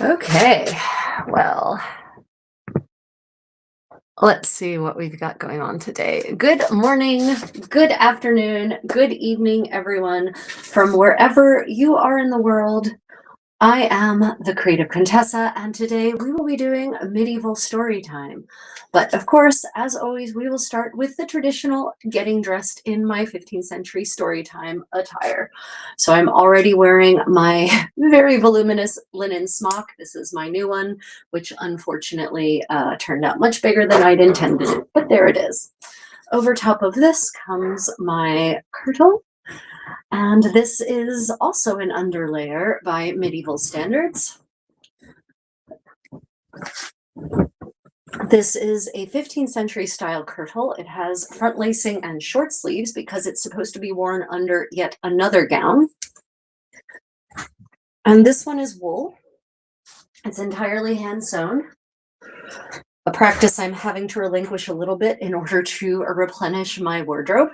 Okay, well, let's see what we've got going on today. Good morning, good afternoon, good evening, everyone, from wherever you are in the world. I am the Creative Contessa, and today we will be doing a medieval story time. But of course, as always, we will start with the traditional getting dressed in my 15th century story time attire. So I'm already wearing my very voluminous linen smock. This is my new one, which unfortunately turned out much bigger than I'd intended it, but there it is. Over top of this comes my kirtle. And this is also an underlayer by medieval standards. This is a 15th century style kirtle. It has front lacing and short sleeves because it's supposed to be worn under yet another gown. And this one is wool. It's entirely hand sewn. A practice I'm having to relinquish a little bit in order to replenish my wardrobe.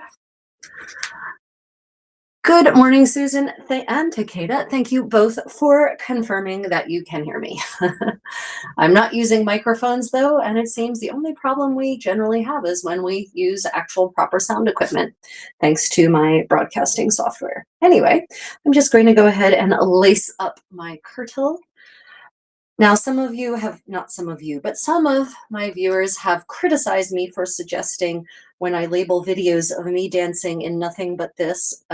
Good morning, Susan and Takeda. Thank you both for confirming that you can hear me. I'm not using microphones though, and it seems the only problem we generally have is when we use actual proper sound equipment, thanks to my broadcasting software. Anyway, I'm just going to go ahead and lace up my kirtle. Now, some of you have, not some of you, but some of my viewers have criticized me for suggesting when I label videos of me dancing in nothing but this,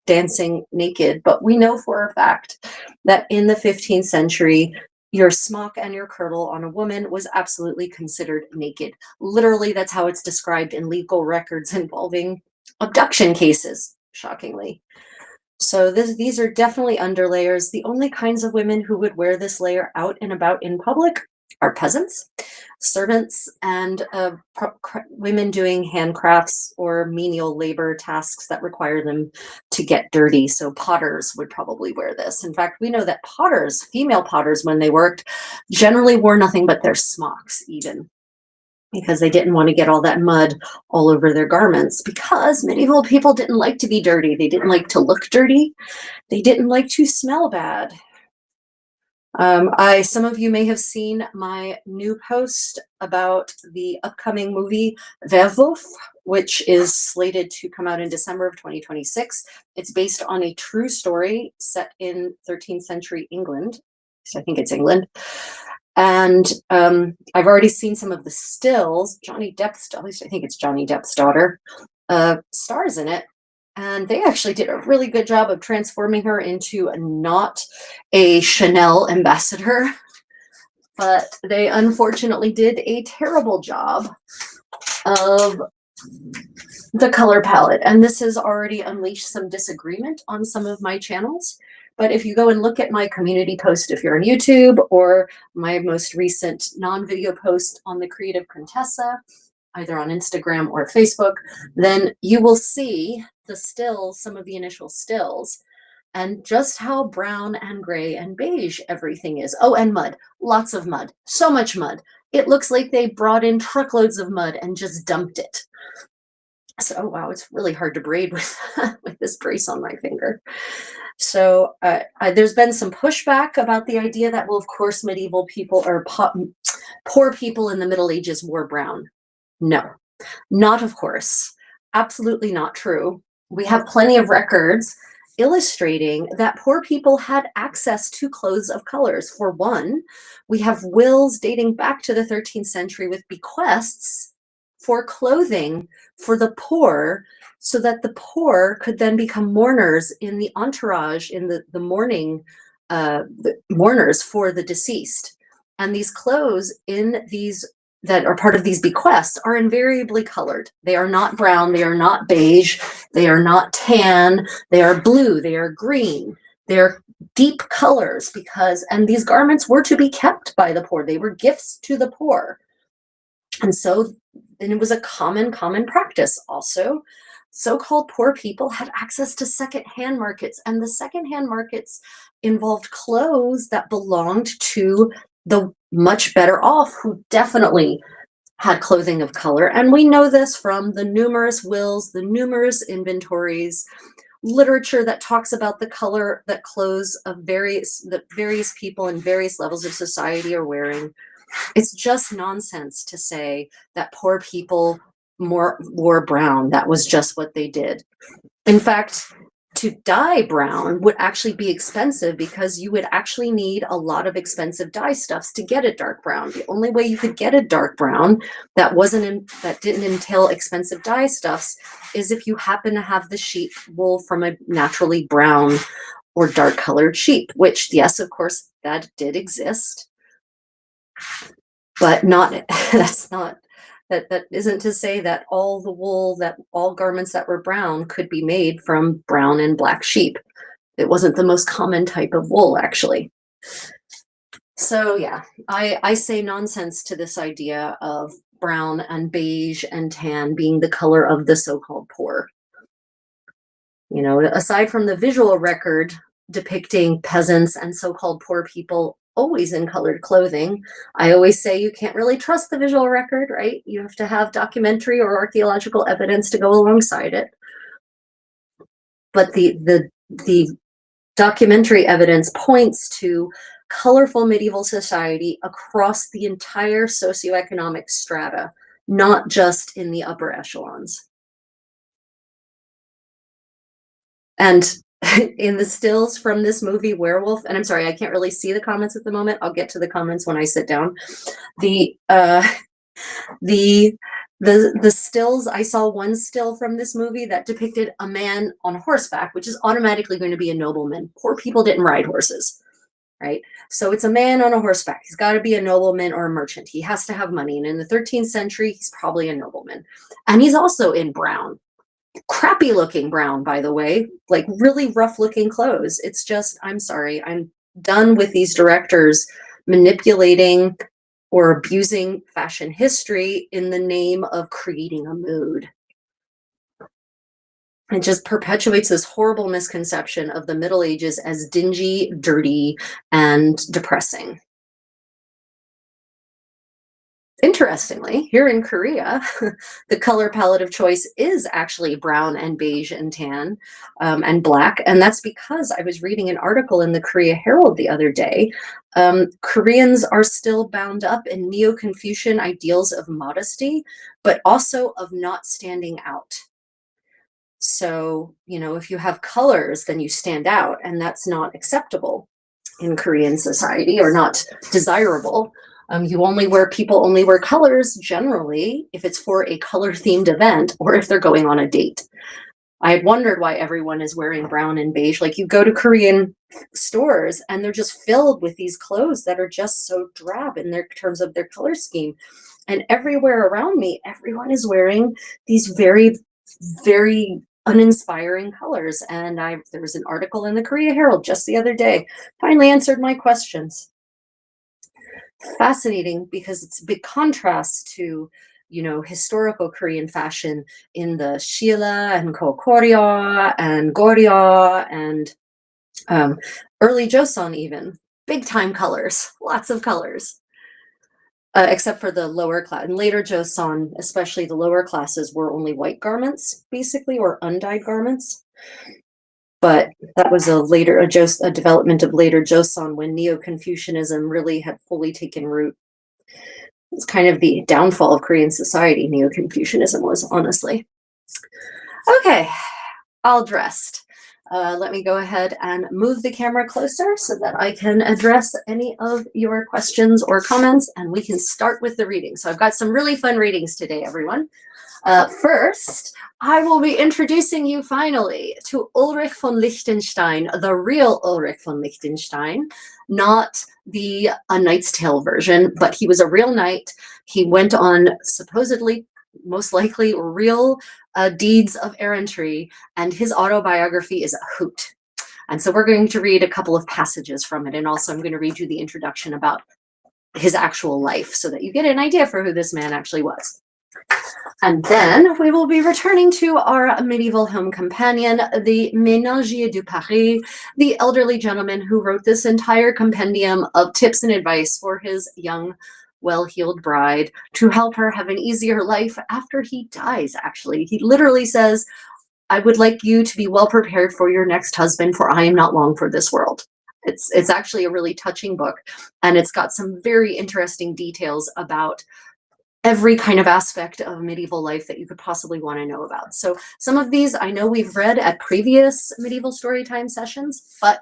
dancing naked. But we know for a fact that in the 15th century, your smock and your kirtle on a woman was absolutely considered naked. Literally, that's how it's described in legal records involving abduction cases, shockingly. So these are definitely underlayers. The only kinds of women who would wear this layer out and about in public are peasants, servants, and women doing handcrafts or menial labor tasks that require them to get dirty. So potters would probably wear this. In fact, we know that potters, female potters, when they worked, generally wore nothing but their smocks even, because they didn't want to get all that mud all over their garments, because medieval people didn't like to be dirty. They didn't like to look dirty. They didn't like to smell bad. Some of you may have seen my new post about the upcoming movie Werwolf, which is slated to come out in December of 2026. It's based on a true story set in 13th century England. So I think it's England. And I've already seen some of the stills. Johnny Depp's, at least I think it's Johnny Depp's daughter, stars in it. And they actually did a really good job of transforming her into not a Chanel ambassador, but they unfortunately did a terrible job of the color palette. And this has already unleashed some disagreement on some of my channels. But if you go and look at my community post, if you're on YouTube, or my most recent non-video post on the Creative Contessa, either on Instagram or Facebook, then you will see the stills, some of the initial stills, and just how brown and gray and beige everything is. Oh, and mud, lots of mud, so much mud. It looks like they brought in truckloads of mud and just dumped it. So, wow, it's really hard to braid with, with this brace on my finger. So there's been some pushback about the idea that, well, of course, medieval people or poor people in the Middle Ages wore brown. No, not of course. Absolutely not true. We have plenty of records illustrating that poor people had access to clothes of colors. For one, we have wills dating back to the 13th century with bequests for clothing for the poor, so that the poor could then become mourners in the entourage, in the mourning, the mourners for the deceased. And these clothes in these that are part of these bequests are invariably colored. They are not brown, they are not beige, they are not tan, they are blue, they are green, they're deep colors, and these garments were to be kept by the poor. They were gifts to the poor. And so then it was a common practice also. So-called poor people had access to secondhand markets, and the secondhand markets involved clothes that belonged to the much better off, who definitely had clothing of color. And we know this from the numerous wills, the numerous inventories. literature that talks about the color that clothes of that various people in various levels of society are wearing. It's just nonsense to say that poor people more wore brown. That was just what they did. In fact, to dye brown would actually be expensive because you would actually need a lot of expensive dye stuffs to get a dark brown. The only way you could get a dark brown that didn't entail expensive dye stuffs is if you happen to have the sheep wool from a naturally brown or dark colored sheep, which, yes, of course, that did exist, but that isn't to say that all garments that were brown could be made from brown and black sheep. It wasn't the most common type of wool, actually. So yeah, I say nonsense to this idea of brown and beige and tan being the color of the so-called poor. You know, aside from the visual record depicting peasants and so-called poor people always in colored clothing, I always say you can't really trust the visual record, right? You have to have documentary or archaeological evidence to go alongside it. But the documentary evidence points to colorful medieval society across the entire socioeconomic strata, not just in the upper echelons. And in the stills from this movie Werewolf, and I'm sorry, I can't really see the comments at the moment. I'll get to the comments when I sit down. The stills, I saw one still from this movie that depicted a man on horseback, which is automatically going to be a nobleman. Poor people didn't ride horses, right? So it's a man on a horseback. He's got to be a nobleman or a merchant. He has to have money. And in the 13th century, he's probably a nobleman. And he's also in brown. Crappy looking brown, by the way, like really rough looking clothes. It's just, I'm sorry, I'm done with these directors manipulating or abusing fashion history in the name of creating a mood. It just perpetuates this horrible misconception of the Middle Ages as dingy, dirty, and depressing. Interestingly, here in Korea, the color palette of choice is actually brown and beige and tan and black. And that's because I was reading an article in the Korea Herald the other day. Koreans are still bound up in Neo-Confucian ideals of modesty, but also of not standing out. So, you know, if you have colors, then you stand out, and that's not acceptable in Korean society or not desirable. People only wear colors generally if it's for a color themed event or if they're going on a date. I had wondered why everyone is wearing brown and beige. Like you go to Korean stores and they're just filled with these clothes that are just so drab in their terms of their color scheme. And everywhere around me, everyone is wearing these very, very uninspiring colors. And there was an article in the Korea Herald just the other day, finally answered my questions. Fascinating because it's a big contrast to, you know, historical Korean fashion in the Shilla and Kokoryo and Goryeo and early Joseon even. Big time colors, lots of colors. Except for the lower class. And later Joseon, especially the lower classes, were only white garments, basically, or undyed garments. But that was a development of later Joseon when Neo-Confucianism really had fully taken root. It's kind of the downfall of Korean society, Neo-Confucianism was, honestly. Okay, all dressed. Let me go ahead and move the camera closer so that I can address any of your questions or comments, and we can start with the reading. So I've got some really fun readings today, everyone. First, I will be introducing you finally to Ulrich von Liechtenstein, the real Ulrich von Liechtenstein, not the A Knight's Tale version, but he was a real knight. He went on supposedly, most likely, real deeds of errantry, and his autobiography is a hoot. And so we're going to read a couple of passages from it, and also I'm going to read you the introduction about his actual life so that you get an idea for who this man actually was. And then we will be returning to our medieval home companion, the Ménagier du Paris, the elderly gentleman who wrote this entire compendium of tips and advice for his young, well-heeled bride to help her have an easier life after he dies, actually. He literally says, I would like you to be well prepared for your next husband, for I am not long for this world. It's actually a really touching book, and it's got some very interesting details about every kind of aspect of medieval life that you could possibly want to know about. So some of these I know we've read at previous medieval storytime sessions, but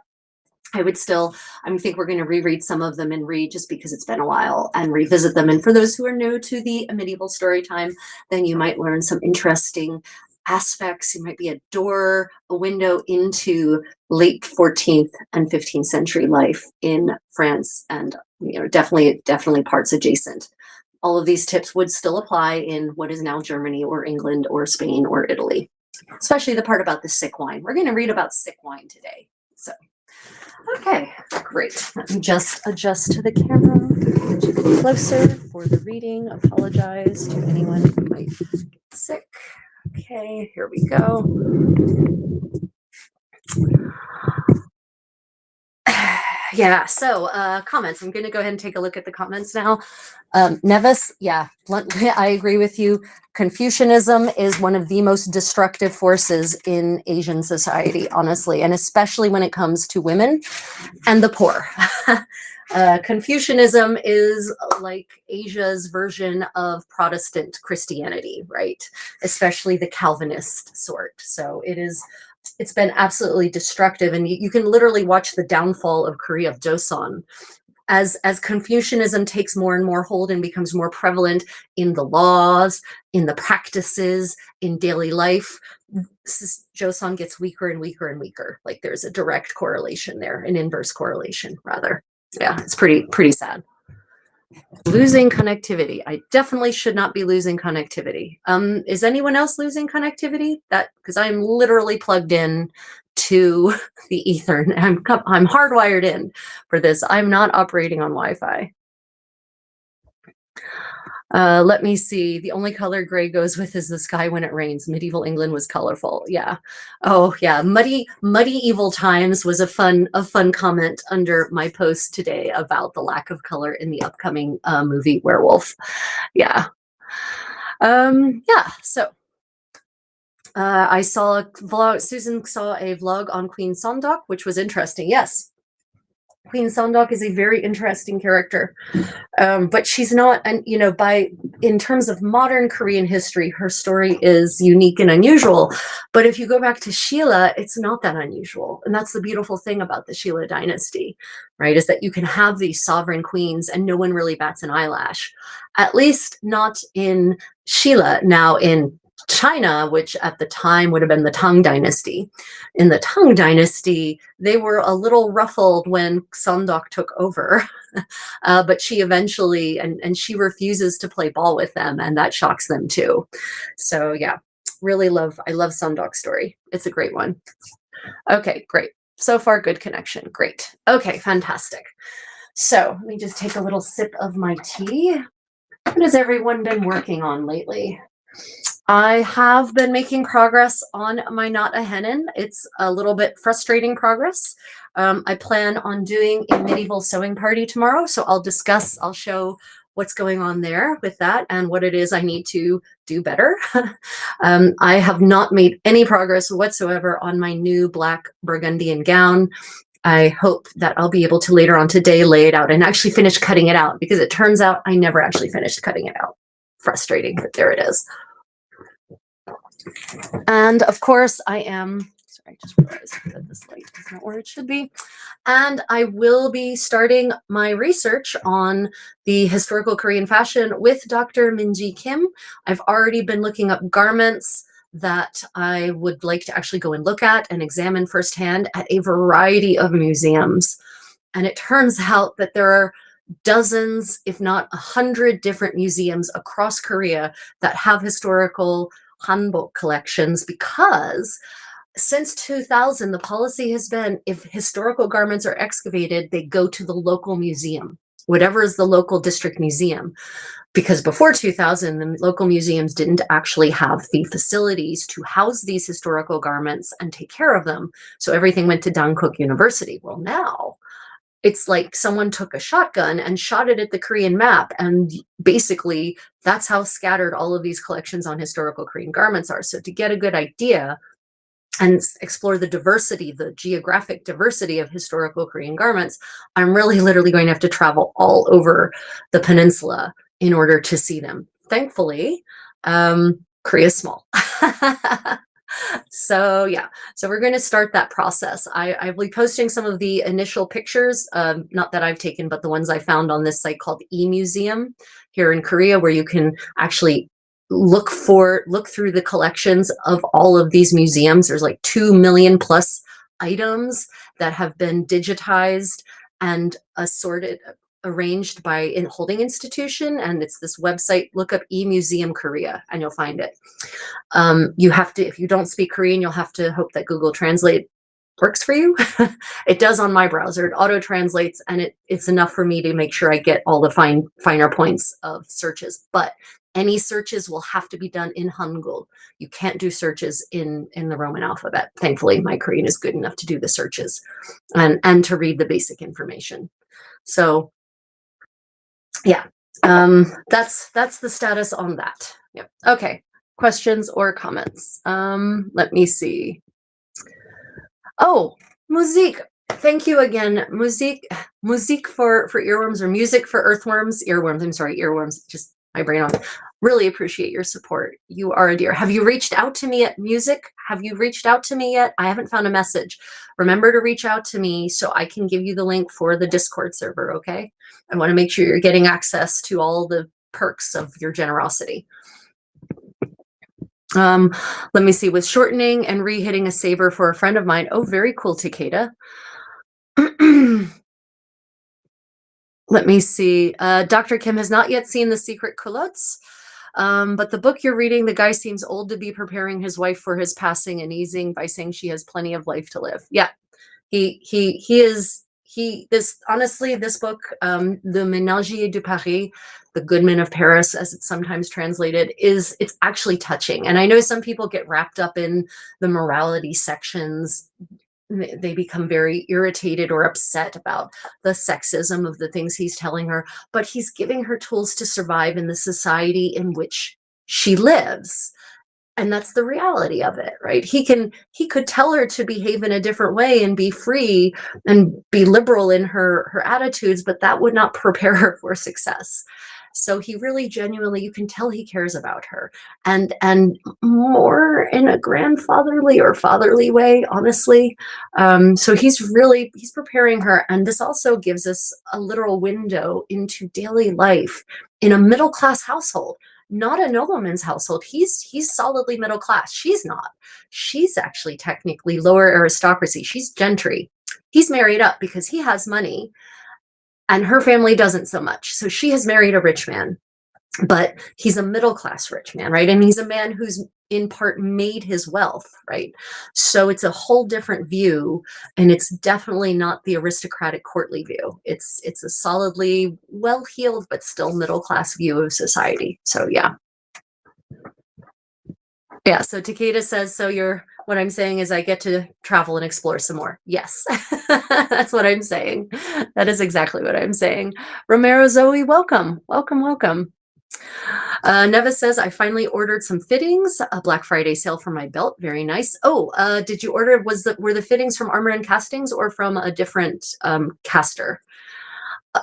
I think we're going to reread some of them and read just because it's been a while and revisit them. And for those who are new to the medieval story time, then you might learn some interesting aspects. You might be a window into late 14th and 15th century life in France, and definitely parts adjacent. All of these tips would still apply in what is now Germany or England or Spain or Italy, especially the part about the sick wine. We're going to read about sick wine today. So okay, great. Let me just adjust to the camera, get you closer for the reading. Apologize to anyone who might get sick. Okay, here we go. Yeah, so comments. I'm going to go ahead and take a look at the comments now. Nevis, yeah, bluntly, I agree with you. Confucianism is one of the most destructive forces in Asian society, honestly, and especially when it comes to women and the poor. Confucianism is like Asia's version of Protestant Christianity, right? Especially the Calvinist sort. So it's been absolutely destructive, and you can literally watch the downfall of Korea, of Joseon, as Confucianism takes more and more hold and becomes more prevalent in the laws, in the practices, in daily life. Joseon gets weaker and weaker and weaker. Like there's a direct correlation there, an inverse correlation rather. Yeah, it's pretty sad. Losing connectivity. I definitely should not be losing connectivity. Is anyone else losing connectivity? Because I'm literally plugged in to the ether. I'm hardwired in for this. I'm not operating on Wi-Fi. Let me see. The only color gray goes with is the sky when it rains. Medieval England was colorful. Yeah. Oh, yeah. Muddy evil times was a fun comment under my post today about the lack of color in the upcoming movie Werewolf. Yeah. Yeah. So I saw a vlog. Susan saw a vlog on Queen Sondok, which was interesting. Yes. Queen Sondok is a very interesting character, but she's not, and in terms of modern Korean history, her story is unique and unusual. But if you go back to Sheila, it's not that unusual, and that's the beautiful thing about the Sheila dynasty, right? Is that you can have these sovereign queens, and no one really bats an eyelash. At least not in Sheila. Now in China, which at the time would have been the Tang Dynasty. In the Tang Dynasty, they were a little ruffled when Sondok took over, but she eventually, and she refuses to play ball with them, and that shocks them too. So yeah, I love Sondok's story. It's a great one. Okay, great. So far, good connection. Great. Okay, fantastic. So let me just take a little sip of my tea. What has everyone been working on lately? I have been making progress on my Not a Hennin. It's a little bit frustrating progress. I plan on doing a medieval sewing party tomorrow, so I'll show what's going on there with that and what it is I need to do better. I have not made any progress whatsoever on my new black burgundian gown. I hope that I'll be able to later on today lay it out and actually finish cutting it out, because it turns out I never actually finished cutting it out. Frustrating, but there it is. And of course I just realized that this light is not where it should be. And I will be starting my research on the historical Korean fashion with Dr. Minji Kim. I've already been looking up garments that I would like to actually go and look at and examine firsthand at a variety of museums. And it turns out that there are dozens, if not 100 different museums across Korea that have historical hanbok collections, because since 2000, the policy has been, if historical garments are excavated, they go to the local museum, whatever is the local district museum. Because before 2000, the local museums didn't actually have the facilities to house these historical garments and take care of them. So everything went to Dankook University. Well, now it's like someone took a shotgun and shot it at the Korean map, and basically that's how scattered all of these collections on historical Korean garments are. So to get a good idea and explore the diversity, the geographic diversity of historical Korean garments, I'm really literally going to have to travel all over the peninsula in order to see them. Thankfully, Korea's small. So yeah, so we're going to start that process. I'll be posting some of the initial pictures, not that I've taken, but the ones I found on this site called E-Museum here in Korea, where you can actually look through the collections of all of these museums. There's like 2 million plus items that have been digitized and assorted, arranged by holding institution. And it's this website, look up E-Museum Korea and you'll find it. You have to, if you don't speak Korean, you'll have to hope that Google Translate works for you. It does on my browser. It auto translates, and it's enough for me to make sure I get all the finer points of searches. But any searches will have to be done in Hangul. You can't do searches in the Roman alphabet. Thankfully, my Korean is good enough to do the searches and to read the basic information. So yeah, that's the status on that. Yep. Okay. Questions or comments? Let me see. Oh, musique. Thank you again. Musique for earworms, or music for earthworms, earworms. I'm sorry, earworms. Just my brain on. Really appreciate your support. You are a dear. Have you reached out to me at music? Have you reached out to me yet? I haven't found a message. Remember to reach out to me so I can give you the link for the Discord server, okay? I want to make sure you're getting access to all the perks of your generosity. Let me see, with shortening and re-hitting a saber for a friend of mine. Oh, very cool, Takeda. Let me see. Dr. Kim has not yet seen The Secret Culottes, but the book you're reading, the guy seems old to be preparing his wife for his passing and easing by saying she has plenty of life to live. Yeah, honestly, this book, The Ménagier de Paris, The Goodman of Paris, as it's sometimes translated, it's actually touching. And I know some people get wrapped up in the morality sections. They become very irritated or upset about the sexism of the things he's telling her, but he's giving her tools to survive in the society in which she lives. And that's the reality of it, right? He could tell her to behave in a different way and be free and be liberal in her attitudes, but that would not prepare her for success. So he really genuinely, you can tell he cares about her, and more in a grandfatherly or fatherly way, honestly. So he's preparing her, and this also gives us a literal window into daily life in a middle-class household. Not a nobleman's household. He's solidly middle class. She's not. She's actually technically lower aristocracy. She's gentry. He's married up because he has money, and her family doesn't so much. So she has married a rich man, but he's a middle class rich man, right? And he's a man who's in part made his wealth, right? So it's a whole different view, and it's definitely not the aristocratic courtly view. It's a solidly well-heeled but still middle-class view of society. So yeah. Yeah, so Takeda says, so what I'm saying is I get to travel and explore some more. Yes, that's what I'm saying. That is exactly what I'm saying. Romero Zoe, welcome, welcome, welcome. Nevis says, I finally ordered some fittings, a Black Friday sale for my belt. Very nice. Oh, did you order, were the fittings from Armor and Castings or from a different caster?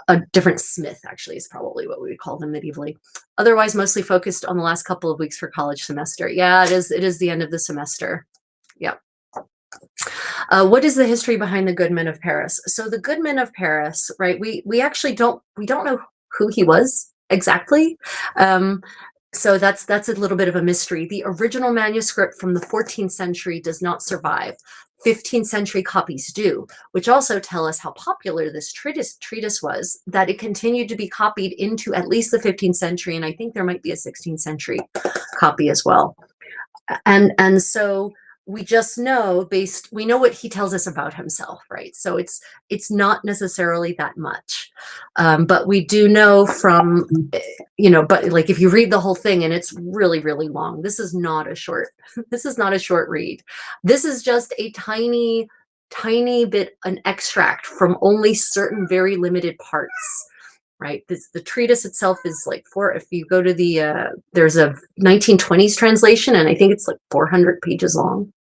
A different smith, actually, is probably what we would call them medievally. Otherwise, mostly focused on the last couple of weeks for college semester. Yeah, it is the end of the semester. Yeah. What is the history behind the Goodman of Paris? So the Goodman of Paris, right? We actually don't know who he was exactly. So that's a little bit of a mystery. The original manuscript from the 14th century does not survive. 15th century copies do, which also tell us how popular this treatise was, that it continued to be copied into at least the 15th century, and I think there might be a 16th century copy as well. And so we just know we know what he tells us about himself, right? So it's not necessarily that much, but we do know from, but like if you read the whole thing, and it's really, really long, this is not a short read. This is just a tiny bit, an extract from only certain very limited parts. Right, the treatise itself is like if you go to there's a 1920s translation, and I think it's like 400 pages long.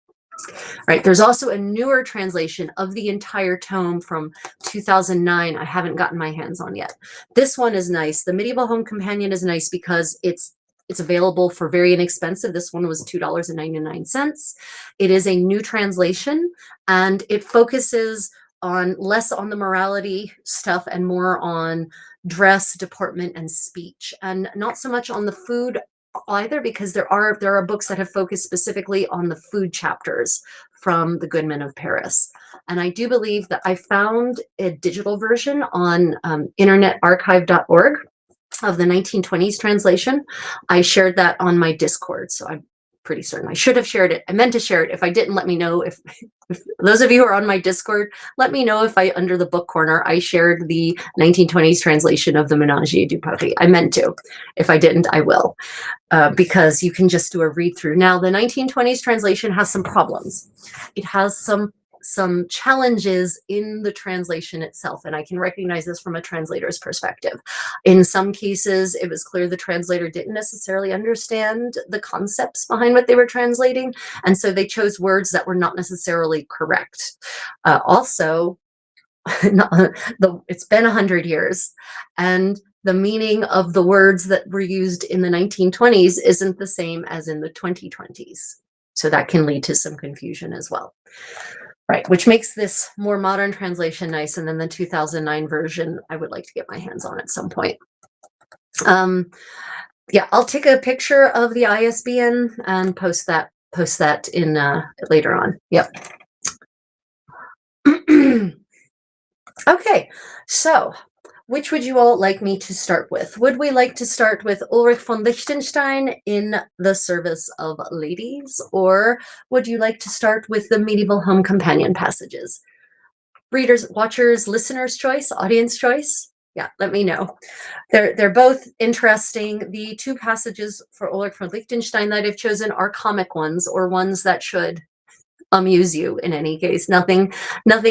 Right. There's also a newer translation of the entire tome from 2009. I haven't gotten my hands on yet. This one is nice. The Medieval Home Companion is nice because it's available for very inexpensive. This one was $2.99. It is a new translation, and it focuses on less on the morality stuff and more on dress, deportment, and speech, and not so much on the food either, because there are books that have focused specifically on the food chapters from the Goodman of Paris. And I do believe that I found a digital version on internetarchive.org of the 1920s translation. I shared that on my Discord, so I'm pretty certain I should have shared it. I meant to share it. If I didn't, let me know. If those of you who are on my Discord, let me know if under the book corner, I shared the 1920s translation of the Ménagier du Paris. I meant to. If I didn't, I will. Because you can just do a read through. Now, the 1920s translation has some problems. It has some challenges in the translation itself, and I can recognize this from a translator's perspective. In some cases, it was clear the translator didn't necessarily understand the concepts behind what they were translating, and so they chose words that were not necessarily correct. Also, it's been 100 years, and the meaning of the words that were used in the 1920s isn't the same as in the 2020s. So that can lead to some confusion as well. Right, which makes this more modern translation nice. And then the 2009 version, I would like to get my hands on at some point. Yeah, I'll take a picture of the ISBN and post that in later on. Yep. Okay, so which would you all like me to start with? Would we like to start with Ulrich von Liechtenstein in the Service of Ladies, or would you like to start with the Medieval Home Companion passages? Readers, watchers, listeners' choice, audience choice? Yeah, let me know. They're both interesting. The two passages for Ulrich von Liechtenstein that I've chosen are comic ones, or ones that should amuse you in any case. Nothing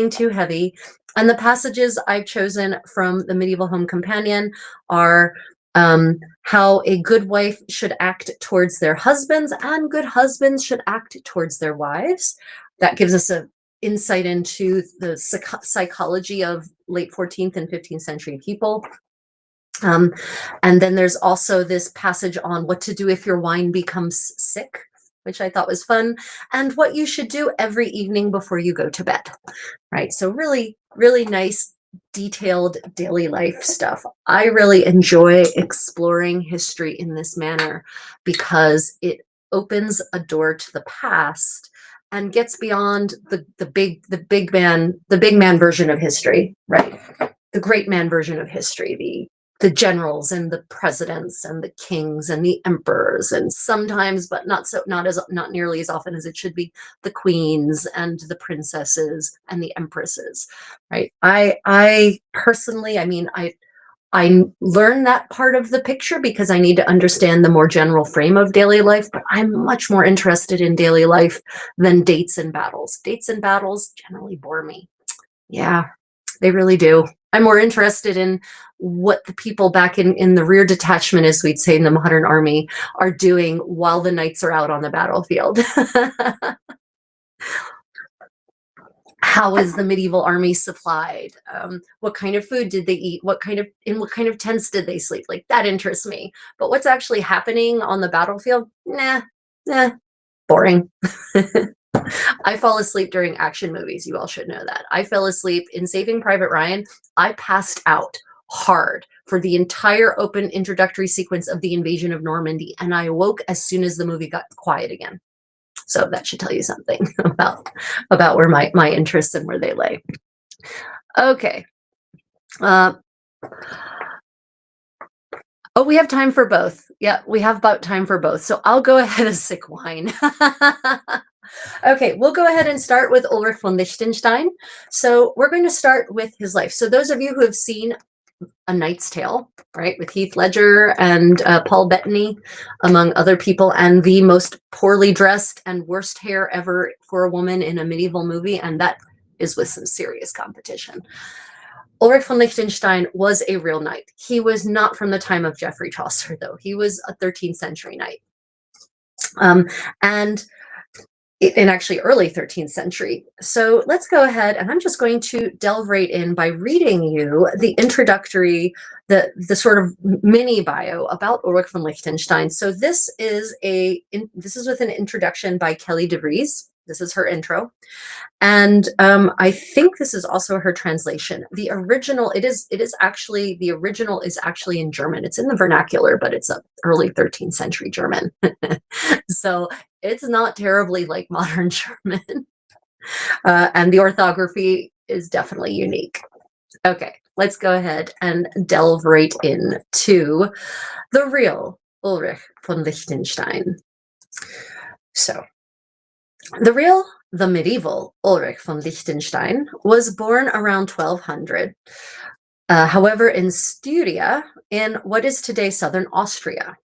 too heavy. And the passages I've chosen from the Medieval Home Companion are how a good wife should act towards their husbands, and good husbands should act towards their wives. That gives us an insight into the psychology of late 14th and 15th century people. And then there's also this passage on what to do if your wine becomes sick, which I thought was fun, and what you should do every evening before you go to bed, right? So really, really nice, detailed daily life stuff. I really enjoy exploring history in this manner because it opens a door to the past and gets beyond the big man version of history, right? The great man version of history, the generals and the presidents and the kings and the emperors, and sometimes, but not nearly as often as it should be, the queens and the princesses and the empresses, right? I personally, I learn that part of the picture because I need to understand the more general frame of daily life, but I'm much more interested in daily life than dates and battles. Dates and battles generally bore me. Yeah, they really do. I'm more interested in what the people back in the rear detachment, as we'd say in the modern army, are doing while the knights are out on the battlefield. How is the medieval army supplied? What kind of food did they eat? In what kind of tents did they sleep? Like, that interests me. But what's actually happening on the battlefield? Nah, boring. I fall asleep during action movies. You all should know that. I fell asleep in Saving Private Ryan. I passed out hard for the entire open introductory sequence of the invasion of Normandy, and I awoke as soon as the movie got quiet again. So that should tell you something about where my interests and where they lay. Okay. Oh, we have time for both. Yeah, we have about time for both. So I'll go ahead and sick wine. Okay, we'll go ahead and start with Ulrich von Liechtenstein. So we're going to start with his life. So those of you who have seen A Knight's Tale, right, with Heath Ledger and Paul Bettany, among other people, and the most poorly dressed and worst hair ever for a woman in a medieval movie, and that is with some serious competition. Ulrich von Liechtenstein was a real knight. He was not from the time of Geoffrey Chaucer, though. He was a 13th century knight. And in actually early 13th century. So let's go ahead, and I'm just going to delve right in by reading you the introductory, the sort of mini bio about Ulrich von Liechtenstein. So this is with an introduction by Kelly DeVries. This is her intro. And I think this is also her translation. The original, the original is actually in German. It's in the vernacular, but it's a early 13th century German. So it's not terribly like modern German. And the orthography is definitely unique. Okay, let's go ahead and delve right into the real Ulrich von Liechtenstein. So the medieval Ulrich von Liechtenstein was born around 1200, however, in Styria, in what is today southern Austria.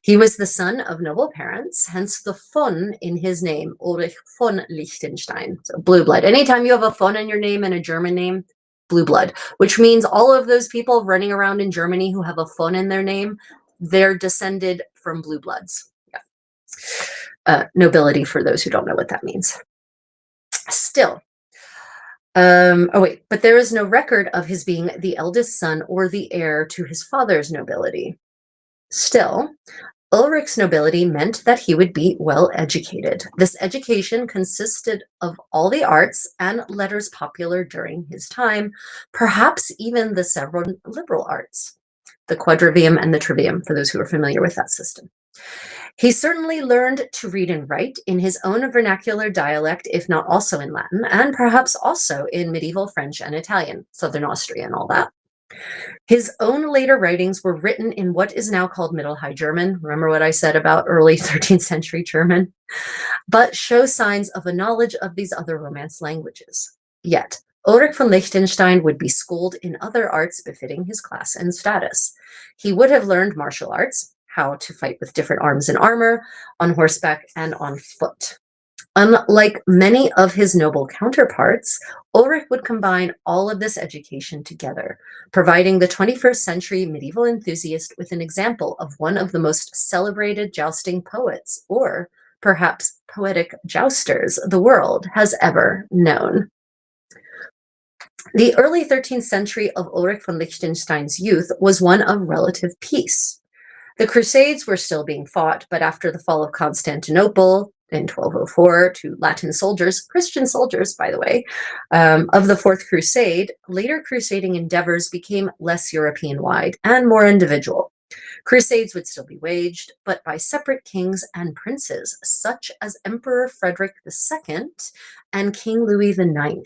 He was the son of noble parents, hence the von in his name, Ulrich von Liechtenstein, so blue blood. Anytime you have a von in your name and a German name, blue blood, which means all of those people running around in Germany who have a von in their name, they're descended from blue bloods. Nobility, for those who don't know what that means. Still, but there is no record of his being the eldest son or the heir to his father's nobility. Still, Ulrich's nobility meant that he would be well educated. This education consisted of all the arts and letters popular during his time, perhaps even the several liberal arts, the quadrivium and the trivium, for those who are familiar with that system. He certainly learned to read and write in his own vernacular dialect, if not also in Latin, and perhaps also in medieval French and Italian, Southern Austria and all that. His own later writings were written in what is now called Middle High German. Remember what I said about early 13th century German? But show signs of a knowledge of these other Romance languages. Yet, Ulrich von Liechtenstein would be schooled in other arts befitting his class and status. He would have learned martial arts, how to fight with different arms and armor, on horseback and on foot. Unlike many of his noble counterparts, Ulrich would combine all of this education together, providing the 21st century medieval enthusiast with an example of one of the most celebrated jousting poets, or perhaps poetic jousters, the world has ever known. The early 13th century of Ulrich von Liechtenstein's youth was one of relative peace. The Crusades were still being fought, but after the fall of Constantinople in 1204 to Latin soldiers, Christian soldiers, by the way, of the Fourth Crusade, later crusading endeavors became less European-wide and more individual. Crusades would still be waged, but by separate kings and princes, such as Emperor Frederick II and King Louis IX,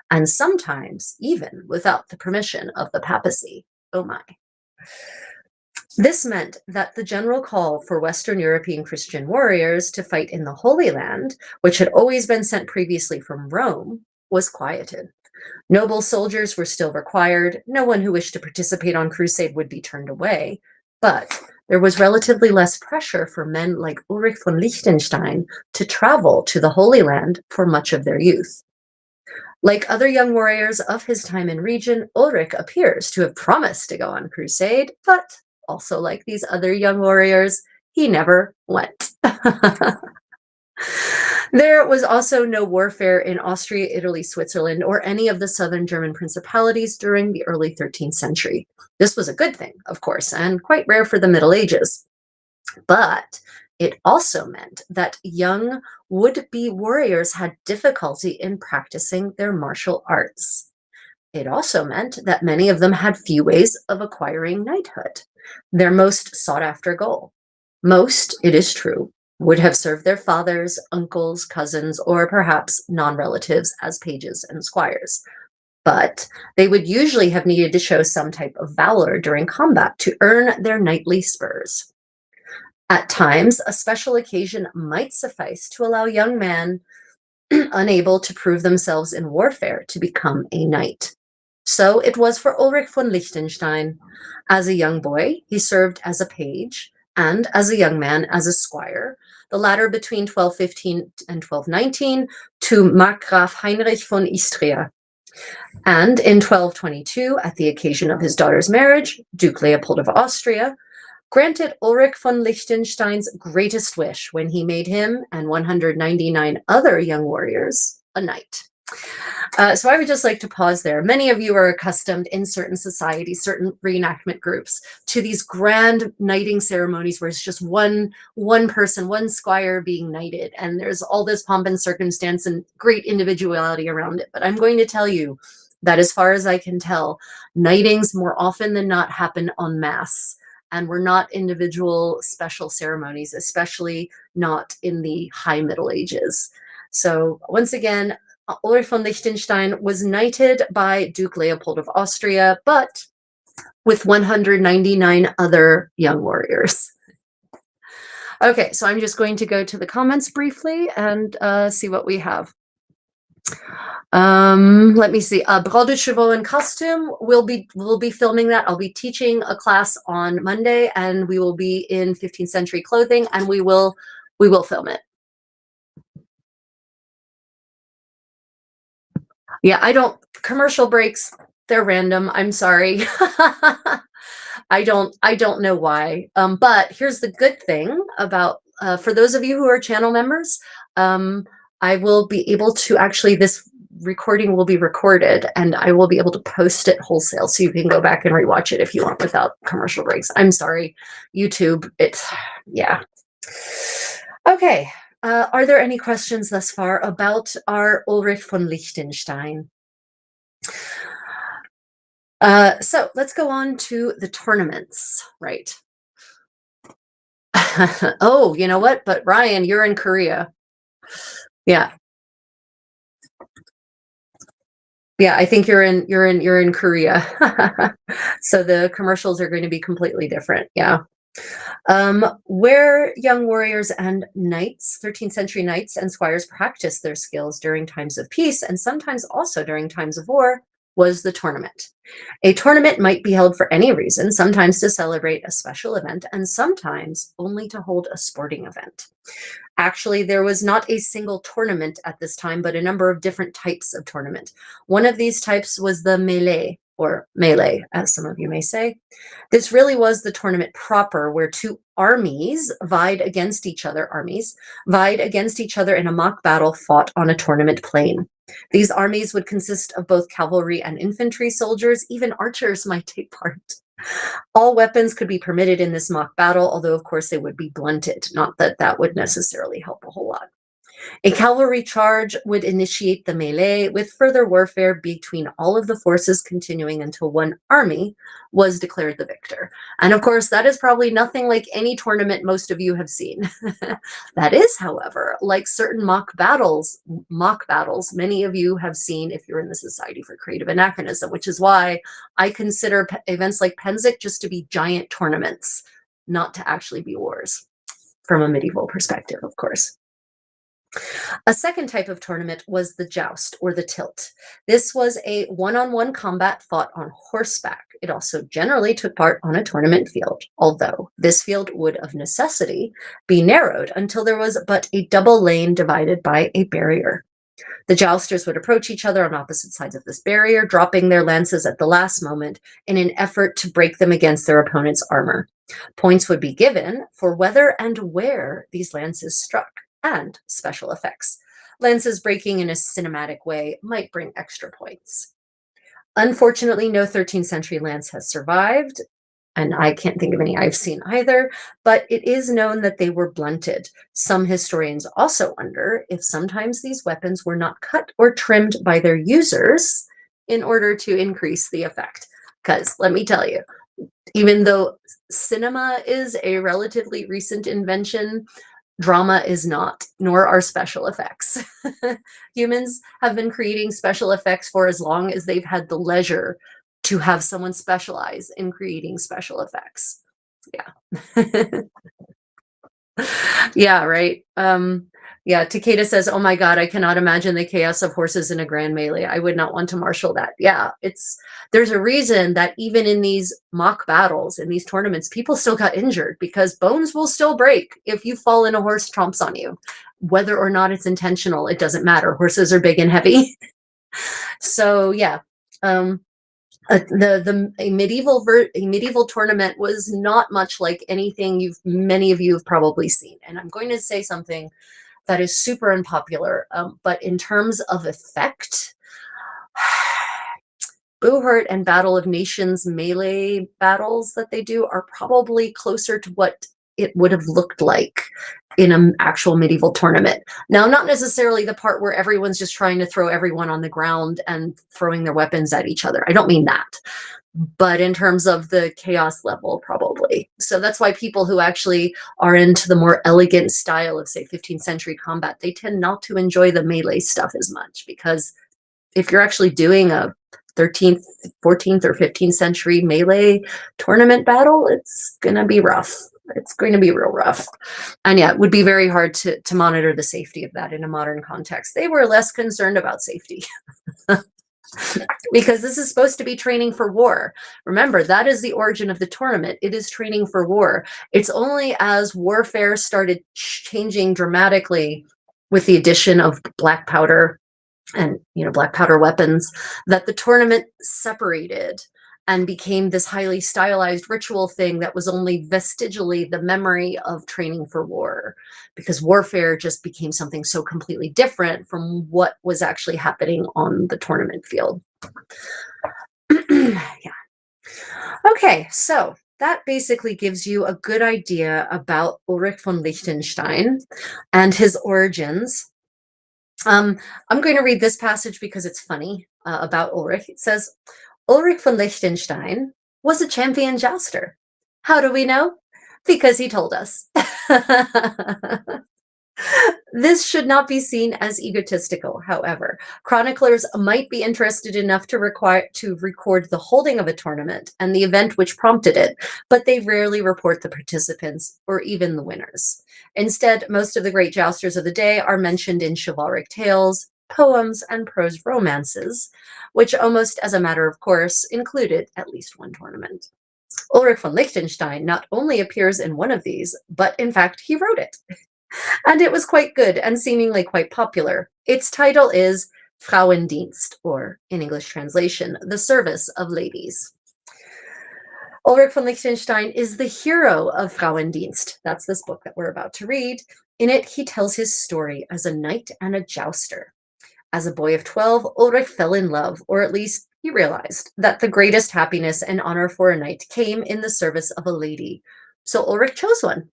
and sometimes even without the permission of the papacy. Oh my. This meant that the general call for Western European Christian warriors to fight in the Holy Land, which had always been sent previously from Rome, was quieted. Noble soldiers were still required. No one who wished to participate on crusade would be turned away. But there was relatively less pressure for men like Ulrich von Liechtenstein to travel to the Holy Land for much of their youth. Like other young warriors of his time and region, Ulrich appears to have promised to go on crusade, but also like these other young warriors, he never went. There was also no warfare in Austria, Italy, Switzerland, or any of the southern German principalities during the early 13th century. This was a good thing, of course, and quite rare for the Middle Ages. But it also meant that young would-be warriors had difficulty in practicing their martial arts. It also meant that many of them had few ways of acquiring knighthood, their most sought-after goal. Most, it is true, would have served their fathers, uncles, cousins, or perhaps non-relatives as pages and squires. But they would usually have needed to show some type of valor during combat to earn their knightly spurs. At times, a special occasion might suffice to allow young men unable to prove themselves in warfare to become a knight. So it was for Ulrich von Liechtenstein. As a young boy, he served as a page, and as a young man as a squire, the latter between 1215 and 1219 to Markgraf Heinrich von Istria. And in 1222, at the occasion of his daughter's marriage, Duke Leopold of Austria, granted Ulrich von Liechtenstein's greatest wish when he made him and 199 other young warriors a knight. So I would just like to pause there. Many of you are accustomed in certain societies, certain reenactment groups, to these grand knighting ceremonies where it's just one person, one squire being knighted, and there's all this pomp and circumstance and great individuality around it. But I'm going to tell you that as far as I can tell, knightings more often than not happen en masse, and were not individual special ceremonies, especially not in the High Middle Ages. So once again, Ulrich von Liechtenstein was knighted by Duke Leopold of Austria, but with 199 other young warriors. Okay, so I'm just going to go to the comments briefly and see what we have. Let me see. Bras de Chevaux in costume. We'll be filming that. I'll be teaching a class on Monday, and we will be in 15th century clothing, and we will film it. Yeah, I don't commercial breaks, they're random. I'm sorry. I don't know why. But here's the good thing about for those of you who are channel members, I will be able to actually this recording will be recorded and I will be able to post it wholesale so you can go back and rewatch it if you want without commercial breaks. I'm sorry, YouTube. Yeah. Okay. Are there any questions thus far about our Ulrich von Liechtenstein? So let's go on to the tournaments, right? Oh, you know what? But Ryan, you're in Korea. Yeah. Yeah, I think you're in Korea. So the commercials are going to be completely different. Yeah. Where young warriors and knights, 13th century knights and squires practiced their skills during times of peace and sometimes also during times of war was the tournament. A tournament might be held for any reason, sometimes to celebrate a special event and sometimes only to hold a sporting event. Actually, there was not a single tournament at this time, but a number of different types of tournament. One of these types was the mêlée, or melee, as some of you may say. This really was the tournament proper, where two armies vied against each other in a mock battle fought on a tournament plain. These armies would consist of both cavalry and infantry soldiers. Even archers might take part. All weapons could be permitted in this mock battle, although of course they would be blunted. Not that that would necessarily help a whole lot. A cavalry charge would initiate the melee, with further warfare between all of the forces continuing until one army was declared the victor. And of course, that is probably nothing like any tournament most of you have seen. That is, however, like certain mock battles many of you have seen if you're in the Society for Creative Anachronism, which is why I consider events like Penzik just to be giant tournaments, not to actually be wars, from a medieval perspective, of course. A second type of tournament was the joust or the tilt. This was a one-on-one combat fought on horseback. It also generally took part on a tournament field, although this field would of necessity be narrowed until there was but a double lane divided by a barrier. The jousters would approach each other on opposite sides of this barrier, dropping their lances at the last moment in an effort to break them against their opponent's armor. Points would be given for whether and where these lances struck, and special effects. Lances breaking in a cinematic way might bring extra points. Unfortunately, no 13th century lance has survived, and I can't think of any I've seen either, but it is known that they were blunted. Some historians also wonder if sometimes these weapons were not cut or trimmed by their users in order to increase the effect. Because let me tell you, even though cinema is a relatively recent invention, drama is not, nor are special effects. Humans have been creating special effects for as long as they've had the leisure to have someone specialize in creating special effects. Yeah. Yeah, right. Yeah, Takeda says, oh my God, I cannot imagine the chaos of horses in a grand melee. I would not want to marshal that. Yeah, there's a reason that even in these mock battles, in these tournaments, people still got injured because bones will still break if you fall and a horse tromps on you. Whether or not it's intentional, it doesn't matter. Horses are big and heavy. So yeah, A medieval tournament was not much like anything many of you have probably seen. And I'm going to say something that is super unpopular, but in terms of effect, Boohurt and Battle of Nations melee battles that they do are probably closer to what it would have looked like in an actual medieval tournament. Now, not necessarily the part where everyone's just trying to throw everyone on the ground and throwing their weapons at each other. I don't mean that. But in terms of the chaos level, probably. So that's why people who actually are into the more elegant style of, say, 15th century combat, they tend not to enjoy the melee stuff as much, because if you're actually doing a 13th, 14th, or 15th century melee tournament battle, it's going to be rough. It's going to be real rough. And yeah, it would be very hard to monitor the safety of that in a modern context. They were less concerned about safety. Because this is supposed to be training for war. Remember, that is the origin of the tournament. It is training for war. It's only as warfare started changing dramatically with the addition of black powder and, black powder weapons, that the tournament separated and became this highly stylized ritual thing that was only vestigially the memory of training for war, because warfare just became something so completely different from what was actually happening on the tournament field. Yeah. Okay, so that basically gives you a good idea about Ulrich von Liechtenstein and his origins. I'm going to read this passage because it's funny about Ulrich. It says, Ulrich von Liechtenstein was a champion jouster. How do we know? Because he told us. This should not be seen as egotistical, however. Chroniclers might be interested enough to record the holding of a tournament and the event which prompted it, but they rarely report the participants or even the winners. Instead, most of the great jousters of the day are mentioned in chivalric tales, poems, and prose romances, which almost as a matter of course included at least one tournament. Ulrich von Liechtenstein not only appears in one of these, but in fact he wrote it. And it was quite good and seemingly quite popular. Its title is Frauendienst, or in English translation, The Service of Ladies. Ulrich von Liechtenstein is the hero of Frauendienst. That's this book that we're about to read. In it, he tells his story as a knight and a jouster. As a boy of 12, Ulrich fell in love, or at least he realized that the greatest happiness and honor for a knight came in the service of a lady. So Ulrich chose one.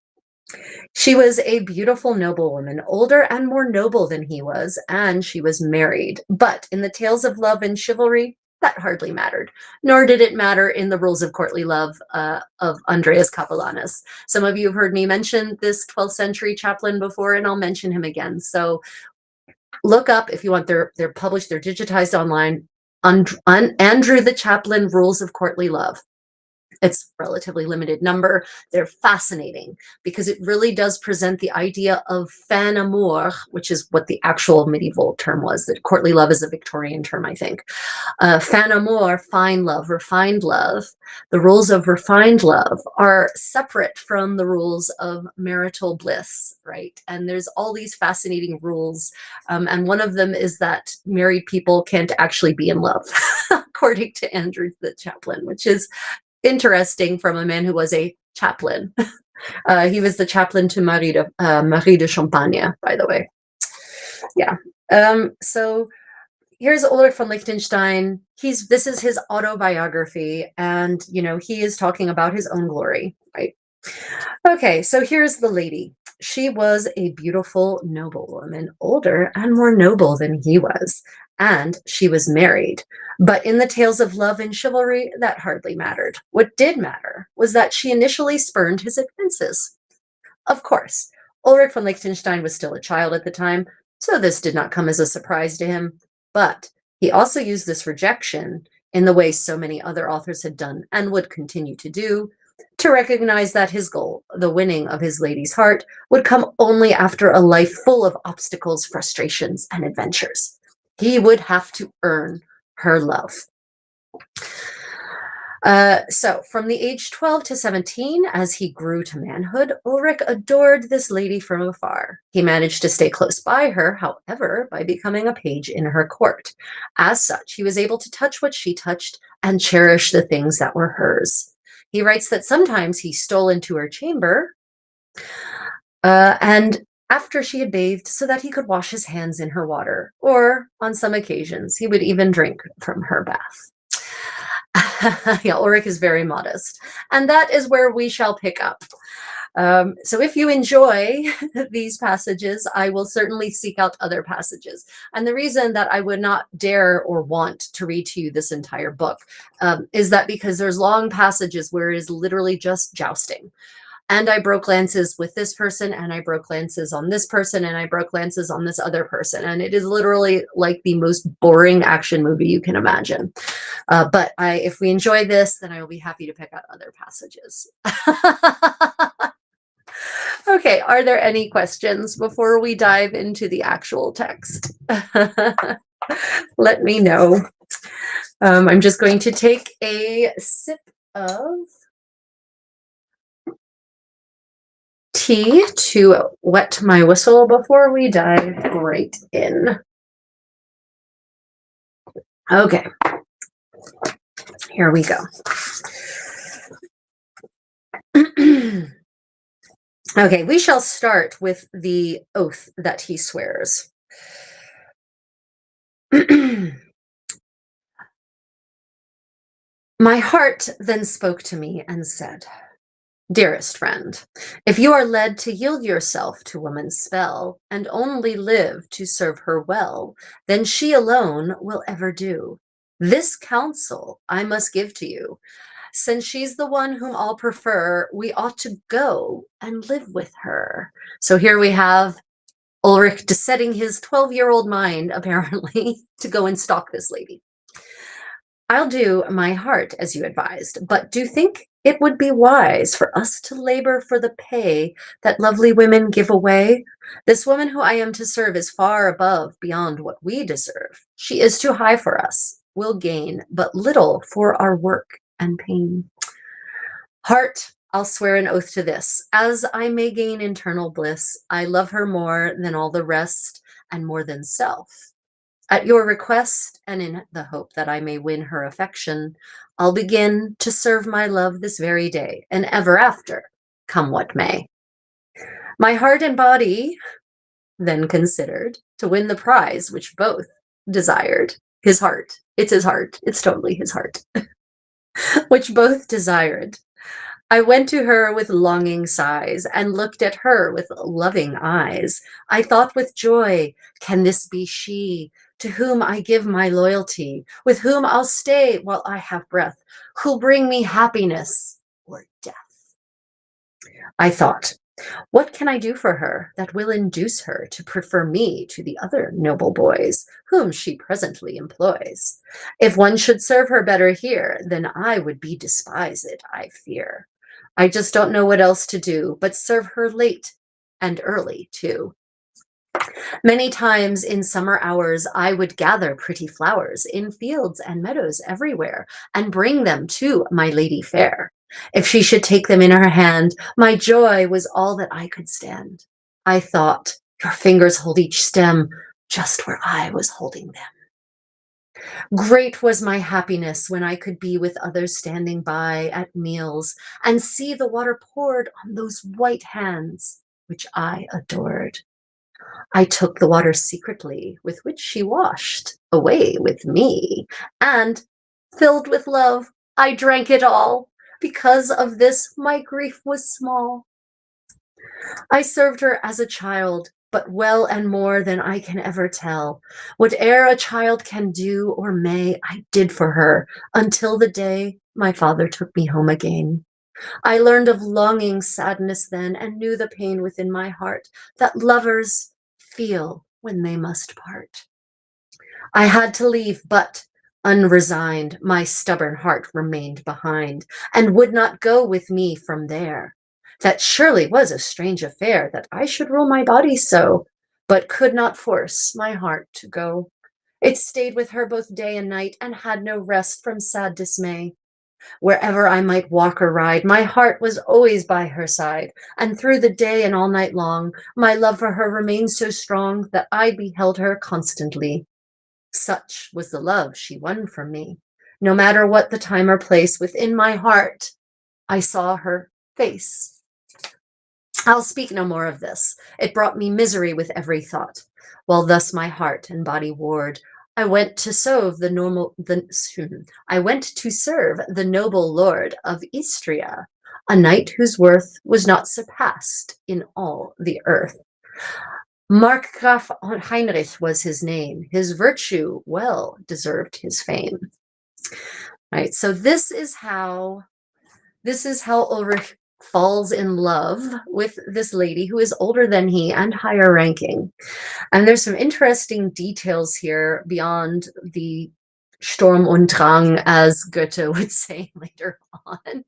She was a beautiful noblewoman, older and more noble than he was, and she was married. But in the tales of love and chivalry, that hardly mattered, nor did it matter in the rules of courtly love of Andreas Capellanus. Some of you have heard me mention this 12th century chaplain before, and I'll mention him again. So look up, if you want, they're published, they're digitized online, Andrew the Chaplain, Rules of Courtly Love. It's a relatively limited number. They're fascinating because it really does present the idea of fin amour, which is what the actual medieval term was. That courtly love is a Victorian term, I think. Fin amour, fine love, refined love. The rules of refined love are separate from the rules of marital bliss, right? And there's all these fascinating rules. And one of them is that married people can't actually be in love, according to Andrew the Chaplain, which is interesting from a man who was a chaplain. He was the chaplain to Marie de Champagne, by the way. Yeah. So here's Ulrich von Liechtenstein. This is his autobiography, and he is talking about his own glory, right? Okay, so here's the lady. She was a beautiful noblewoman, older and more noble than he was, and she was married. But in the tales of love and chivalry, that hardly mattered. What did matter was that she initially spurned his advances. Of course, Ulrich von Liechtenstein was still a child at the time, so this did not come as a surprise to him. But he also used this rejection, in the way so many other authors had done and would continue to do, to recognize that his goal, the winning of his lady's heart, would come only after a life full of obstacles, frustrations, and adventures. He would have to earn her love. So from the age 12 to 17, as he grew to manhood, Ulrich adored this lady from afar. He managed to stay close by her, however, by becoming a page in her court. As such, he was able to touch what she touched and cherish the things that were hers. He writes that sometimes he stole into her chamber and after she had bathed so that he could wash his hands in her water, or on some occasions, he would even drink from her bath. Yeah, Ulrich is very modest. And that is where we shall pick up. So if you enjoy these passages, I will certainly seek out other passages. And the reason that I would not dare or want to read to you this entire book is that because there's long passages where it is literally just jousting. And I broke lances with this person, and I broke lances on this person, and I broke lances on this other person. And it is literally like the most boring action movie you can imagine. But if we enjoy this, then I will be happy to pick out other passages. Okay, are there any questions before we dive into the actual text? Let me know. I'm just going to take a sip of tea to wet my whistle before we dive right in. Okay, here we go. Okay, we shall start with the oath that he swears. My heart then spoke to me and said, dearest friend, if you are led to yield yourself to woman's spell, and only live to serve her well, then she alone will ever do. This counsel I must give to you. Since she's the one whom all prefer, we ought to go and live with her. So here we have Ulrich setting his 12-year-old mind, apparently, to go and stalk this lady. I'll do my heart, as you advised, but do you think it would be wise for us to labor for the pay that lovely women give away? This woman who I am to serve is far above, beyond what we deserve. She is too high for us. We'll gain but little for our work and pain. Heart, I'll swear an oath to this. As I may gain eternal bliss, I love her more than all the rest and more than self. At your request, and in the hope that I may win her affection, I'll begin to serve my love this very day, and ever after, come what may. My heart and body then considered to win the prize which both desired. His heart. It's his heart. It's totally his heart. Which both desired. I went to her with longing sighs and looked at her with loving eyes. I thought with joy, can this be she to whom I give my loyalty, with whom I'll stay while I have breath, who'll bring me happiness or death? I thought, what can I do for her that will induce her to prefer me to the other noble boys whom she presently employs? If one should serve her better here, then I would be despised, I fear. I just don't know what else to do, but serve her late and early too. Many times in summer hours, I would gather pretty flowers in fields and meadows everywhere and bring them to my lady fair. If she should take them in her hand, my joy was all that I could stand. I thought, your fingers hold each stem just where I was holding them. Great was my happiness when I could be with others standing by at meals and see the water poured on those white hands, which I adored. I took the water secretly with which she washed away with me, and, filled with love, I drank it all. Because of this, my grief was small. I served her as a child, but well and more than I can ever tell. Whate'er a child can do or may, I did for her, until the day my father took me home again. I learned of longing sadness then, and knew the pain within my heart that lovers feel when they must part. I had to leave, but unresigned, my stubborn heart remained behind, and would not go with me from there. That surely was a strange affair, that I should rule my body so, but could not force my heart to go. It stayed with her both day and night, and had no rest from sad dismay. Wherever I might walk or ride, my heart was always by her side, and through the day and all night long, my love for her remained so strong that I beheld her constantly. Such was the love she won from me. No matter what the time or place, within my heart, I saw her face. I'll speak no more of this. It brought me misery with every thought. While thus my heart and body warred, I went to serve I went to serve the noble lord of Istria, a knight whose worth was not surpassed in all the earth. Markgraf Heinrich was his name. His virtue well deserved his fame. Right. So this is how Ulrich falls in love with this lady who is older than he and higher ranking. And there's some interesting details here beyond the Sturm und Drang, as Goethe would say later on.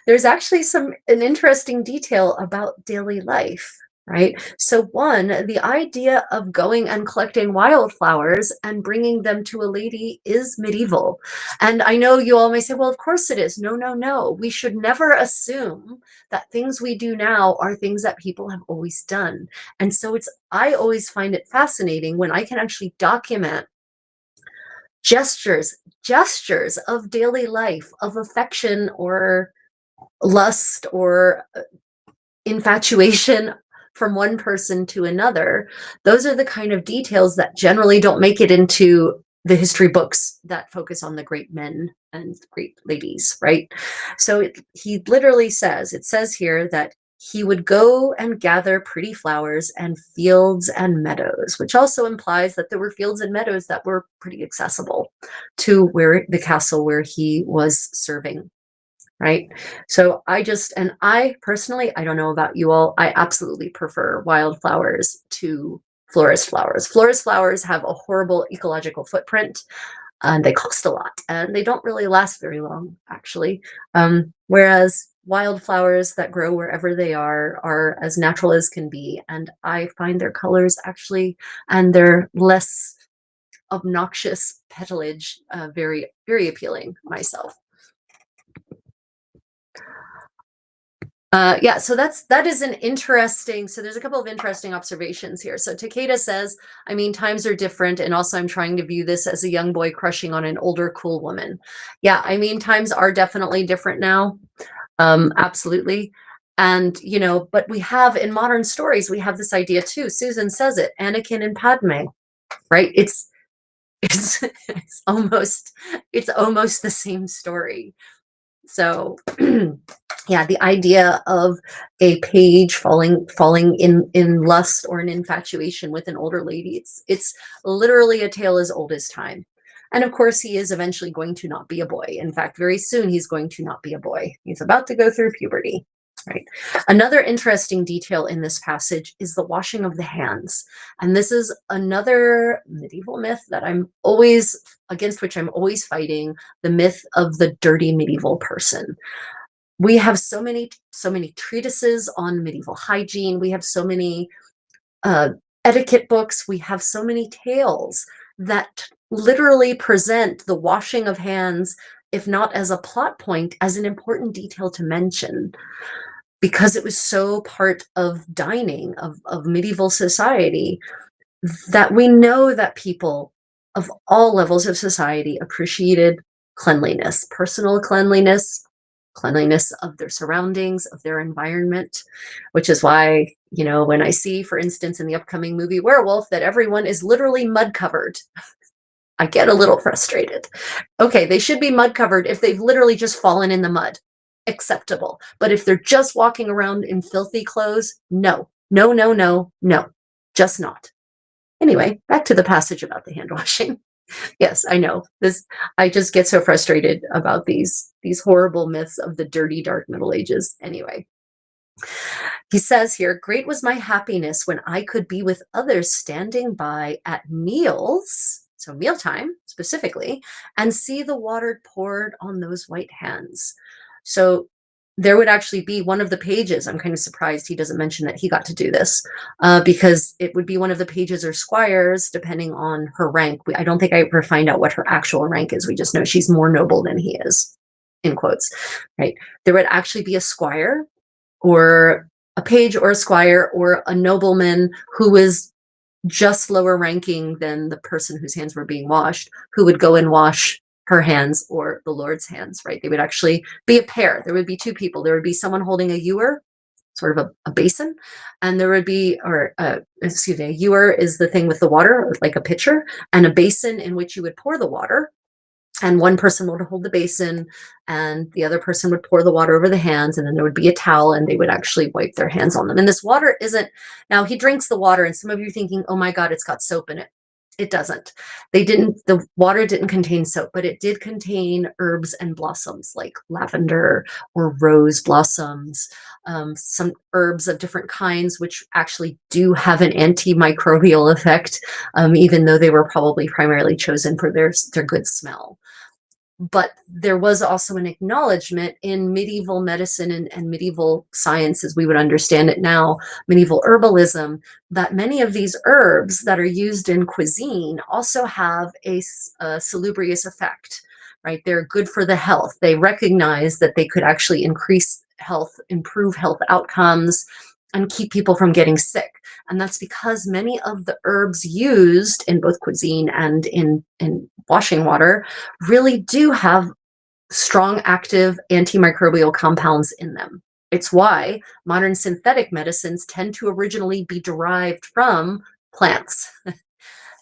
There's actually an interesting detail about daily life, right? So one, the idea of going and collecting wildflowers and bringing them to a lady is medieval. And I know you all may say, well, of course it is. No, no, no. We should never assume that things we do now are things that people have always done. And so I always find it fascinating when I can actually document gestures of daily life, of affection or lust or infatuation from one person to another. Those are the kind of details that generally don't make it into the history books that focus on the great men and great ladies, right? So he literally says, it says here that he would go and gather pretty flowers and fields and meadows, which also implies that there were fields and meadows that were pretty accessible to the castle where he was serving. Right. So I personally, I don't know about you all, I absolutely prefer wildflowers to florist flowers. Florist flowers have a horrible ecological footprint and they cost a lot and they don't really last very long, actually. Whereas wildflowers that grow wherever they are as natural as can be. And I find their colors actually, and their less obnoxious petalage, very, very appealing myself. Yeah, so that is an interesting, so there's a couple of interesting observations here. So Takeda says, I mean, times are different, and also I'm trying to view this as a young boy crushing on an older, cool woman. Yeah, I mean, times are definitely different now. Absolutely. And, but we have in modern stories, we have this idea too. Susan says it, Anakin and Padme, right? It's it's almost the same story. So yeah, the idea of a page falling in lust or an infatuation with an older lady, it's literally a tale as old as time. And of course, he is eventually going to not be a boy. In fact, very soon he's going to not be a boy. He's about to go through puberty. Right. Another interesting detail in this passage is the washing of the hands. And this is another medieval myth that against which I'm always fighting, the myth of the dirty medieval person. We have so many treatises on medieval hygiene. We have so many etiquette books. We have so many tales that literally present the washing of hands, if not as a plot point, as an important detail to mention, because it was so part of dining, of medieval society, that we know that people of all levels of society appreciated cleanliness, personal cleanliness, cleanliness of their surroundings, of their environment, which is why, when I see, for instance, in the upcoming movie Werewolf, that everyone is literally mud covered, I get a little frustrated. Okay, they should be mud covered if they've literally just fallen in the mud. Acceptable. But if they're just walking around in filthy clothes, no, no, no, no, no, just not. Anyway, back to the passage about the hand washing. Yes, I know this. I just get so frustrated about these horrible myths of the dirty, dark Middle Ages. Anyway, he says here, great was my happiness when I could be with others standing by at meals, so mealtime specifically, and see the water poured on those white hands. So there would actually be one of the pages. I'm kind of surprised he doesn't mention that he got to do this, because it would be one of the pages or squires, depending on her rank. I don't think I ever find out what her actual rank is. We just know she's more noble than he is, in quotes, right? There would actually be a squire or a page or a squire or a nobleman who was just lower ranking than the person whose hands were being washed, who would go and wash her hands or the Lord's hands, right? They would actually be a pair. There would be two people. There would be someone holding a ewer, sort of a basin, and there would be, or excuse me, a ewer is the thing with the water, like a pitcher, and a basin in which you would pour the water. And one person would hold the basin and the other person would pour the water over the hands, and then there would be a towel and they would actually wipe their hands on them. And this water isn't, now he drinks the water and some of you are thinking, oh my God, it's got soap in it. It doesn't. The water didn't contain soap, but it did contain herbs and blossoms like lavender or rose blossoms, some herbs of different kinds, which actually do have an antimicrobial effect, even though they were probably primarily chosen for their good smell. But there was also an acknowledgement in medieval medicine and medieval science, as we would understand it now, medieval herbalism, that many of these herbs that are used in cuisine also have a salubrious effect, right? They're good for the health. They recognize that they could actually increase health, improve health outcomes, and keep people from getting sick. And that's because many of the herbs used in both cuisine and in washing water really do have strong active antimicrobial compounds in them. It's why modern synthetic medicines tend to originally be derived from plants.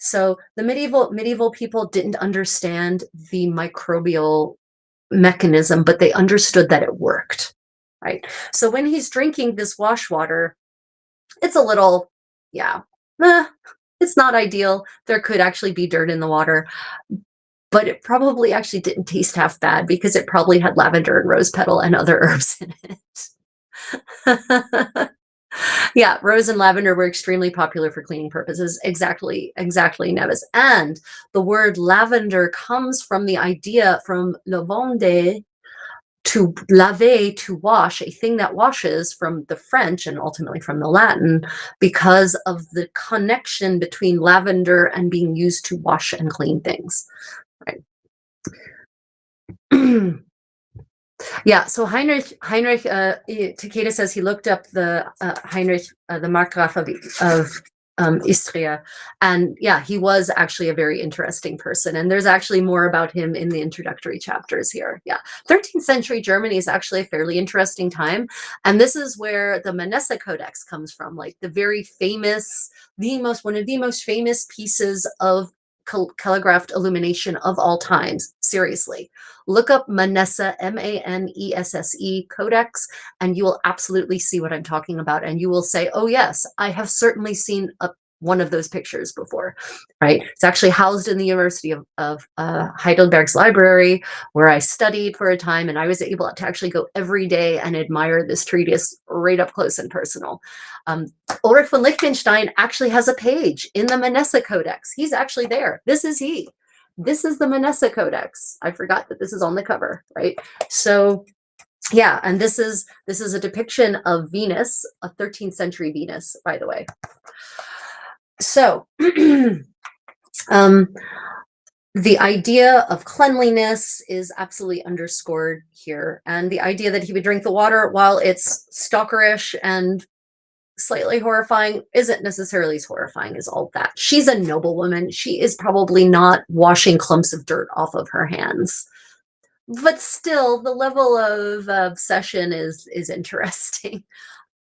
So the medieval people didn't understand the microbial mechanism, but they understood that it worked, right? So when he's drinking this wash water, it's a little, yeah, it's not ideal. There could actually be dirt in the water, but it probably actually didn't taste half bad because it probably had lavender and rose petal and other herbs in it. Yeah, rose and lavender were extremely popular for cleaning purposes. Exactly, Nevis. And the word lavender comes from the idea from lavande, to laver, to wash, a thing that washes, from the French and ultimately from the Latin, because of the connection between lavender and being used to wash and clean things, right? Yeah, so Heinrich Takeda says he looked up the Heinrich, the Markgraf of Istria, and yeah, he was actually a very interesting person, and there's actually more about him in the introductory chapters here. Yeah, 13th century Germany is actually a fairly interesting time, and this is where the Manessa Codex comes from, like the very famous, one of the most famous pieces of calligraphed illumination of all times. Seriously, look up Manessa, Manesse Codex, and you will absolutely see what I'm talking about. And you will say, oh yes, I have certainly seen one of those pictures before, right? It's actually housed in the University of Heidelberg's library, where I studied for a time, and I was able to actually go every day and admire this treatise right up close and personal. Ulrich von Liechtenstein actually has a page in the Manessa Codex. He's actually there. This is he. This is the Manessa Codex. I forgot that this is on the cover, right? So yeah, and this is a depiction of Venus, a 13th century Venus, by the way. So the idea of cleanliness is absolutely underscored here. And the idea that he would drink the water, while it's stalkerish and slightly horrifying, isn't necessarily as horrifying as all that. She's a noblewoman. She is probably not washing clumps of dirt off of her hands. But still, the level of obsession is interesting.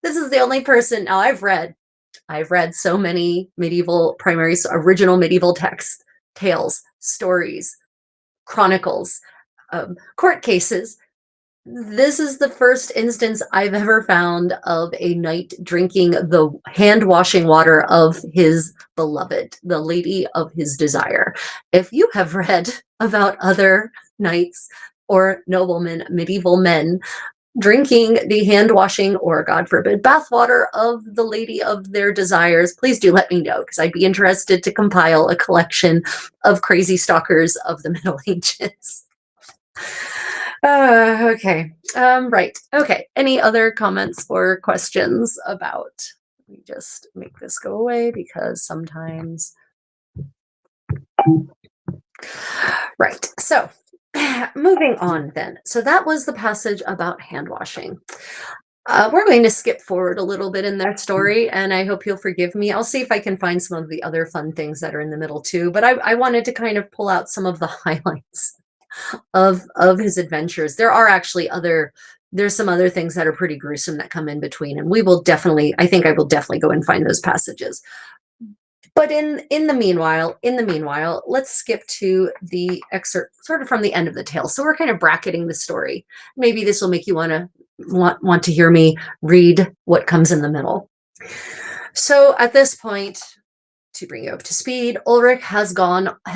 This is the only person, now I've read so many medieval original medieval texts, tales, stories, chronicles, court cases. This is the first instance I've ever found of a knight drinking the hand-washing water of his beloved, the lady of his desire. If you have read about other knights or noblemen, medieval men, drinking the hand-washing or, God forbid, bathwater of the lady of their desires, please do let me know, because I'd be interested to compile a collection of crazy stalkers of the Middle Ages. Okay. Right. Okay. Any other comments or questions about? Let me just make this go away because sometimes. Right. So moving on then. So that was the passage about hand washing. We're going to skip forward a little bit in their story, and I hope you'll forgive me. I'll see if I can find some of the other fun things that are in the middle too. But I wanted to kind of pull out some of the highlights of his adventures. There are actually there's some other things that are pretty gruesome that come in between, and we will definitely, I think I will definitely go and find those passages. But in the meanwhile, let's skip to the excerpt sort of from the end of the tale. So we're kind of bracketing the story. Maybe this will make you want to hear me read what comes in the middle. So at this point, to bring you up to speed, Ulrich has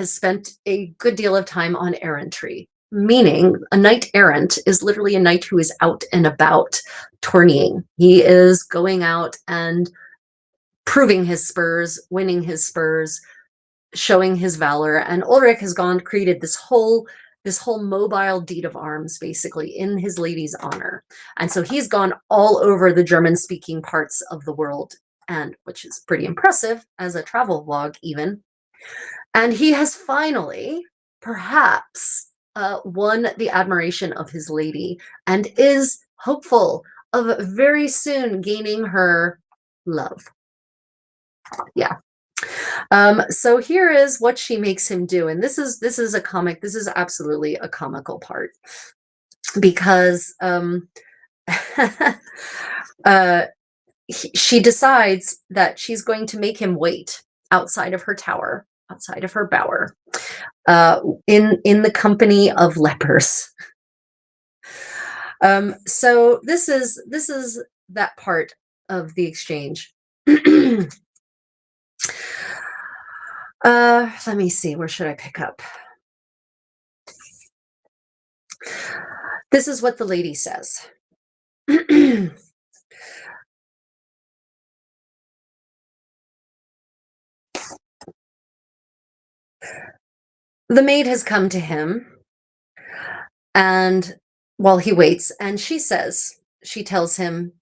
spent a good deal of time on errantry, meaning a knight errant is literally a knight who is out and about tourneying. He is going out and proving his spurs, winning his spurs, showing his valor. And Ulrich has created this whole mobile deed of arms, basically, in his lady's honor. And so he's gone all over the German-speaking parts of the world, and which is pretty impressive as a travel vlog, even. And he has finally, perhaps, won the admiration of his lady and is hopeful of very soon gaining her love. Yeah. So here is what she makes him do, and this is a comic. This is absolutely a comical part because she decides that she's going to make him wait outside of her tower, outside of her bower, in the company of lepers. So this is that part of the exchange. Let me see, where should I pick up? This is what the lady says. The maid has come to him, and while he waits, and she tells him,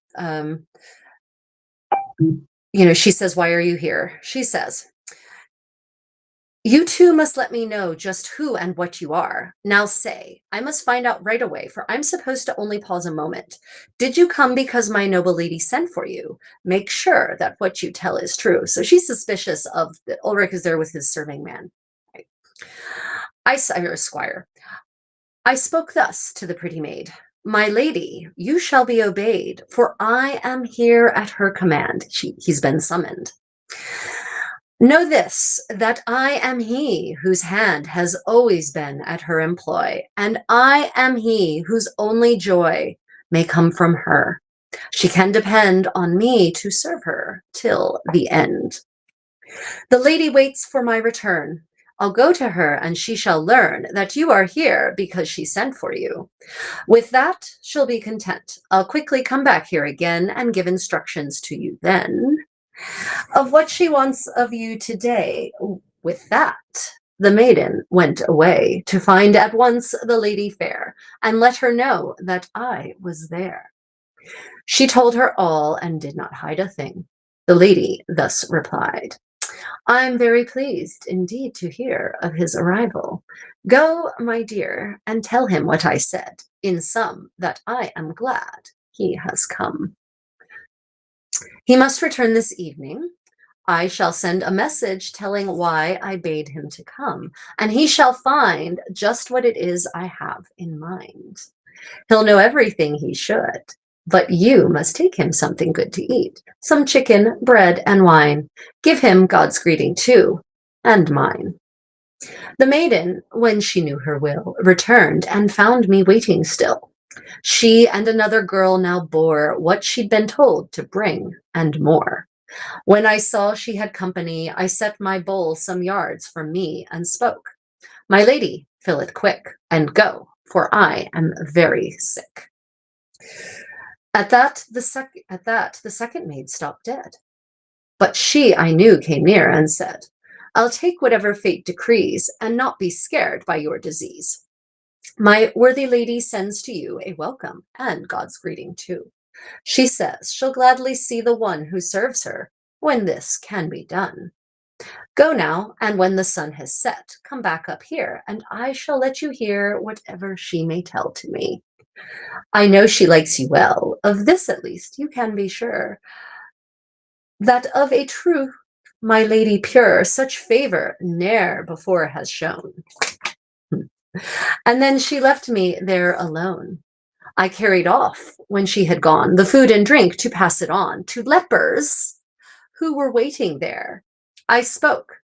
she says, "Why are you here?" She says, "You two must let me know just who and what you are. Now say, I must find out right away, for I'm supposed to only pause a moment. Did you come because my noble lady sent for you? Make sure that what you tell is true." So she's suspicious of that Ulrich is there with his serving man. Right? Or squire. "I spoke thus to the pretty maid. My lady, you shall be obeyed, for I am here at her command." He's been summoned. "Know this, that I am he whose hand has always been at her employ, and I am he whose only joy may come from her. She can depend on me to serve her till the end. The lady waits for my return. I'll go to her, and she shall learn that you are here because she sent for you. With that, she'll be content. I'll quickly come back here again and give instructions to you then of what she wants of you today." With that, the maiden went away to find at once the lady fair, and let her know that I was there. She told her all, and did not hide a thing. The lady thus replied, "I'm very pleased indeed to hear of his arrival. Go, my dear, and tell him what I said, in sum, that I am glad he has come. He must return this evening. I shall send a message telling why I bade him to come, and he shall find just what it is I have in mind. He'll know everything he should, but you must take him something good to eat, some chicken, bread, and wine. Give him God's greeting too, and mine." The maiden, when she knew her will, returned and found me waiting still. She and another girl now bore what she'd been told to bring, and more. When I saw she had company, I set my bowl some yards from me and spoke, "My lady, fill it quick, and go, for I am very sick." At that, the second maid stopped dead. But she, I knew, came near and said, "I'll take whatever fate decrees, and not be scared by your disease. My worthy lady sends to you a welcome, and God's greeting too. She says she'll gladly see the one who serves her, when this can be done. Go now, and when the sun has set, come back up here, and I shall let you hear whatever she may tell to me. I know she likes you well, of this at least you can be sure, that of a truth my lady pure such favor ne'er before has shown. And then she left me there alone. I carried off, when she had gone, the food and drink to pass it on to lepers who were waiting there. I spoke.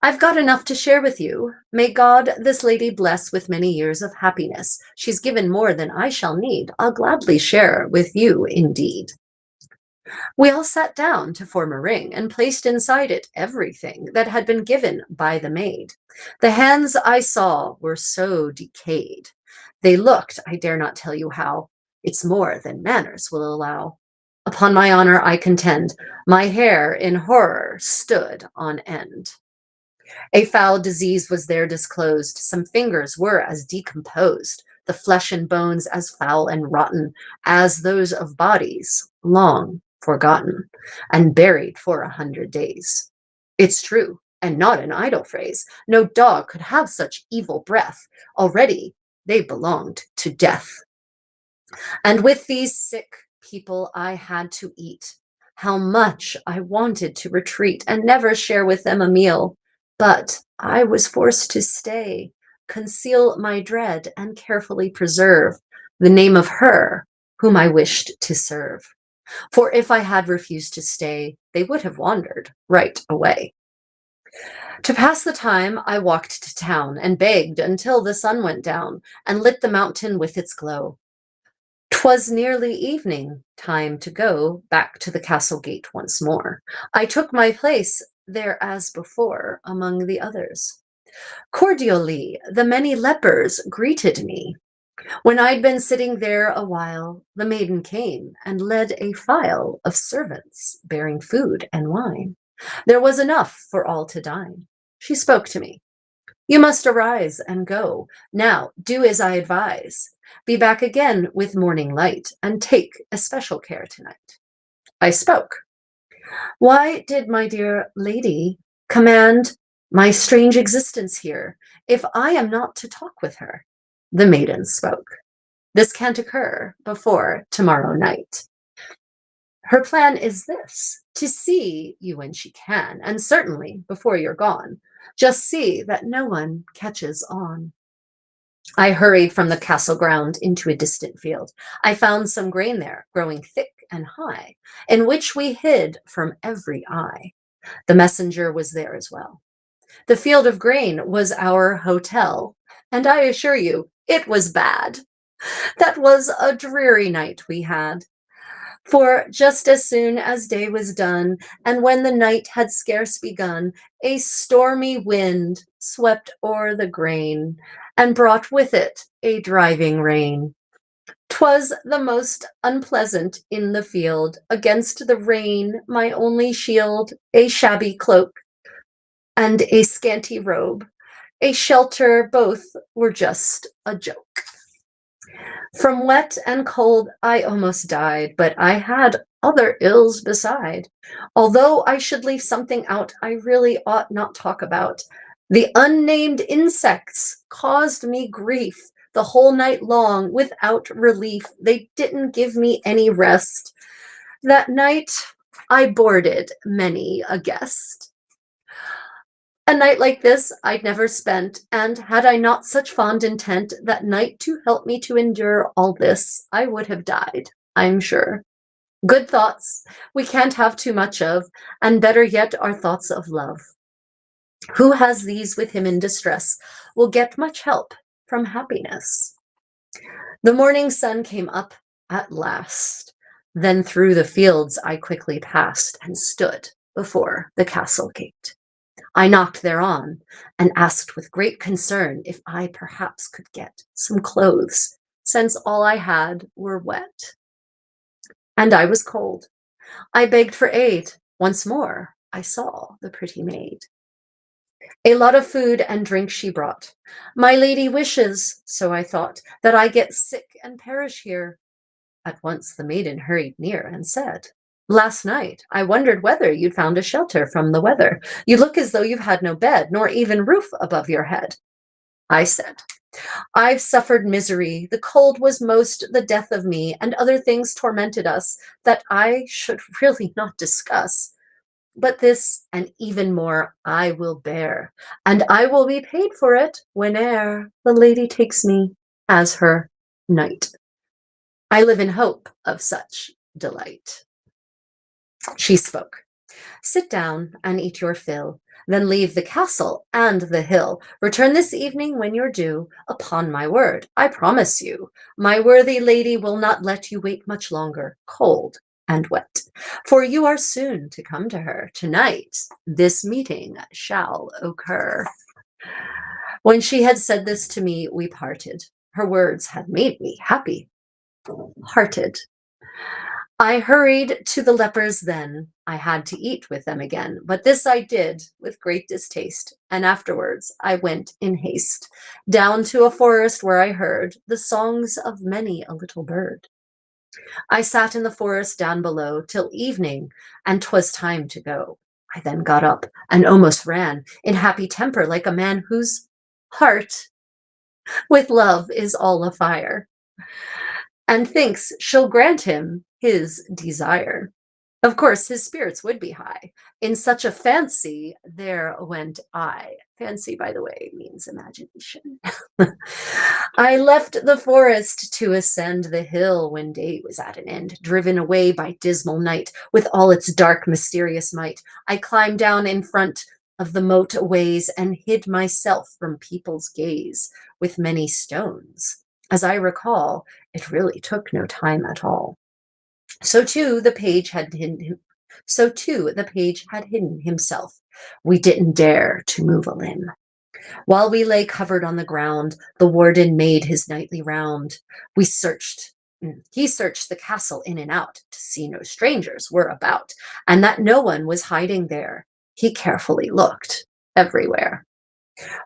I've got enough to share with you. May God this lady bless with many years of happiness. She's given more than I shall need. I'll gladly share with you indeed. We all sat down to form a ring and placed inside it everything that had been given by the maid. The hands I saw were so decayed. They looked, I dare not tell you how. It's more than manners will allow. Upon my honor, I contend, my hair in horror stood on end. A foul disease was there disclosed. Some fingers were as decomposed, the flesh and bones as foul and rotten as those of bodies long forgotten and buried for 100 days. It's true, and not an idle phrase. No dog could have such evil breath. Already they belonged to death. And with these sick people I had to eat. How much I wanted to retreat and never share with them a meal. But I was forced to stay, conceal my dread, and carefully preserve the name of her whom I wished to serve. For if I had refused to stay, they would have wandered right away. To pass the time, I walked to town and begged until the sun went down and lit the mountain with its glow. 'Twas nearly evening, time to go back to the castle gate once more. I took my place there as before among the others. Cordially, the many lepers greeted me. When I'd been sitting there a while, the maiden came and led a file of servants bearing food and wine. There was enough for all to dine. She spoke to me. You must arise and go. Now, do as I advise. Be back again with morning light, and take especial care tonight. I spoke. Why did my dear lady command my strange existence here, if I am not to talk with her? The maiden spoke. This can't occur before tomorrow night. Her plan is this, to see you when she can, and certainly before you're gone. Just see that no one catches on. I hurried from the castle ground into a distant field. I found some grain there, growing thick and high, in which we hid from every eye. The messenger was there as well. The field of grain was our hotel, and I assure you, it was bad. That was a dreary night we had. For just as soon as day was done, and when the night had scarce begun, a stormy wind swept o'er the grain, and brought with it a driving rain. 'Twas the most unpleasant in the field, against the rain my only shield, a shabby cloak, and a scanty robe, a shelter both were just a joke. From wet and cold I almost died, but I had other ills beside. Although I should leave something out I really ought not talk about. The unnamed insects caused me grief the whole night long without relief. They didn't give me any rest. That night I boarded many a guest. A night like this I'd never spent, and had I not such fond intent that night to help me to endure all this, I would have died, I'm sure. Good thoughts we can't have too much of, and better yet are thoughts of love. Who has these with him in distress will get much help from happiness. The morning sun came up at last. Then through the fields I quickly passed and stood before the castle gate. I knocked thereon and asked with great concern if I perhaps could get some clothes, since all I had were wet. And I was cold. I begged for aid. Once more I saw the pretty maid. A lot of food and drink she brought. My lady wishes, so I thought, that I get sick and perish here. At once the maiden hurried near and said, Last night I wondered whether you'd found a shelter from the weather. You look as though you've had no bed, nor even roof above your head. I said, I've suffered misery. The cold was most the death of me, and other things tormented us that I should really not discuss. But this and even more I will bear, and I will be paid for it whene'er the lady takes me as her knight. I live in hope of such delight. She spoke. Sit down and eat your fill, then leave the castle and the hill. Return this evening when you're due. Upon my word, I promise you, my worthy lady will not let you wait much longer, cold and wet. For you are soon to come to her. Tonight, this meeting shall occur. When she had said this to me, we parted. Her words had made me happy hearted. I hurried to the lepers then. I had to eat with them again, but this I did with great distaste, and afterwards I went in haste down to a forest where I heard the songs of many a little bird. I sat in the forest down below till evening, and 'twas time to go. I then got up and almost ran in happy temper like a man whose heart with love is all afire, and thinks she'll grant him his desire. Of course, his spirits would be high. In such a fancy, there went I. Fancy, by the way, means imagination. I left the forest to ascend the hill when day was at an end, driven away by dismal night with all its dark, mysterious might. I climbed down in front of the moat ways and hid myself from people's gaze with many stones. As I recall, it really took no time at all. So too the page had hidden himself. We didn't dare to move a limb. While we lay covered on the ground, the warden made his nightly round. We searched. He searched the castle in and out to see no strangers were about, and that no one was hiding there. He carefully looked everywhere.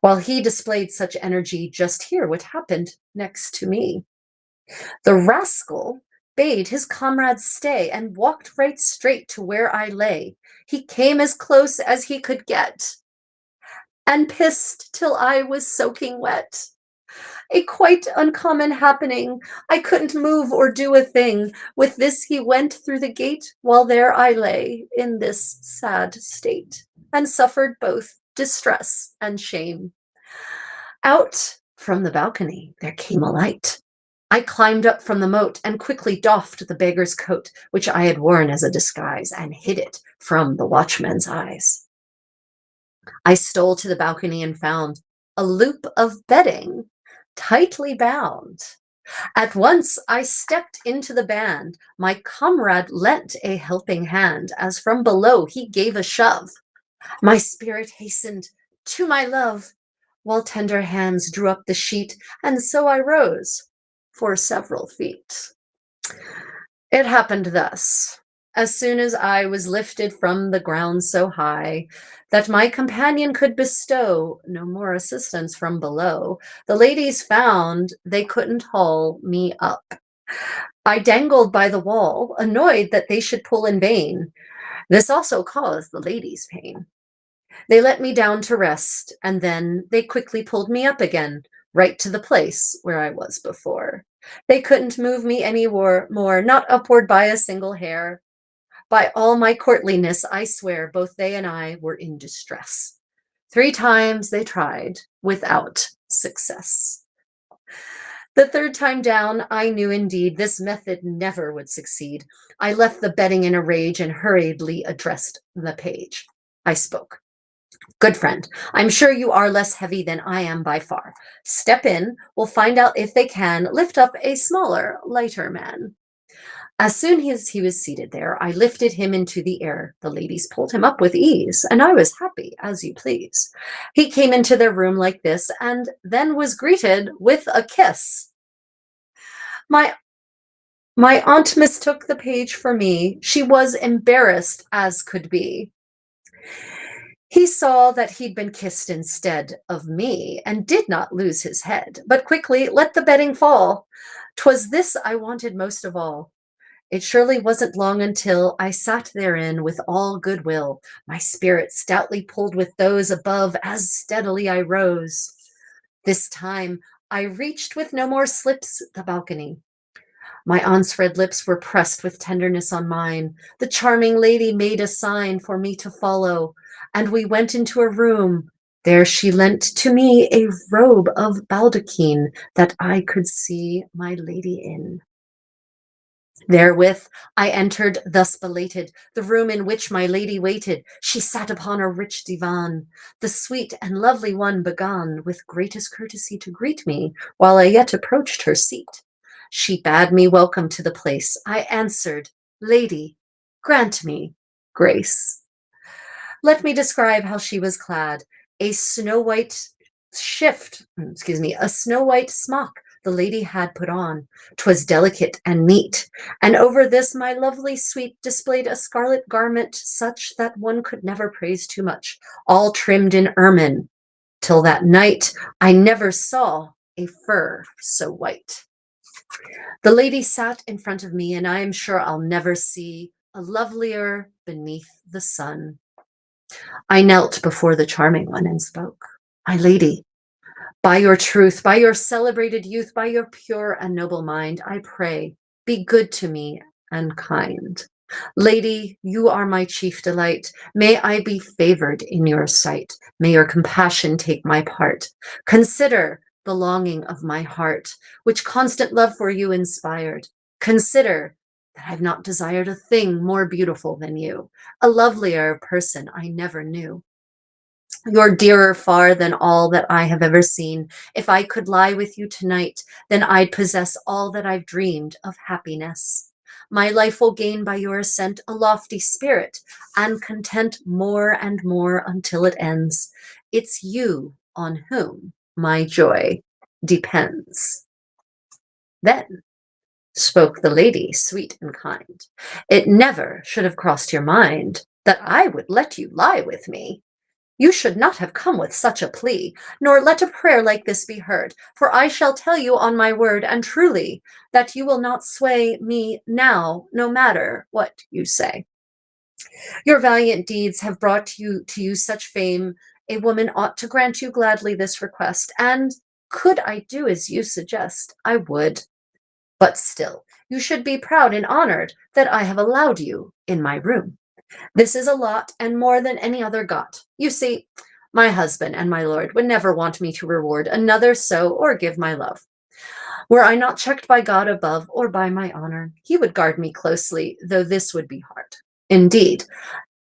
While he displayed such energy, just hear what happened next to me. The rascal bade his comrades stay and walked right straight to where I lay. He came as close as he could get and pissed till I was soaking wet. A quite uncommon happening. I couldn't move or do a thing. With this he went through the gate while there I lay in this sad state and suffered both distress and shame. Out from the balcony there came a light. I climbed up from the moat and quickly doffed the beggar's coat, which I had worn as a disguise, and hid it from the watchman's eyes. I stole to the balcony and found a loop of bedding tightly bound. At once I stepped into the band. My comrade lent a helping hand, as from below he gave a shove. My spirit hastened to my love, while tender hands drew up the sheet, and so I rose for several feet. It happened thus. As soon as I was lifted from the ground so high that my companion could bestow no more assistance from below, the ladies found they couldn't haul me up. I dangled by the wall, annoyed that they should pull in vain. This also caused the ladies pain. They let me down to rest, and then they quickly pulled me up again, right to the place where I was before. They couldn't move me any more, not upward by a single hair. By all my courtliness, I swear, both they and I were in distress. 3 times they tried, without success. The 3rd time down, I knew indeed this method never would succeed. I left the bedding in a rage and hurriedly addressed the page. I spoke. Good friend, I'm sure you are less heavy than I am by far. Step in, we'll find out if they can lift up a smaller, lighter man. As soon as he was seated there, I lifted him into the air. The ladies pulled him up with ease, and I was happy as you please. He came into their room like this, and then was greeted with a kiss. My aunt mistook the page for me. She was embarrassed as could be. He saw that he'd been kissed instead of me, and did not lose his head, but quickly let the bedding fall. 'Twas this I wanted most of all. It surely wasn't long until I sat therein with all goodwill. My spirit stoutly pulled with those above, as steadily I rose. This time I reached with no more slips the balcony. My aunt's red lips were pressed with tenderness on mine. The charming lady made a sign for me to follow, and we went into a room. There she lent to me a robe of baldachin that I could see my lady in. Therewith I entered, thus belated, the room in which my lady waited. She sat upon a rich divan. The sweet and lovely one began with greatest courtesy to greet me, while I yet approached her seat. She bade me welcome to the place. I answered, Lady, grant me grace. Let me describe how she was clad. A snow white a snow white smock the lady had put on. 'Twas delicate and neat, and over this my lovely sweet displayed a scarlet garment such that one could never praise too much, all trimmed in ermine. Till that night I never saw a fur so white. The lady sat in front of me, and I am sure I'll never see a lovelier beneath the sun. I knelt before the charming one and spoke. My lady, by your truth, by your celebrated youth, by your pure and noble mind, I pray, be good to me and kind. Lady, you are my chief delight. May I be favored in your sight. May your compassion take my part. Consider the longing of my heart, which constant love for you inspired. Consider that I've not desired a thing more beautiful than you. A lovelier person I never knew. You're dearer far than all that I have ever seen. If I could lie with you tonight, then I'd possess all that I've dreamed of happiness. My life will gain by your assent a lofty spirit and content more and more until it ends. It's you on whom my joy depends. Then spoke the lady, sweet and kind. It never should have crossed your mind that I would let you lie with me. You should not have come with such a plea, nor let a prayer like this be heard, for I shall tell you on my word and truly that you will not sway me now, no matter what you say. Your valiant deeds have brought you such fame, a woman ought to grant you gladly this request, and could I do as you suggest, I would. But still, you should be proud and honored that I have allowed you in my room. This is a lot and more than any other got. You see, my husband and my lord would never want me to reward another so or give my love. Were I not checked by God above or by my honor, he would guard me closely, though this would be hard. Indeed,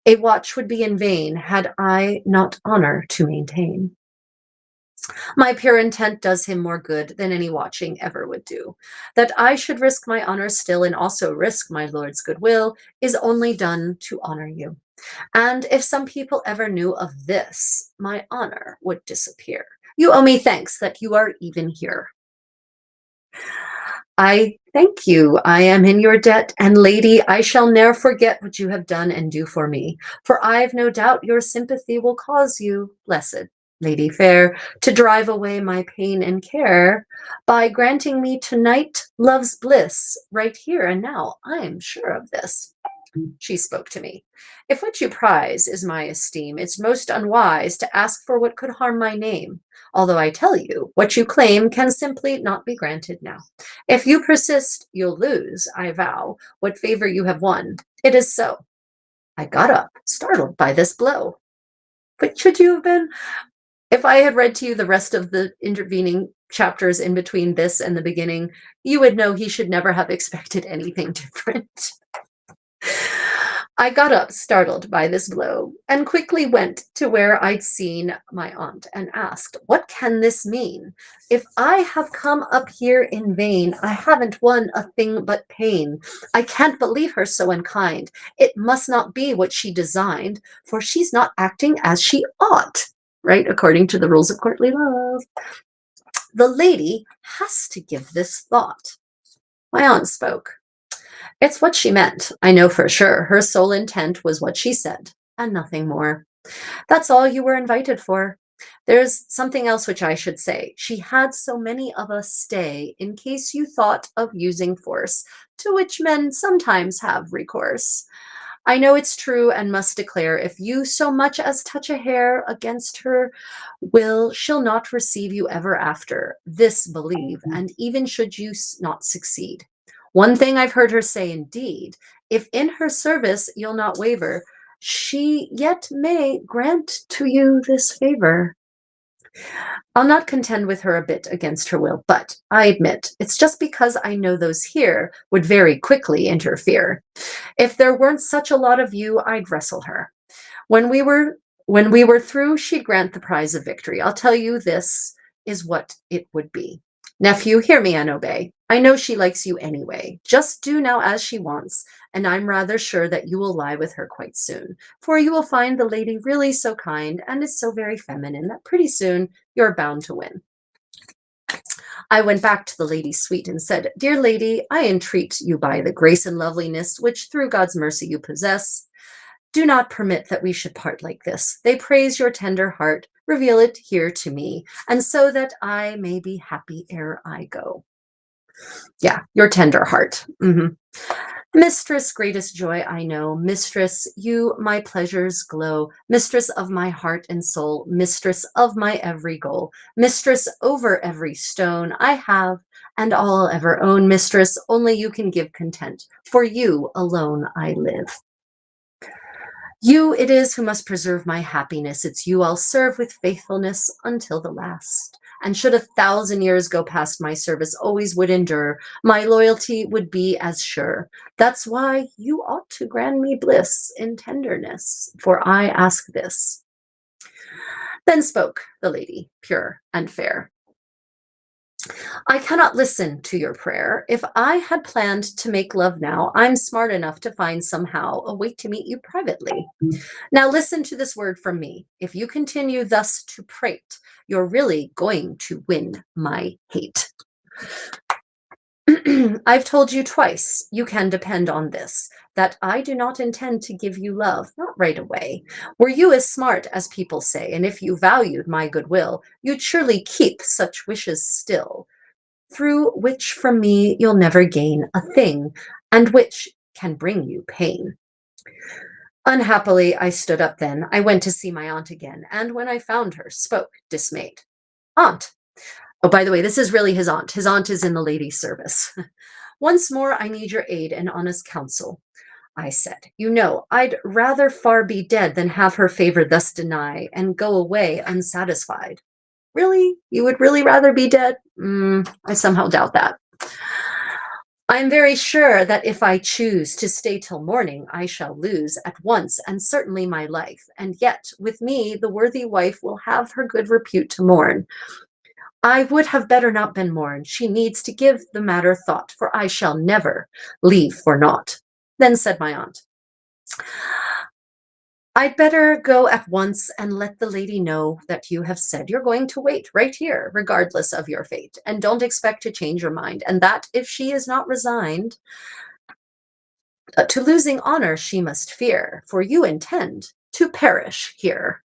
a watch would be in vain had I not honor to maintain. My pure intent does him more good than any watching ever would do. That I should risk my honor still and also risk my lord's goodwill is only done to honor you. And if some people ever knew of this, my honor would disappear. You owe me thanks that you are even here. I thank you. I am in your debt, and lady, I shall ne'er forget what you have done and do for me, for I've no doubt your sympathy will cause you, blessed lady fair, to drive away my pain and care by granting me tonight love's bliss right here and now. I am sure of this. She spoke to me. If what you prize is my esteem, it's most unwise to ask for what could harm my name. Although I tell you, what you claim can simply not be granted now. If you persist, you'll lose, I vow, what favor you have won. It is so. I got up, startled by this blow. But should you have been? If I had read to you the rest of the intervening chapters in between this and the beginning, you would know he should never have expected anything different. I got up, startled by this blow, and quickly went to where I'd seen my aunt and asked, what can this mean? If I have come up here in vain, I haven't won a thing but pain. I can't believe her so unkind. It must not be what she designed, for she's not acting as she ought, right? According to the rules of courtly love. The lady has to give this thought. My aunt spoke. It's what she meant. I know for sure. Her sole intent was what she said, and nothing more. That's all you were invited for. There's something else which I should say. She had so many of us stay in case you thought of using force, to which men sometimes have recourse. I know it's true and must declare, if you so much as touch a hair against her will, she'll not receive you ever after. This believe, and even should you not succeed. One thing I've heard her say, indeed, if in her service you'll not waver, she yet may grant to you this favor. I'll not contend with her a bit against her will, but I admit it's just because I know those here would very quickly interfere. If there weren't such a lot of you, I'd wrestle her. When we were when we were through, she'd grant the prize of victory. I'll tell you this is what it would be. Nephew, hear me and obey. I know she likes you anyway. Just do now as she wants, and I'm rather sure that you will lie with her quite soon. For you will find the lady really so kind and is so very feminine that pretty soon you're bound to win. I went back to the lady's suite and said, Dear lady, I entreat you by the grace and loveliness which through God's mercy you possess, do not permit that we should part like this. They praise your tender heart. Reveal it here to me, and so that I may be happy ere I go. Yeah, your tender heart. Mistress, greatest joy I know. Mistress, you my pleasures glow. Mistress of my heart and soul. Mistress of my every goal. Mistress over every stone I have and all I'll ever own. Mistress, only you can give content. For you alone I live. You it is who must preserve my happiness. It's you I'll serve with faithfulness until the last. And should 1,000 years go past, my service always would endure. My loyalty would be as sure. That's why you ought to grant me bliss in tenderness, for I ask this. Then spoke the lady, pure and fair. I cannot listen to your prayer. If I had planned to make love now, I'm smart enough to find somehow a way to meet you privately. Now listen to this word from me. If you continue thus to prate, you're really going to win my hate. I've told you twice, you can depend on this, that I do not intend to give you love, not right away. Were you as smart as people say, and if you valued my goodwill, you'd surely keep such wishes still, through which from me you'll never gain a thing, and which can bring you pain. Unhappily, I stood up then. I went to see my aunt again, and when I found her, spoke dismayed. Aunt. Oh, by the way, this is really his aunt. His aunt is in the ladies' service. Once more, I need your aid and honest counsel. I said, you know, I'd rather far be dead than have her favor thus deny and go away unsatisfied. Really? You would really rather be dead? I somehow doubt that. I'm very sure that if I choose to stay till morning, I shall lose at once and certainly my life. And yet, with me, the worthy wife will have her good repute to mourn. I would have better not been mourned. She needs to give the matter thought, for I shall never leave for naught. Then said my aunt, I'd better go at once and let the lady know that you have said you're going to wait right here, regardless of your fate, and don't expect to change your mind, and that if she is not resigned, to losing honor she must fear, for you intend to perish here.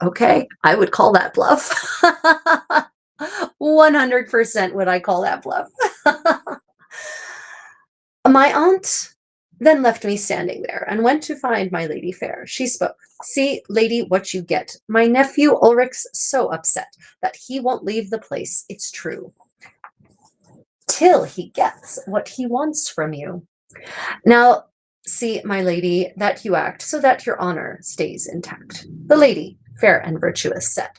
Okay, I would call that bluff. 100% would I call that bluff. My aunt then left me standing there and went to find my lady fair. She spoke. See, lady, what you get. My nephew Ulrich's so upset that he won't leave the place, it's true, till he gets what he wants from you. Now, see, my lady, that you act so that your honor stays intact. The lady, fair and virtuous, said,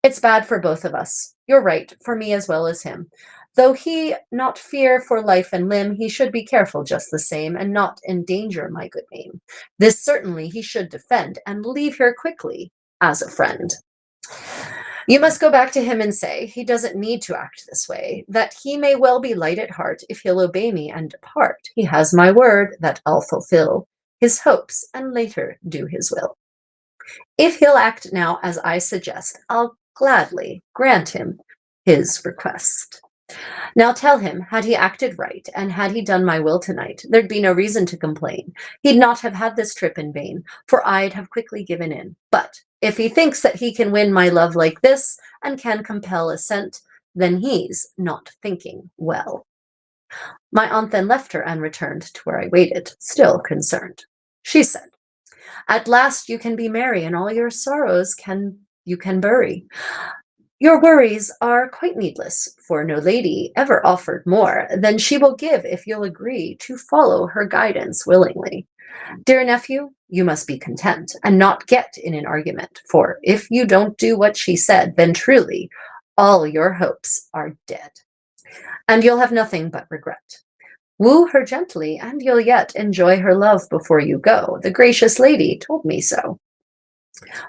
It's bad for both of us. You're right, for me as well as him. Though he not fear for life and limb, he should be careful just the same, and not endanger my good name. This certainly he should defend, and leave here quickly, as a friend. You must go back to him and say he doesn't need to act this way, that he may well be light at heart if he'll obey me and depart. He has my word that I'll fulfill his hopes and later do his will. If he'll act now as I suggest, I'll gladly grant him his request. Now tell him, had he acted right, and had he done my will tonight, there'd be no reason to complain. He'd not have had this trip in vain, for I'd have quickly given in. But if he thinks that he can win my love like this, and can compel assent, then he's not thinking well. My aunt then left her and returned to where I waited, still concerned. She said, "At last you can be merry, and all your sorrows you can bury. Your worries are quite needless, for no lady ever offered more than she will give if you'll agree to follow her guidance willingly. Dear nephew, you must be content and not get in an argument, for if you don't do what she said, then truly all your hopes are dead, and you'll have nothing but regret. Woo her gently, and you'll yet enjoy her love before you go. The gracious lady told me so."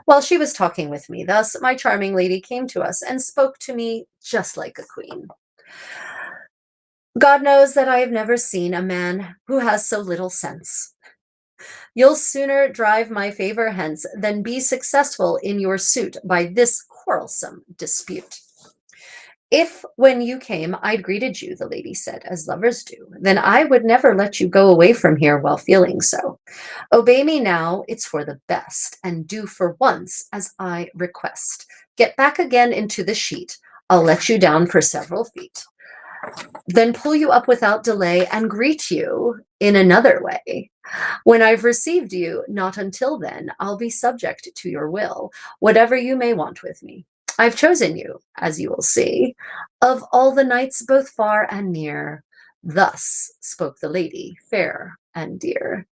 While she was talking with me thus, my charming lady came to us and spoke to me just like a queen. God knows that I have never seen a man who has so little sense. You'll sooner drive my favor hence than be successful in your suit by this quarrelsome dispute. If, when you came, I'd greeted you, the lady said, as lovers do, then I would never let you go away from here while feeling so. Obey me now, it's for the best, and do for once as I request. Get back again into the sheet. I'll let you down for several feet, then pull you up without delay and greet you in another way. When I've received you, not until then, I'll be subject to your will, whatever you may want with me. I've chosen you, as you will see, of all the knights both far and near. Thus spoke the lady, fair and dear.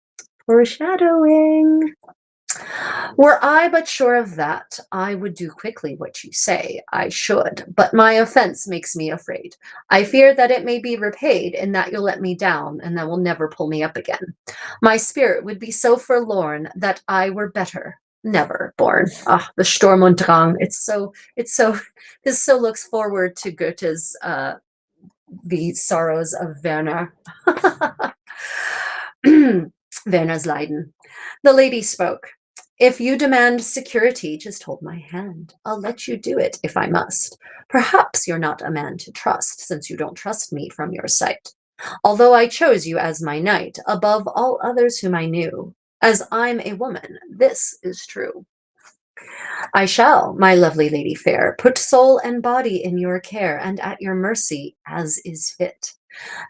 Foreshadowing. Were I but sure of that, I would do quickly what you say I should, but my offense makes me afraid. I fear that it may be repaid in that you'll let me down and then will never pull me up again. My spirit would be so forlorn that I were better never born. Ah, the Sturmuntergang. This so looks forward to Goethe's The Sorrows of Werner. Werner's Leiden. The lady spoke. If you demand security, just hold my hand. I'll let you do it if I must. Perhaps you're not a man to trust, since you don't trust me from your sight. Although I chose you as my knight, above all others whom I knew, as I'm a woman, this is true. I shall, my lovely lady fair, put soul and body in your care, and at your mercy, as is fit.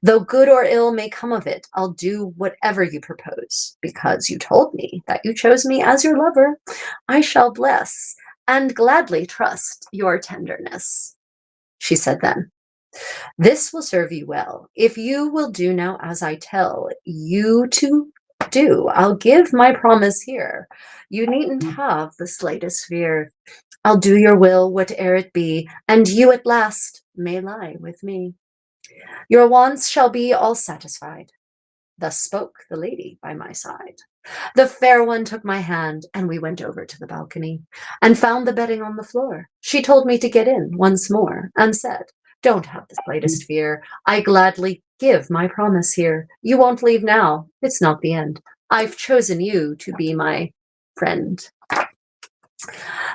Though good or ill may come of it, I'll do whatever you propose, because you told me that you chose me as your lover. I shall bless and gladly trust your tenderness. She said then, this will serve you well. If you will do now as I tell you to do, I'll give my promise here. You needn't have the slightest fear. I'll do your will, whate'er it be, and you at last may lie with me. Your wants shall be all satisfied. Thus spoke the lady by my side. The fair one took my hand, and we went over to the balcony, and found the bedding on the floor. She told me to get in once more, and said, don't have the slightest fear. I gladly give my promise here. You won't leave now. It's not the end. I've chosen you to be my friend.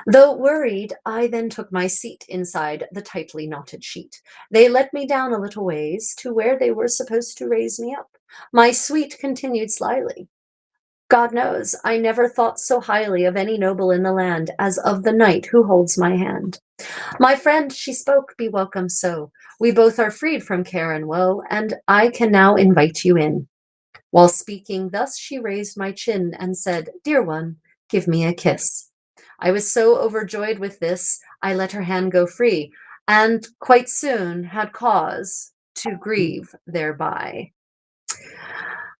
Though worried, I then took my seat inside the tightly knotted sheet. They let me down a little ways to where they were supposed to raise me up. My sweet continued slyly. God knows, I never thought so highly of any noble in the land as of the knight who holds my hand. My friend, she spoke, be welcome so. We both are freed from care and woe, and I can now invite you in. While speaking thus, she raised my chin and said, dear one, give me a kiss. I was so overjoyed with this, I let her hand go free, and quite soon had cause to grieve thereby.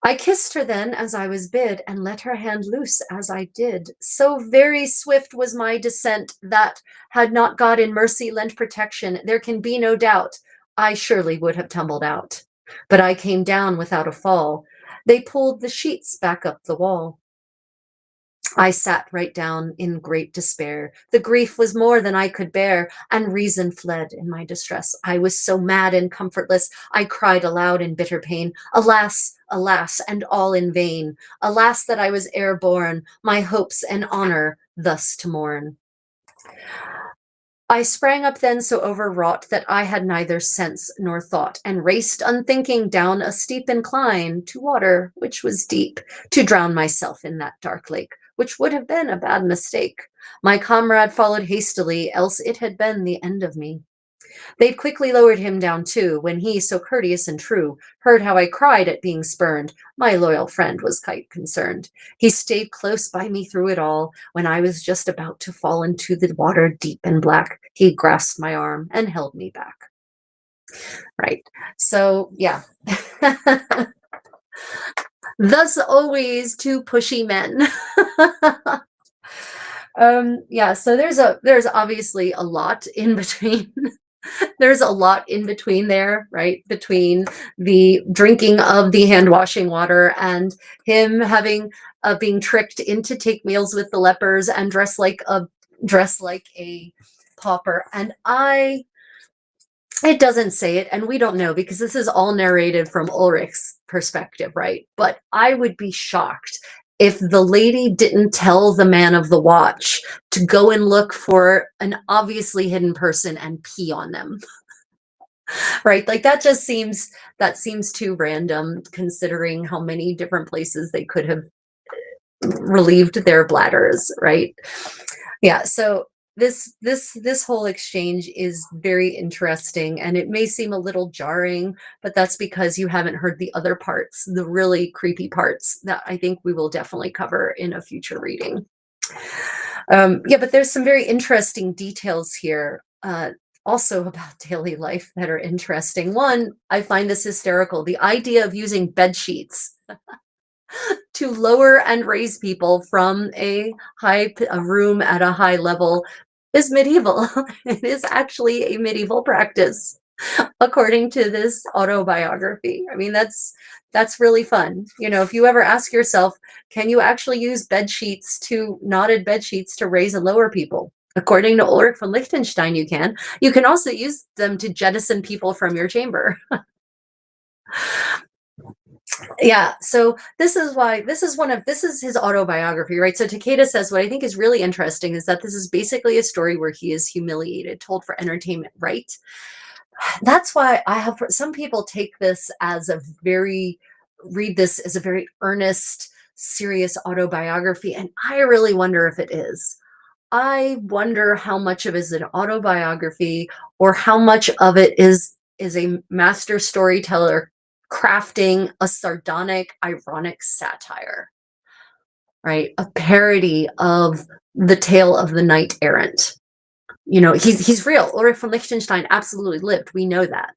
I kissed her then as I was bid, and let her hand loose as I did. So very swift was my descent that, had not God in mercy lent protection, there can be no doubt I surely would have tumbled out. But I came down without a fall. They pulled the sheets back up the wall. I sat right down in great despair. The grief was more than I could bear, and reason fled in my distress. I was so mad and comfortless, I cried aloud in bitter pain. Alas, alas, and all in vain. Alas that I was airborne, my hopes and honor thus to mourn. I sprang up then so overwrought that I had neither sense nor thought, and raced unthinking down a steep incline to water which was deep, to drown myself in that dark lake, which would have been a bad mistake. My comrade followed hastily, else it had been the end of me. They'd quickly lowered him down too, when he, so courteous and true, heard how I cried at being spurned. My loyal friend was quite concerned. He stayed close by me through it all. When I was just about to fall into the water deep and black, he grasped my arm and held me back. Right. So, yeah. Thus always two pushy men. Yeah, so there's obviously a lot in between. There's a lot in between there, right? Between the drinking of the hand washing water and him having being tricked into take meals with the lepers and dress like a pauper. And it doesn't say it, and we don't know because this is all narrated from Ulrich's perspective, right? But I would be shocked if the lady didn't tell the man of the watch to go and look for an obviously hidden person and pee on them. Right? Like that seems too random considering how many different places they could have relieved their bladders, right? Yeah, so this whole exchange is very interesting, and it may seem a little jarring, but that's because you haven't heard the other parts, the really creepy parts that I think we will definitely cover in a future reading. Yeah, but there's some very interesting details here, also about daily life that are interesting. One, I find this hysterical. The idea of using bed sheets to lower and raise people from a room at a high level is medieval. It is actually a medieval practice, according to this autobiography. I mean, that's really fun. You know, if you ever ask yourself, can you actually use knotted bed sheets to raise and lower people? According to Ulrich von Liechtenstein, you can. You can also use them to jettison people from your chamber. Yeah, so this is his autobiography, right? So Takeda says what I think is really interesting is that this is basically a story where he is humiliated, told for entertainment, right? That's why some people take this as read this as a very earnest, serious autobiography, and I really wonder if it is. I wonder how much of it is an autobiography or how much of it is a master storyteller crafting a sardonic, ironic satire, right? A parody of the tale of the knight errant. You know, he's real. Ulrich von Liechtenstein absolutely lived. We know that.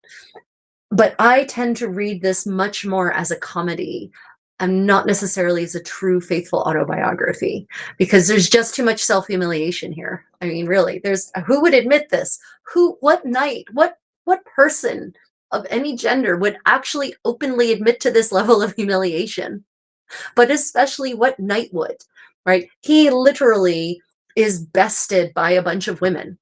But I tend to read this much more as a comedy and not necessarily as a true faithful autobiography because there's just too much self-humiliation here. I mean, really, who would admit this? What knight, what person of any gender would actually openly admit to this level of humiliation? But especially what knight would, right? He literally is bested by a bunch of women,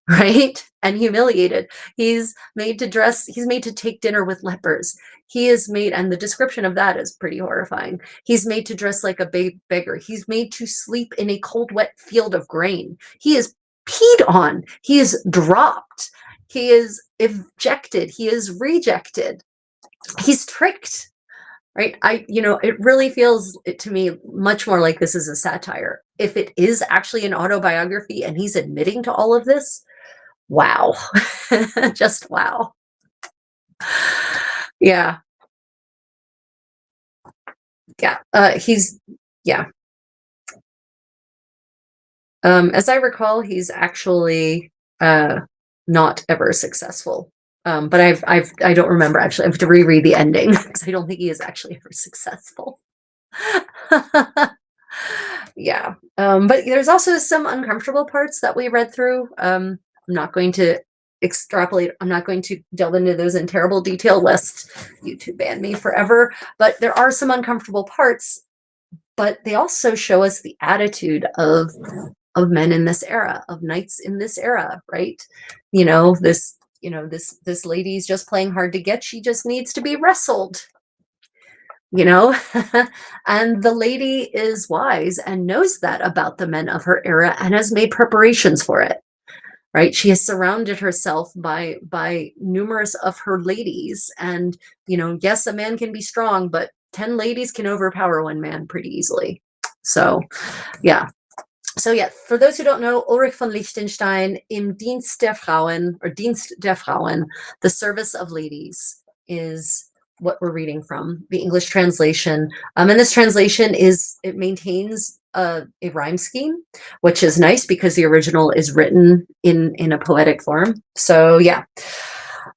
right? And humiliated. He's made to take dinner with lepers. He is made, and the description of that is pretty horrifying. He's made to dress like a beggar. He's made to sleep in a cold, wet field of grain. He is peed on. He is dropped. He is ejected. He is rejected. He's tricked, right? It really feels to me much more like this is a satire. If it is actually an autobiography and he's admitting to all of this, wow. Just wow. Yeah. Yeah. Yeah. As I recall, he's actually not ever successful. But I don't remember actually. I have to reread the ending because I don't think he is actually ever successful. Yeah. But there's also some uncomfortable parts that we read through. I'm not going to extrapolate. I'm not going to delve into those in terrible detail lest YouTube ban me forever. But there are some uncomfortable parts, but they also show us the attitude of men in this era, of knights in this era, right? This lady's just playing hard to get. She just needs to be wrestled, you know. And the lady is wise and knows that about the men of her era and has made preparations for it, right? She has surrounded herself by numerous of her ladies, and yes, a man can be strong, but 10 ladies can overpower one man pretty easily. So yeah. So yeah, for those who don't know, Ulrich von Liechtenstein, Im Dienst der Frauen, or Dienst der Frauen, the service of ladies, is what we're reading from, the English translation. And this translation it maintains a rhyme scheme, which is nice because the original is written in a poetic form. So yeah.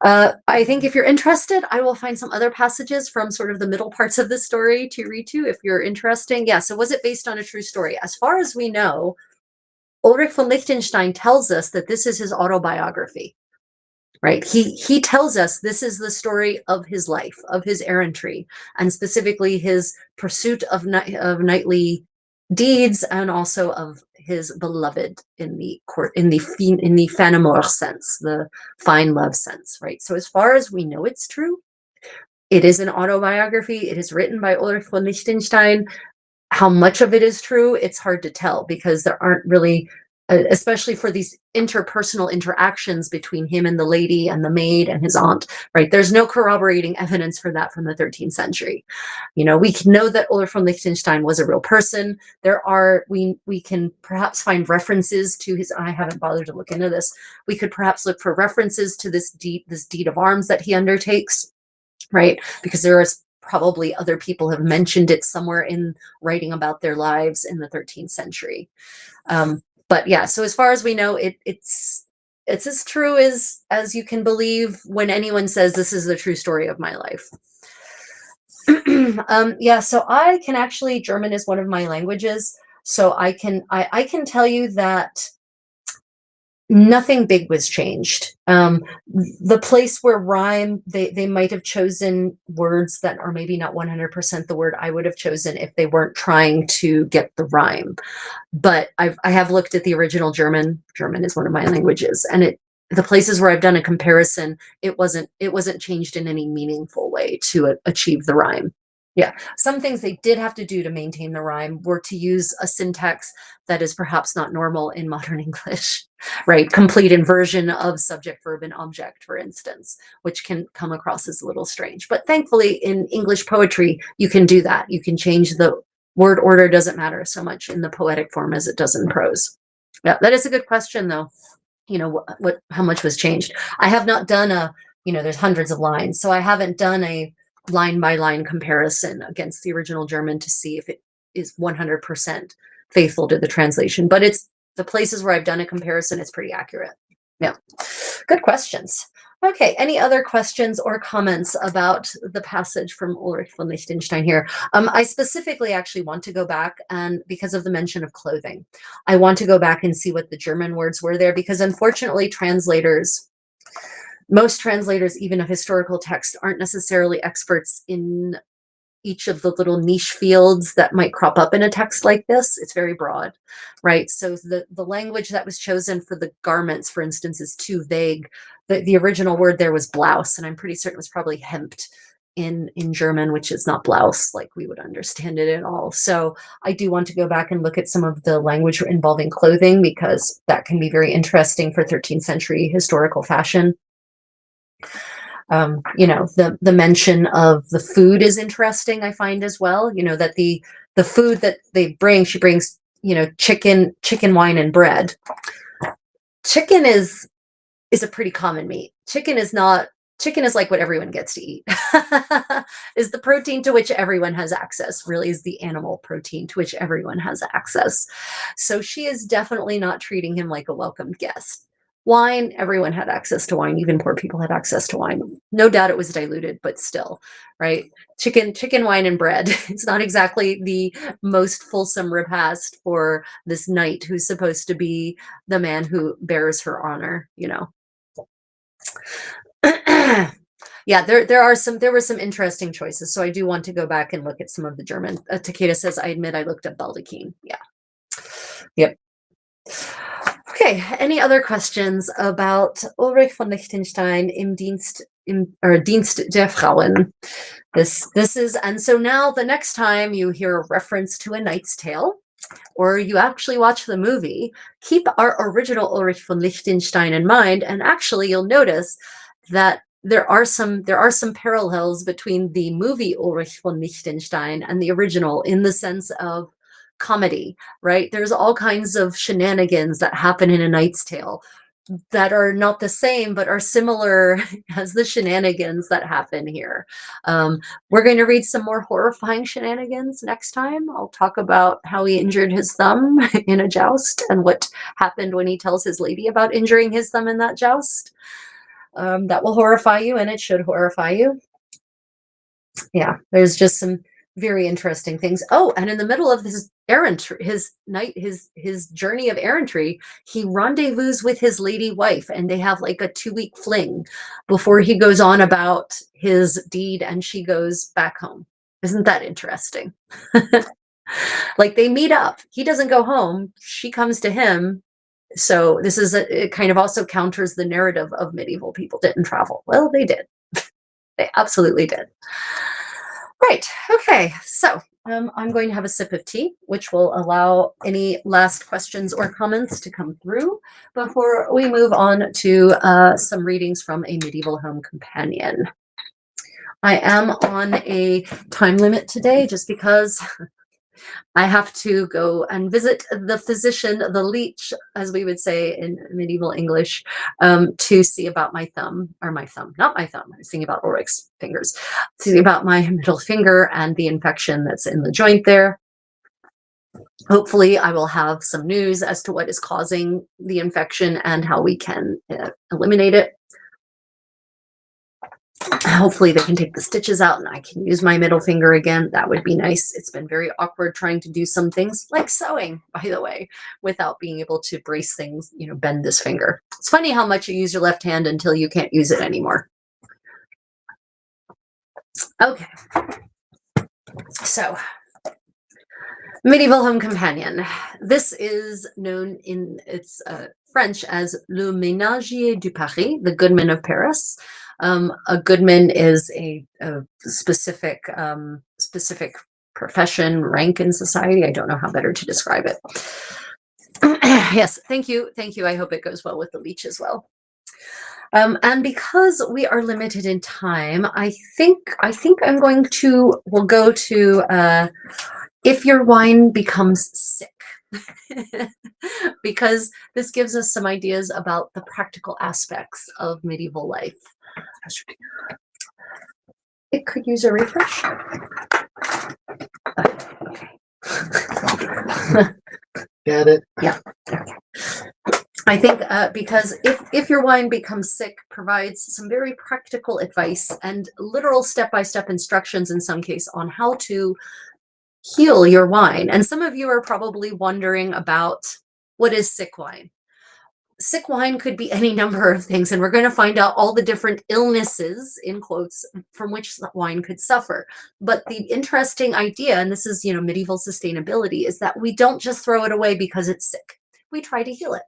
I think if you're interested, I will find some other passages from sort of the middle parts of the story to read to if you're interesting. Yeah, so was it based on a true story? As far as we know, Ulrich von Liechtenstein tells us that this is his autobiography, right? He tells us this is the story of his life, of his errantry, and specifically his pursuit of knightly deeds, and also of his beloved in the court, in the fin amour sense, the fine love sense, right? So as far as we know, it's true. It is an autobiography. It is written by Ulrich von Liechtenstein. How much of it is true, it's hard to tell because there aren't really, especially for these interpersonal interactions between him and the lady and the maid and his aunt, right? There's no corroborating evidence for that from the 13th century. You know, we can know that Ulrich von Liechtenstein was a real person. We can perhaps find references to his, I haven't bothered to look into this. We could perhaps look for references to this deed of arms that he undertakes, right? Because there is probably other people have mentioned it somewhere in writing about their lives in the 13th century. But yeah, so as far as we know, it's as true as you can believe when anyone says this is the true story of my life. Yeah, so I can actually, German is one of my languages, so I can tell you that nothing big was changed. The place where rhyme, they might have chosen words that are maybe not 100% the word I would have chosen if they weren't trying to get the rhyme. But I have looked at the original German. German is one of my languages, and the places where I've done a comparison, it wasn't changed in any meaningful way to achieve the rhyme. Yeah, some things they did have to do to maintain the rhyme were to use a syntax that is perhaps not normal in modern English, right? Complete inversion of subject, verb, and object, for instance, which can come across as a little strange. But thankfully, in English poetry, you can do that. You can change the word order, doesn't matter so much in the poetic form as it does in prose. Yeah, that is a good question, though. You know, how much was changed? I have not done there's hundreds of lines, so I haven't done a line by line comparison against the original German to see if it is 100% faithful to the translation. But it's the places where I've done a comparison, it's pretty accurate. Yeah, good questions. Okay, any other questions or comments about the passage from Ulrich von Liechtenstein here? I specifically actually want to go back, and because of the mention of clothing, I want to go back and see what the German words were there, because unfortunately most translators, even of historical text, aren't necessarily experts in each of the little niche fields that might crop up in a text like this. It's very broad, right? So the language that was chosen for the garments, for instance, is too vague. The original word there was blouse, and I'm pretty certain it was probably hempt in German, which is not blouse like we would understand it at all. So I do want to go back and look at some of the language involving clothing, because that can be very interesting for 13th century historical fashion. The mention of the food is interesting, I find, as well. You know, that the food that she brings, chicken, wine, and bread. Chicken is a pretty common meat. Chicken is like what everyone gets to eat. Is the protein to which everyone has access, really is the animal protein to which everyone has access. So she is definitely not treating him like a welcomed guest. Wine, everyone had access to wine. Even poor people had access to wine. No doubt it was diluted, but still, right? Chicken, wine, and bread. It's not exactly the most fulsome repast for this knight who's supposed to be the man who bears her honor, Yeah, there were some interesting choices. So I do want to go back and look at some of the German. Takeda says, I admit I looked at Baldachin. Yeah. Yep. Okay, any other questions about Ulrich von Liechtenstein im Dienst der Frauen? This is, and so now the next time you hear a reference to A Knight's Tale, or you actually watch the movie, keep our original Ulrich von Liechtenstein in mind, and actually you'll notice that there are some parallels between the movie Ulrich von Liechtenstein and the original, in the sense of comedy, right? There's all kinds of shenanigans that happen in A Knight's Tale that are not the same, but are similar as the shenanigans that happen here. We're going to read some more horrifying shenanigans next time. I'll talk about how he injured his thumb in a joust and what happened when he tells his lady about injuring his thumb in that joust. That will horrify you, and it should horrify you. Yeah, there's just some very interesting things. Oh, and in the middle of this errantry, his journey of errantry, he rendezvous with his lady wife, and they have like a 2-week fling before he goes on about his deed, and she goes back home. Isn't that interesting? Like they meet up. He doesn't go home. She comes to him. So this is it kind of also counters the narrative of medieval people didn't travel. Well, they did. They absolutely did. Right. Okay. So I'm going to have a sip of tea, which will allow any last questions or comments to come through before we move on to some readings from A Medieval Home Companion. I am on a time limit today just because I have to go and visit the physician, the leech, as we would say in medieval English, to see about my thumb, or my thumb, not my thumb. I was thinking about Ulrich's fingers, see about my middle finger and the infection that's in the joint there. Hopefully, I will have some news as to what is causing the infection and how we can eliminate it. Hopefully they can take the stitches out and I can use my middle finger again. That would be nice. It's been very awkward trying to do some things like sewing, by the way, without being able to brace things, bend this finger. It's funny how much you use your left hand until you can't use it anymore. Okay. So, Medieval Home Companion. This is known in its French as Le Ménagier du Paris, the Goodman of Paris. A goodman is a specific profession, rank in society. I don't know how better to describe it. Yes, thank you. I hope it goes well with the leech as well. And because we are limited in time, I think we'll go to if your wine becomes sick. Because this gives us some ideas about the practical aspects of medieval life. It could use a refresh. Okay. Got it. Yeah. Okay. I think because if your wine becomes sick provides some very practical advice and literal step-by-step instructions in some case on how to heal your wine. And some of you are probably wondering about what is sick wine. Sick wine could be any number of things, and we're going to find out all the different illnesses, in quotes, from which wine could suffer. But the interesting idea, and this is, medieval sustainability, is that we don't just throw it away because it's sick. We try to heal it.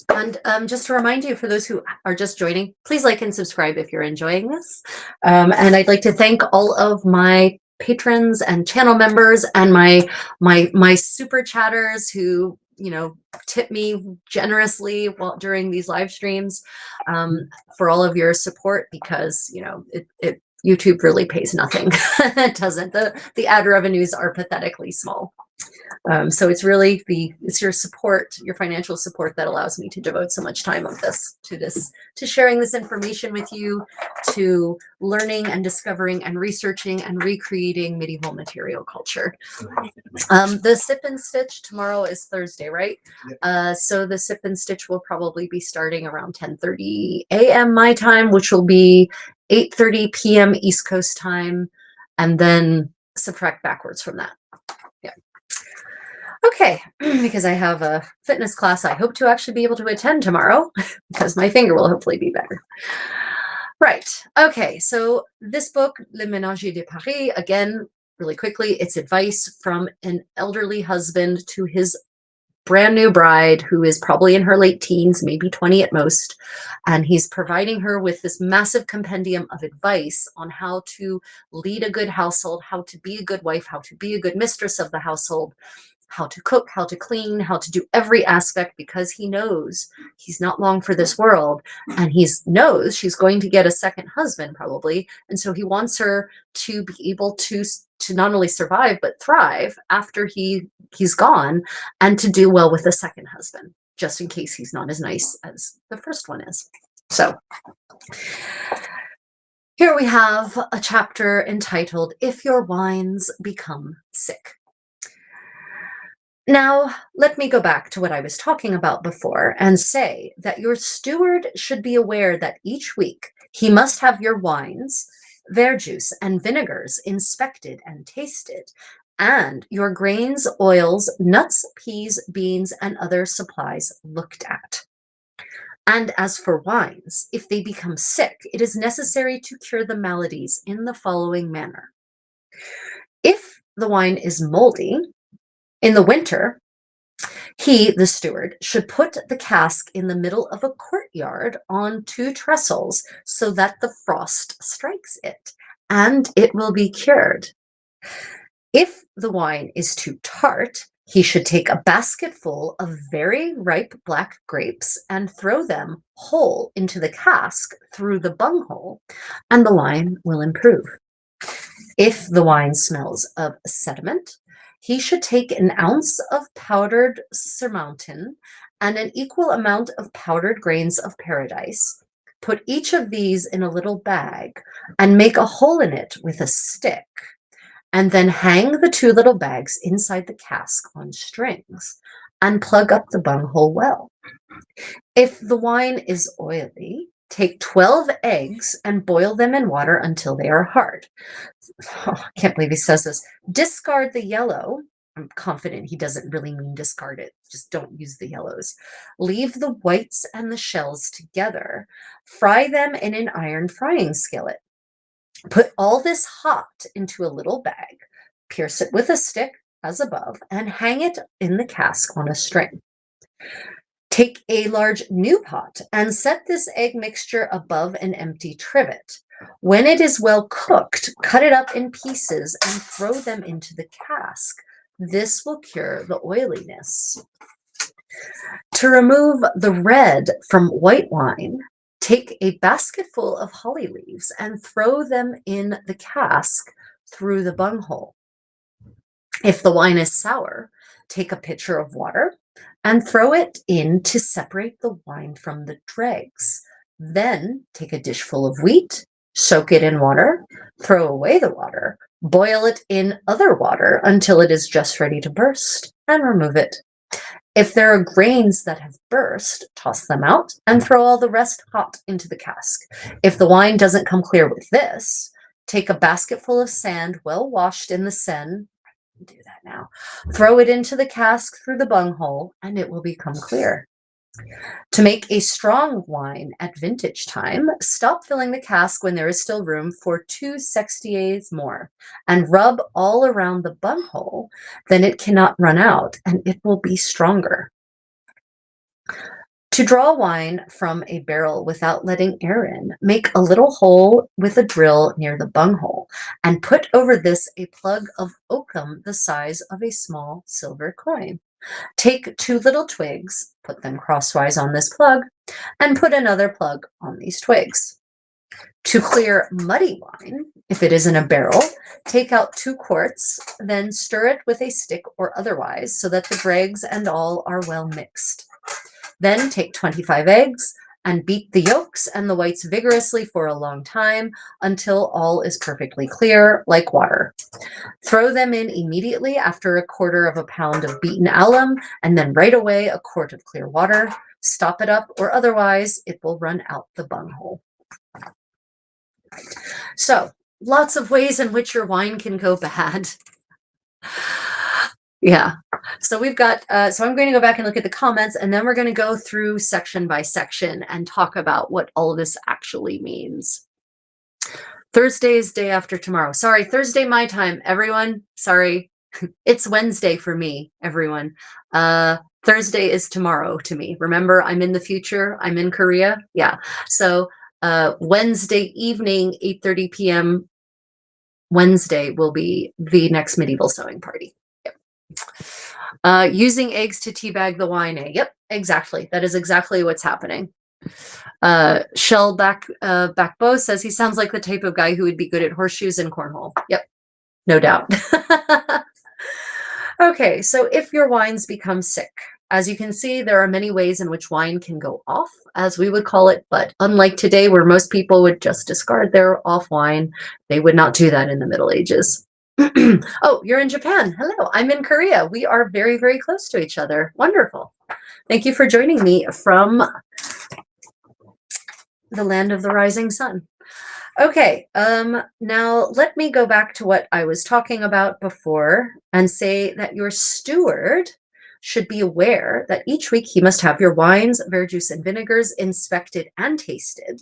And just to remind you, for those who are just joining, please like and subscribe if you're enjoying this. And I'd like to thank all of my patrons and channel members and my super chatters who tip me generously during these live streams for all of your support, because YouTube really pays nothing. It doesn't. The ad revenues are pathetically small. So it's really it's your support, your financial support, that allows me to devote so much time to sharing this information with you, to learning and discovering and researching and recreating medieval material culture. The Sip and Stitch tomorrow is Thursday, right? So the Sip and Stitch will probably be starting around 10:30 a.m. my time, which will be 8:30 p.m. East Coast time, and then subtract backwards from that. Yeah. Okay, because I have a fitness class I hope to actually be able to attend tomorrow, because my finger will hopefully be better. Right. Okay, so this book, Le Ménagier de Paris, again, really quickly, it's advice from an elderly husband to his brand new bride, who is probably in her late teens, maybe 20 at most. And he's providing her with this massive compendium of advice on how to lead a good household, how to be a good wife, how to be a good mistress of the household, how to cook, how to clean, how to do every aspect, because he knows he's not long for this world, and he knows she's going to get a second husband probably. And so he wants her to be able to to not only survive but thrive after he's gone, and to do well with the second husband, just in case he's not as nice as the first one is. So here we have a chapter entitled If Your Wines Become Sick. Now, let me go back to what I was talking about before and say that your steward should be aware that each week he must have your wines, verjuice, and vinegars inspected and tasted, and your grains, oils, nuts, peas, beans, and other supplies looked at. And as for wines, if they become sick, it is necessary to cure the maladies in the following manner. If the wine is moldy, in the winter, he, the steward, should put the cask in the middle of a courtyard on 2 trestles so that the frost strikes it, and it will be cured. If the wine is too tart, he should take a basketful of very ripe black grapes and throw them whole into the cask through the bunghole, and the wine will improve. If the wine smells of sediment, he should take an ounce of powdered surmountain and an equal amount of powdered grains of paradise. Put each of these in a little bag and make a hole in it with a stick, and then hang the 2 little bags inside the cask on strings and plug up the bunghole well. If the wine is oily, take 12 eggs and boil them in water until they are hard. Oh, I can't believe he says this. Discard the yellow. I'm confident he doesn't really mean discard it. Just don't use the yellows. Leave the whites and the shells together. Fry them in an iron frying skillet. Put all this hot into a little bag, pierce it with a stick as above, and hang it in the cask on a string. Take a large new pot and set this egg mixture above an empty trivet. When it is well cooked, cut it up in pieces and throw them into the cask. This will cure the oiliness. To remove the red from white wine, take a basketful of holly leaves and throw them in the cask through the bunghole. If the wine is sour, take a pitcher of water and throw it in to separate the wine from the dregs. Then take a dish full of wheat, soak it in water, throw away the water, boil it in other water until it is just ready to burst, and remove it. If there are grains that have burst, toss them out and throw all the rest hot into the cask. If the wine doesn't come clear with this, take a basketful of sand well washed in the Seine. Do that now. Throw it into the cask through the bunghole, and it will become clear. To make a strong wine at vintage time, stop filling the cask when there is still room for 2 sextiers more, and rub all around the bunghole. Then it cannot run out, and it will be stronger. To draw wine from a barrel without letting air in, make a little hole with a drill near the bunghole, and put over this a plug of oakum the size of a small silver coin. Take 2 little twigs, put them crosswise on this plug, and put another plug on these twigs. To clear muddy wine, if it is in a barrel, take out 2 quarts, then stir it with a stick or otherwise so that the dregs and all are well mixed. Then take 25 eggs and beat the yolks and the whites vigorously for a long time until all is perfectly clear, like water. Throw them in immediately after a 1/4 pound of beaten alum, and then right away a quart of clear water. Stop it up, or otherwise it will run out the bunghole. So, lots of ways in which your wine can go bad. Yeah. So we've got, so I'm going to go back and look at the comments, and then we're going to go through section by section and talk about what all of this actually means. Thursday is day after tomorrow. Sorry, Thursday my time, everyone. Sorry. It's Wednesday for me, everyone. Thursday is tomorrow to me. Remember, I'm in the future. I'm in Korea. Yeah. So Wednesday evening, 8:30 p.m. Wednesday will be the next medieval sewing party. Using eggs to teabag the wine. Yep, exactly. That is exactly what's happening. Shell Backbow says he sounds like the type of guy who would be good at horseshoes and cornhole. Yep. No doubt. Okay, so if your wines become sick, as you can see, there are many ways in which wine can go off, as we would call it, but unlike today, where most people would just discard their off wine, they would not do that in the Middle Ages. Oh, you're in Japan. Hello, I'm in Korea. We are very, very close to each other. Wonderful. Thank you for joining me from the land of the rising sun. Okay, now let me go back to what I was talking about before and say that your steward should be aware that each week he must have your wines, verjuice, and vinegars inspected and tasted,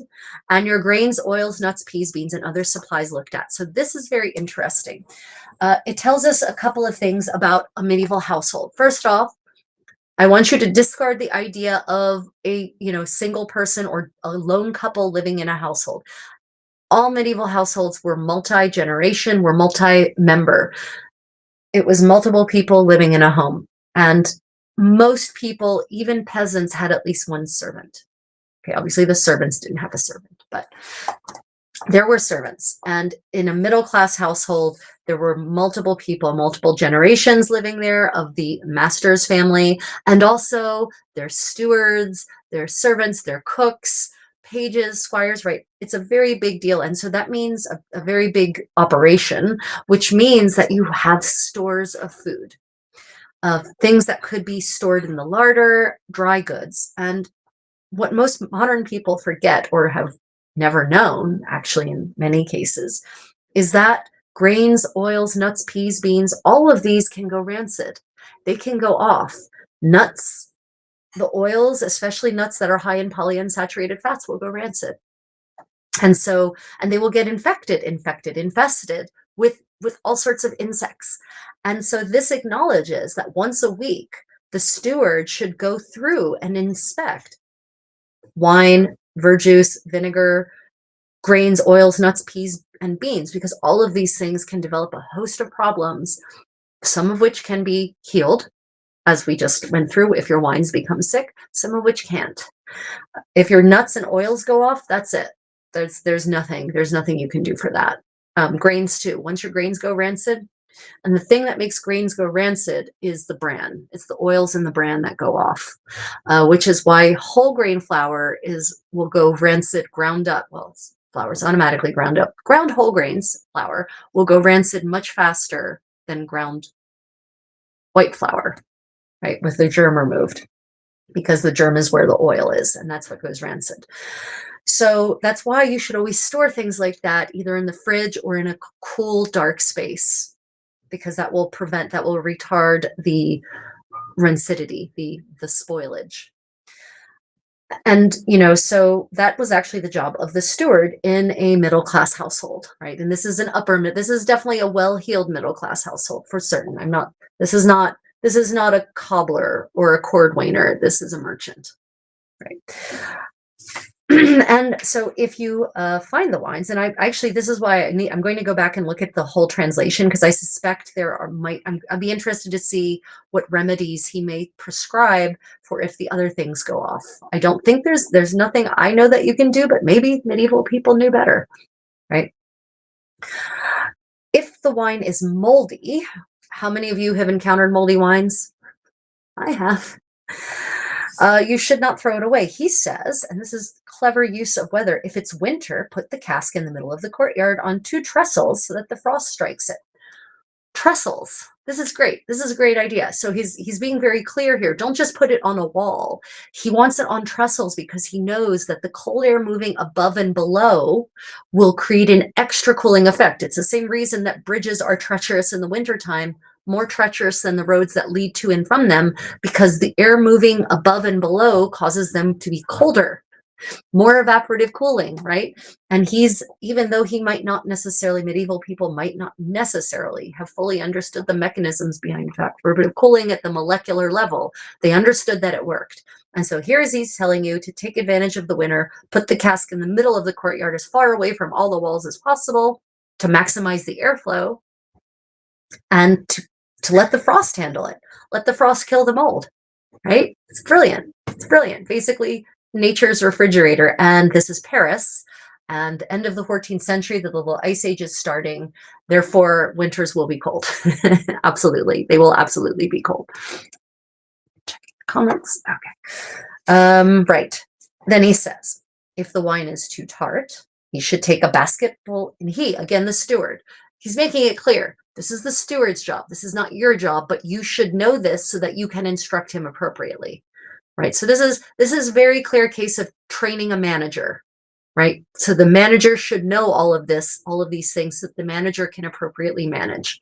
and your grains, oils, nuts, peas, beans, and other supplies looked at. So this is very interesting. It tells us a couple of things about a medieval household. First off, I want you to discard the idea of a single person or a lone couple living in a household. All medieval households were multi-generation, were multi-member. It was multiple people living in a home. And most people, even peasants, had at least one servant. Okay, obviously the servants didn't have a servant, but there were servants. And in a middle-class household, there were multiple people, multiple generations living there of the master's family, and also their stewards, their servants, their cooks, pages, squires, right? It's a very big deal. And so that means a very big operation, which means that you have stores of food, of things that could be stored in the larder, dry goods. And what most modern people forget or have never known, actually, in many cases, is that grains, oils, nuts, peas, beans, all of these can go rancid. They can go off. Nuts, the oils, especially nuts that are high in polyunsaturated fats, will go rancid. And they will get infested with all sorts of insects. And so this acknowledges that once a week, the steward should go through and inspect wine, verjuice, vinegar, grains, oils, nuts, peas, and beans, because all of these things can develop a host of problems, some of which can be healed, as we just went through, if your wines become sick, some of which can't. If your nuts and oils go off, that's it. There's nothing you can do for that. Grains too. Once your grains go rancid, and the thing that makes grains go rancid is the bran. It's the oils in the bran that go off, which is why whole grain flour will go rancid ground up. Well, flour is automatically ground up. Ground whole grains flour will go rancid much faster than ground white flour, right, with the germ removed, because the germ is where the oil is, and that's what goes rancid. So that's why you should always store things like that either in the fridge or in a cool, dark space, because that will retard the rancidity, the spoilage. And, so that was actually the job of the steward in a middle-class household, right? And this is this is definitely a well-heeled middle-class household for certain. This is not a cobbler or a cordwainer. This is a merchant, right? And so if you find the wines, and this is why I'm going to go back and look at the whole translation, because I suspect I'd be interested to see what remedies he may prescribe for if the other things go off. I don't think there's nothing I know that you can do, but maybe medieval people knew better, right? If the wine is moldy, how many of you have encountered moldy wines? I have. You should not throw it away. He says, and this is clever use of weather, if it's winter, put the cask in the middle of the courtyard on 2 trestles so that the frost strikes it. Trestles. This is great. This is a great idea. So he's being very clear here. Don't just put it on a wall. He wants it on trestles because he knows that the cold air moving above and below will create an extra cooling effect. It's the same reason that bridges are treacherous in the wintertime, more treacherous than the roads that lead to and from them, because the air moving above and below causes them to be colder, more evaporative cooling, right? And even though medieval people might not necessarily have fully understood the mechanisms behind evaporative cooling at the molecular level, they understood that it worked. And so he's telling you to take advantage of the winter, put the cask in the middle of the courtyard as far away from all the walls as possible to maximize the airflow, and to let the frost handle it. Let the frost kill the mold, right? It's brilliant. It's brilliant. Basically, nature's refrigerator. And this is Paris. and end of the 14th century, the little ice age is starting. Therefore, winters will be cold. Absolutely. They will absolutely be cold. Comments? Okay. Right. Then he says, if the wine is too tart, he should take a basketful, and he, again, the steward, he's making it clear. This is the steward's job. This is not your job, but you should know this so that you can instruct him appropriately. Right. So this is very clear case of training a manager. Right. So the manager should know all of this, all of these things, so that the manager can appropriately manage.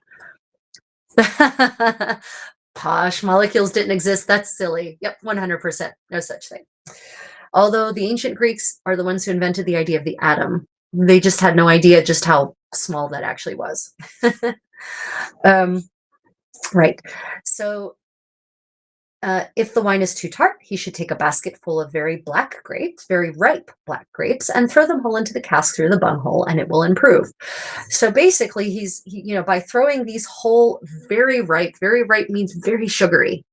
Posh, molecules didn't exist. That's silly. Yep, 100%. No such thing. Although the ancient Greeks are the ones who invented the idea of the atom. They just had no idea just how small that actually was. Right. So if the wine is too tart, he should take a basket full of very black grapes, very ripe black grapes, and throw them whole into the cask through the bunghole, and it will improve. So basically, by throwing these whole very ripe means very sugary,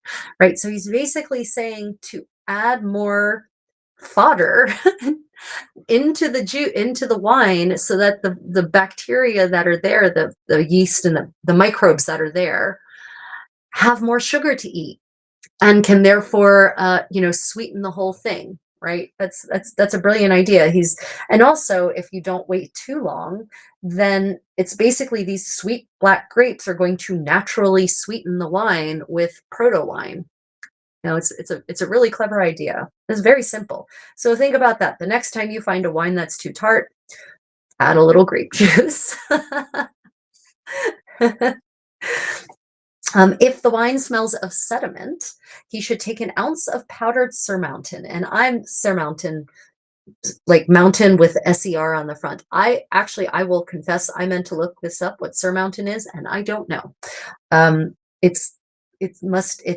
right? So he's basically saying to add more fodder into the wine, so that the bacteria that are there, the yeast and the microbes that are there, have more sugar to eat, and can therefore sweeten the whole thing. Right. That's a brilliant idea. And also, if you don't wait too long, then it's basically these sweet black grapes are going to naturally sweeten the wine with proto wine. It's a really clever idea. It's very simple. So think about that. The next time you find a wine that's too tart, add a little grape juice. If the wine smells of sediment, he should take an ounce of powdered surmountain. And I'm surmountain, like mountain with SER on the front. I will confess, I meant to look this up, what surmountain is, and I don't know. It's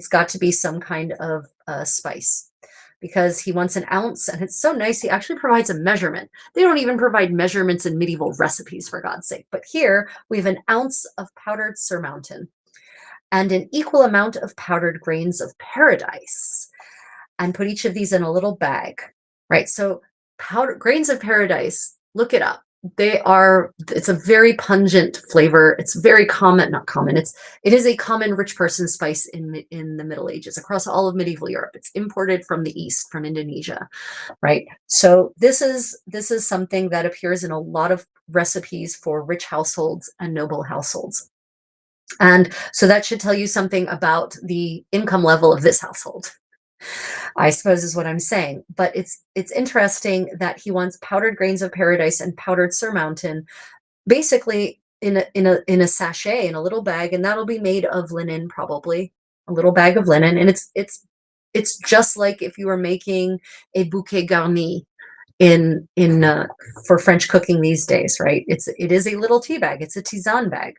got to be some kind of spice, because he wants an ounce, and it's so nice. He actually provides a measurement. They don't even provide measurements in medieval recipes, for God's sake. But here we have an ounce of powdered surmountain and an equal amount of powdered grains of paradise, and put each of these in a little bag, right? So grains of paradise, look it up. It's a very pungent flavor. It's very common, not common. It is a common rich person spice in the Middle Ages across all of medieval Europe. It's imported from the East, from Indonesia, right? So this is something that appears in a lot of recipes for rich households and noble households. And so that should tell you something about the income level of this household, I suppose, is what I'm saying. But it's interesting that he wants powdered grains of paradise and powdered surmountain, basically in a sachet, in a little bag, and that'll be made of linen, probably a little bag of linen. And it's just like if you were making a bouquet garni for French cooking these days, right? It is a little tea bag. It's a tisane bag.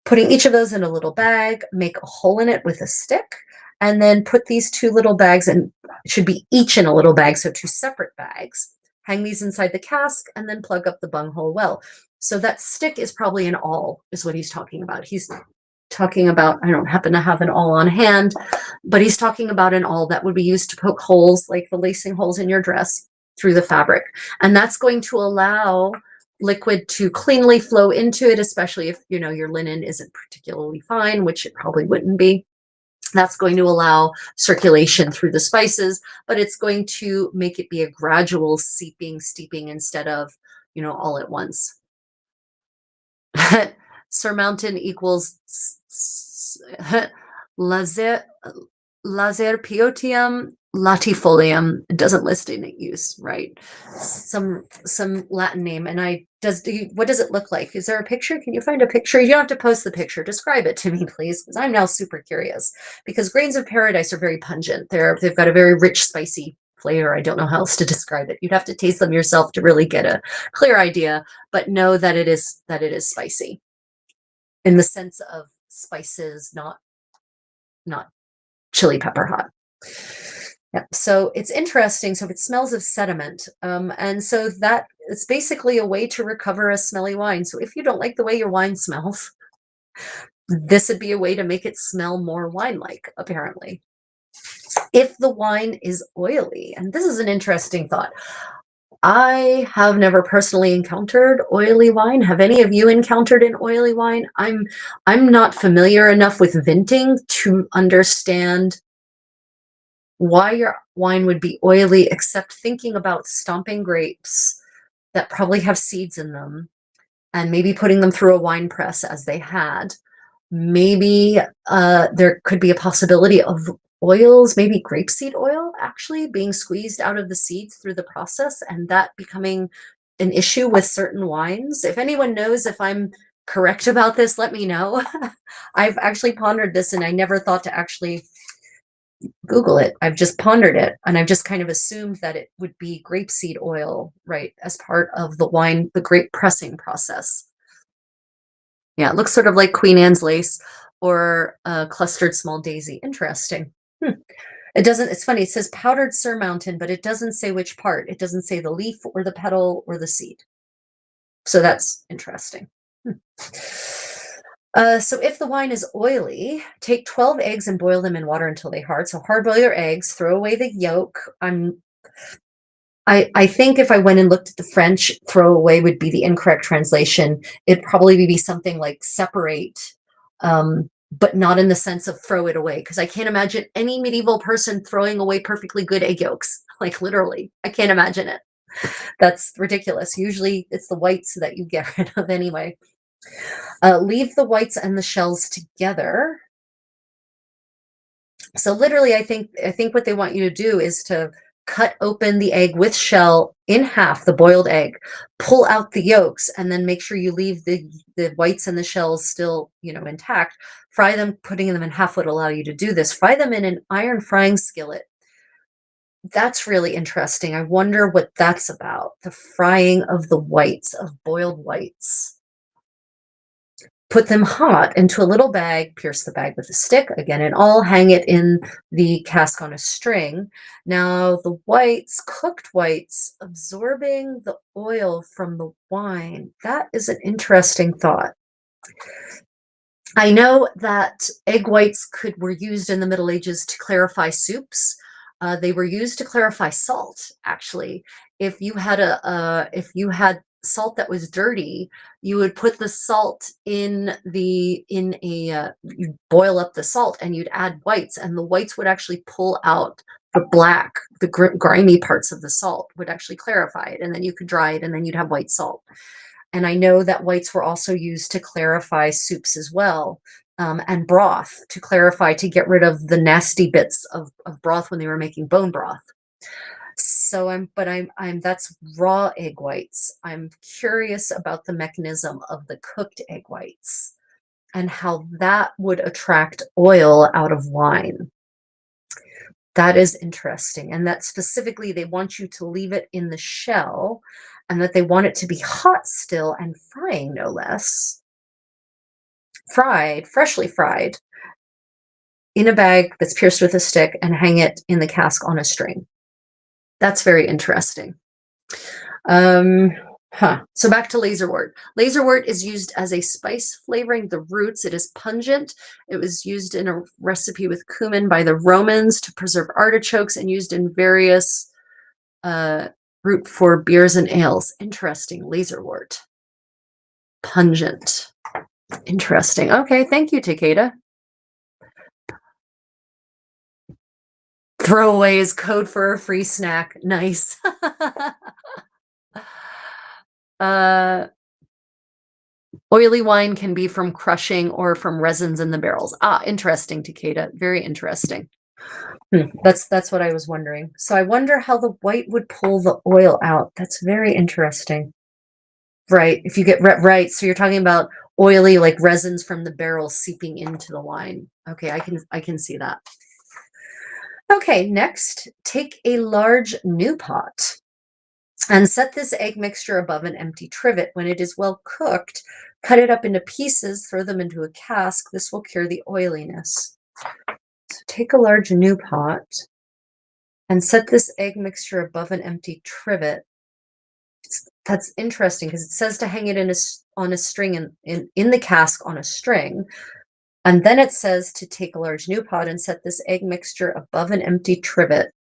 Putting each of those in a little bag, make a hole in it with a stick, and then put these two little bags, and it should be each in a little bag, so two separate bags. Hang these inside the cask, and then plug up the bunghole well. So that stick is probably an awl, is what he's talking about. He's talking about, I don't happen to have an awl on hand, but he's talking about an awl that would be used to poke holes, like the lacing holes in your dress, through the fabric. And that's going to allow liquid to cleanly flow into it, especially if your linen isn't particularly fine, which it probably wouldn't be. That's going to allow circulation through the spices, but it's going to make it be a gradual steeping instead of all at once. Surmountain equals Lazerpiotium latifolium. It doesn't list in use, right? Some Latin name. And what does it look like? Is there a picture? Can you find a picture? You don't have to post the picture. Describe it to me, please, because I'm now super curious. Because grains of paradise are very pungent. They've got a very rich, spicy flavor. I don't know how else to describe it. You'd have to taste them yourself to really get a clear idea, but know that it is spicy in the sense of spices, not chili pepper hot. Yeah, so it's interesting. So it smells of sediment, and so that it's basically a way to recover a smelly wine. So if you don't like the way your wine smells, this would be a way to make it smell more wine-like, apparently. If the wine is oily, and this is an interesting thought. I have never personally encountered oily wine. Have any of you encountered an oily wine? I'm not familiar enough with vinting to understand why your wine would be oily, except thinking about stomping grapes that probably have seeds in them and maybe putting them through a wine press as they had. Maybe there could be a possibility of oils, maybe grapeseed oil actually being squeezed out of the seeds through the process, and that becoming an issue with certain wines. If anyone knows if I'm correct about this, let me know. I've actually pondered this and I never thought to actually Google it. I've just pondered it and I've just kind of assumed that it would be grapeseed oil, right, as part of the wine, the grape pressing process. Yeah, it looks sort of like Queen Anne's lace or a clustered small daisy. Interesting. Hmm. It doesn't, it's funny, it says powdered surmountain, but it doesn't say which part. It doesn't say the leaf or the petal or the seed. So that's interesting. Hmm. So if the wine is oily, take 12 eggs and boil them in water until they hard. So hard boil your eggs, throw away the yolk. I think if I went and looked at the French, throw away would be the incorrect translation. It'd probably be something like separate, but not in the sense of throw it away. Because I can't imagine any medieval person throwing away perfectly good egg yolks. Like literally, I can't imagine it. That's ridiculous. Usually it's the whites that you get rid of anyway. Leave the whites and the shells together. So literally, I think what they want you to do is to cut open the egg with shell in half, the boiled egg, pull out the yolks, and then make sure you leave the whites and the shells still, intact. Fry them, putting them in half would allow you to do this. Fry them in an iron frying skillet. That's really interesting. I wonder what that's about. The frying of the whites, of boiled whites. Put them hot into a little bag, pierce the bag with a stick, again and all, hang it in the cask on a string. Now the whites, cooked whites, absorbing the oil from the wine. That is an interesting thought. I know that egg whites were used in the Middle Ages to clarify soups. They were used to clarify salt, actually. If you had salt that was dirty, you would put the salt you'd boil up the salt and you'd add whites, and the whites would actually pull out the black, the grimy parts of the salt would actually clarify it, and then you could dry it, and then you'd have white salt. And I know that whites were also used to clarify soups as well, and broth to clarify, to get rid of the nasty bits of broth when they were making bone broth. So that's raw egg whites. I'm curious about the mechanism of the cooked egg whites and how that would attract oil out of wine. That is interesting. And that specifically, they want you to leave it in the shell and that they want it to be hot still and frying, no less. Fried, freshly fried, in a bag that's pierced with a stick and hang it in the cask on a string. That's very interesting. So back to laserwort. Laserwort is used as a spice flavoring the roots. It is pungent. It was used in a recipe with cumin by the Romans to preserve artichokes and used in various root for beers and ales. Interesting. Laserwort. Pungent. Interesting. Okay, thank you, Takeda. Throwaway is code for a free snack. Nice. Oily wine can be from crushing or from resins in the barrels. Ah, interesting, Takeda. Very interesting. That's what I was wondering. So I wonder how the white would pull the oil out. That's very interesting. Right. If you get right, so you're talking about oily, like resins from the barrel seeping into the wine. Okay, I can see that. Okay, next, take a large new pot and set this egg mixture above an empty trivet. When it is well cooked, cut it up into pieces, throw them into a cask. This will cure the oiliness. So take a large new pot and set this egg mixture above an empty trivet. That's interesting because it says to hang it on a string in the cask on a string. And then it says to take a large new pot and set this egg mixture above an empty trivet.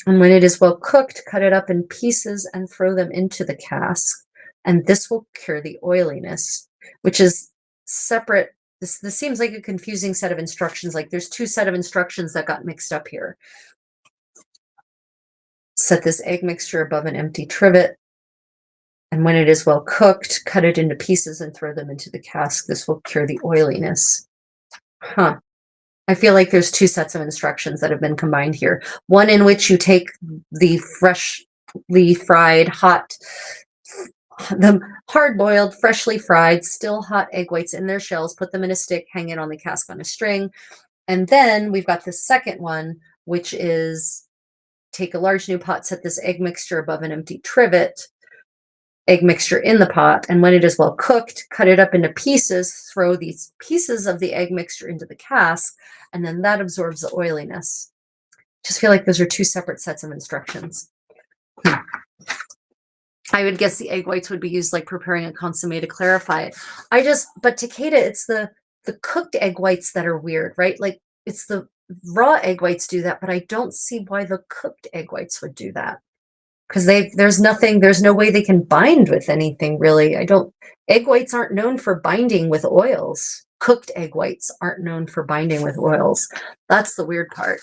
And when it is well cooked, cut it up in pieces and throw them into the cask. And this will cure the oiliness, which is separate. This seems like a confusing set of instructions. Like there's two set of instructions that got mixed up here. Set this egg mixture above an empty trivet. And when it is well cooked, cut it into pieces and throw them into the cask. This will cure the oiliness. Huh. I feel like there's two sets of instructions that have been combined here. One in which you take the freshly fried, the hard-boiled, freshly fried, still hot egg whites in their shells, put them in a stick, hang it on the cask on a string. And then we've got the second one, which is take a large new pot, set this egg mixture above an empty trivet, egg mixture in the pot, and when it is well cooked, cut it up into pieces, throw these pieces of the egg mixture into the cask, and then that absorbs the oiliness. Just feel like those are two separate sets of instructions. I would guess the egg whites would be used like preparing a consommé to clarify it. But Takeda, it's the cooked egg whites that are weird, right? Like it's the raw egg whites do that, but I don't see why the cooked egg whites would do that. Because there's no way they can bind with anything really. Egg whites aren't known for binding with oils. Cooked egg whites aren't known for binding with oils. That's the weird part.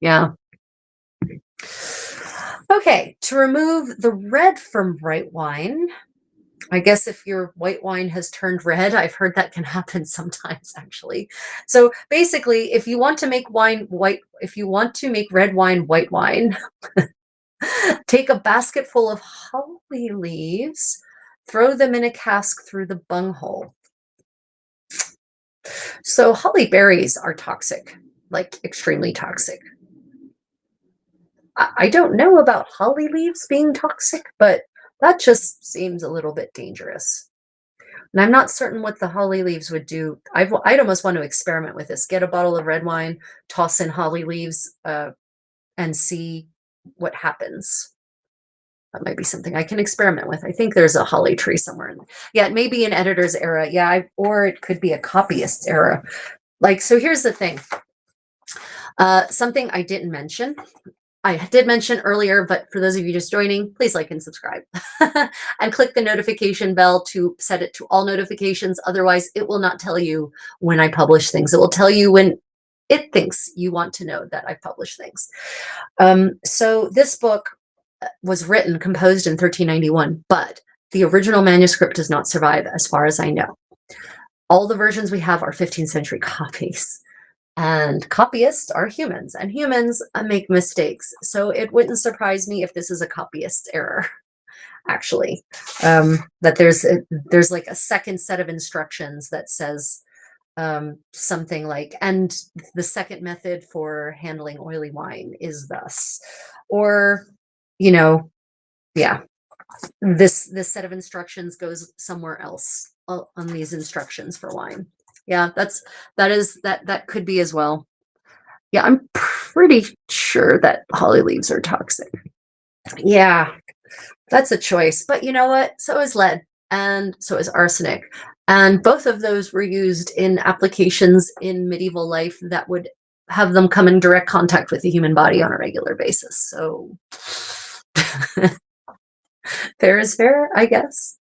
Yeah. Okay, to remove the red from white wine, I guess if your white wine has turned red, I've heard that can happen sometimes actually. So basically, if you want to make red wine white wine, take a basket full of holly leaves, throw them in a cask through the bunghole. So holly berries are toxic, like extremely toxic. I don't know about holly leaves being toxic, but that just seems a little bit dangerous. And I'm not certain what the holly leaves would do. I'd almost want to experiment with this. Get a bottle of red wine, toss in holly leaves, and see what happens. That might be something I can experiment with. I think there's a holly tree somewhere. Yeah, it may be an editor's era. Yeah, or it could be a copyist's era. Like, so here's the thing. Something I didn't mention. I did mention earlier, but for those of you just joining, please like and subscribe and click the notification bell to set it to all notifications. Otherwise, it will not tell you when I publish things. It will tell you when it thinks you want to know that I publish things. So this book was composed in 1391, but the original manuscript does not survive as far as I know. All the versions we have are 15th century copies. And copyists are humans, and humans make mistakes. So it wouldn't surprise me if this is a copyist's error, actually. That there's like a second set of instructions that says something like, and the second method for handling oily wine is thus. Or, yeah, this set of instructions goes somewhere else on these instructions for wine. Yeah, that could be as well. Yeah, I'm pretty sure that holly leaves are toxic. Yeah, that's a choice. But you know what? So is lead, and so is arsenic. And both of those were used in applications in medieval life that would have them come in direct contact with the human body on a regular basis. So fair is fair, I guess.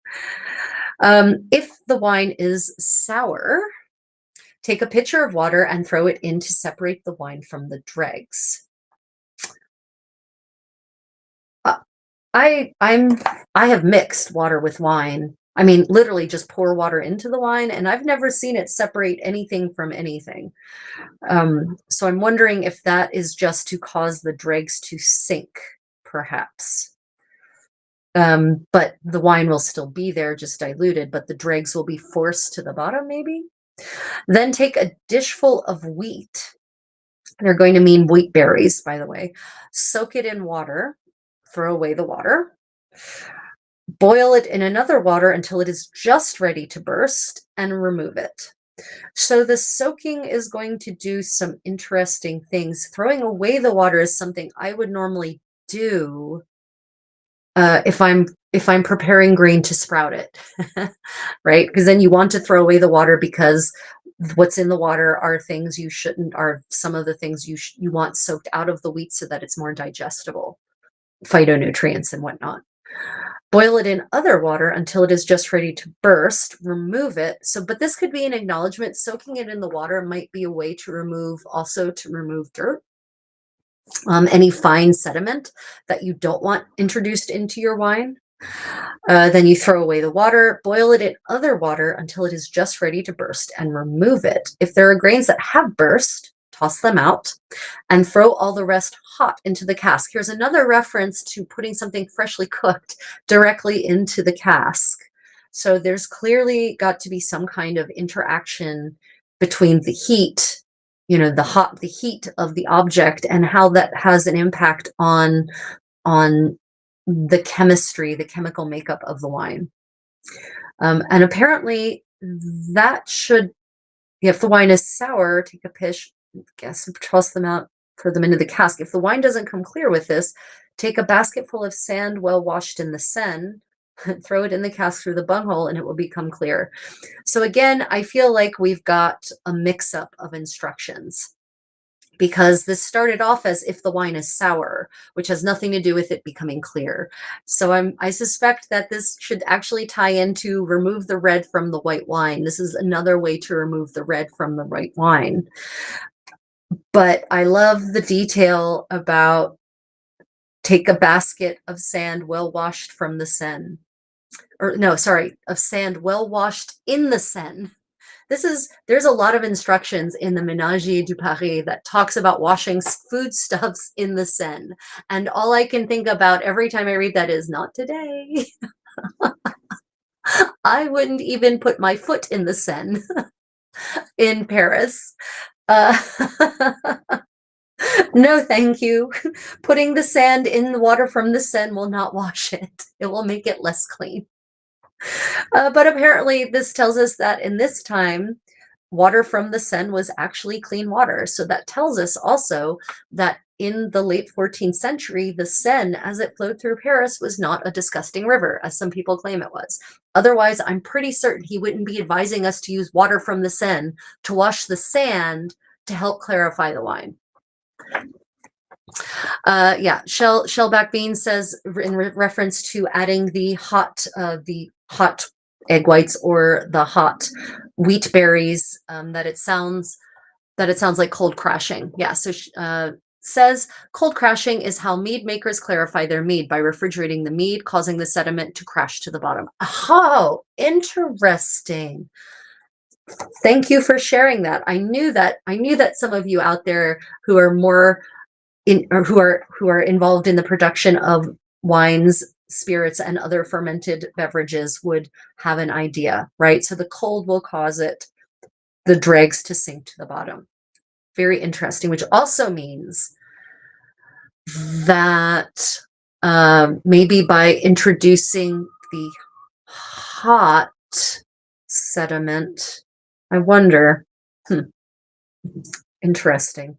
If the wine is sour, take a pitcher of water and throw it in to separate the wine from the dregs. I have mixed water with wine. I mean, literally just pour water into the wine, and I've never seen it separate anything from anything. So I'm wondering if that is just to cause the dregs to sink, perhaps. But the wine will still be there, just diluted, but the dregs will be forced to the bottom, maybe? Then take a dish full of wheat. They're going to mean wheat berries, by the way. Soak it in water. Throw away the water. Boil it in another water until it is just ready to burst and remove it. So the soaking is going to do some interesting things. Throwing away the water is something I would normally do if I'm preparing grain to sprout it, right? Because then you want to throw away the water because What's in the water are things you shouldn't, are some of the things you want soaked out of the wheat so that it's more digestible, phytonutrients and whatnot. Boil it in other water until it is just ready to burst. Remove it. So, but this could be an acknowledgement. Soaking it in the water might be a way to remove, also to remove dirt, any fine sediment that you don't want introduced into your wine. Then you throw away the water, boil it in other water until it is just ready to burst, and remove it. If there are grains that have burst, toss them out and throw all the rest hot into the cask. Here's another reference to putting something freshly cooked directly into the cask. So there's clearly got to be some kind of interaction between the heat, the heat of the object, and how that has an impact on the chemistry, the chemical makeup of the wine. And apparently that should, if the wine is sour, take a pish, toss them out, pour them into the cask. If the wine doesn't come clear with this, take a basket full of sand well washed in the Seine, throw it in the cask through the bunghole, and it will become clear. So again, I feel like we've got a mix-up of instructions, because this started off as if the wine is sour, which has nothing to do with it becoming clear. So I suspect that this should actually tie into remove the red from the white wine. This is another way to remove the red from the white wine. But I love the detail about take a basket of sand well washed from the Seine. Or no, sorry, of sand well washed in the Seine. There's a lot of instructions in the Ménagier du Paris that talks about washing foodstuffs in the Seine. And all I can think about every time I read that is, not today. I wouldn't even put my foot in the Seine in Paris. No, thank you. Putting the sand in the water from the Seine will not wash it. It will make it less clean. But apparently this tells us that in this time, water from the Seine was actually clean water. So that tells us also that in the late 14th century, the Seine, as it flowed through Paris, was not a disgusting river, as some people claim it was. Otherwise, I'm pretty certain he wouldn't be advising us to use water from the Seine to wash the sand to help clarify the wine. Yeah, Shellback Bean says in reference to adding the hot egg whites or the hot wheat berries, that it sounds like cold crashing. Yeah, so says cold crashing is how mead makers clarify their mead by refrigerating the mead, causing the sediment to crash to the bottom. Oh, interesting. Thank you for sharing that. I knew that some of you out there who are more who are involved in the production of wines, spirits, and other fermented beverages would have an idea, right? So the cold will cause the dregs to sink to the bottom. Very interesting, which also means that maybe by introducing the hot sediment, I wonder, interesting.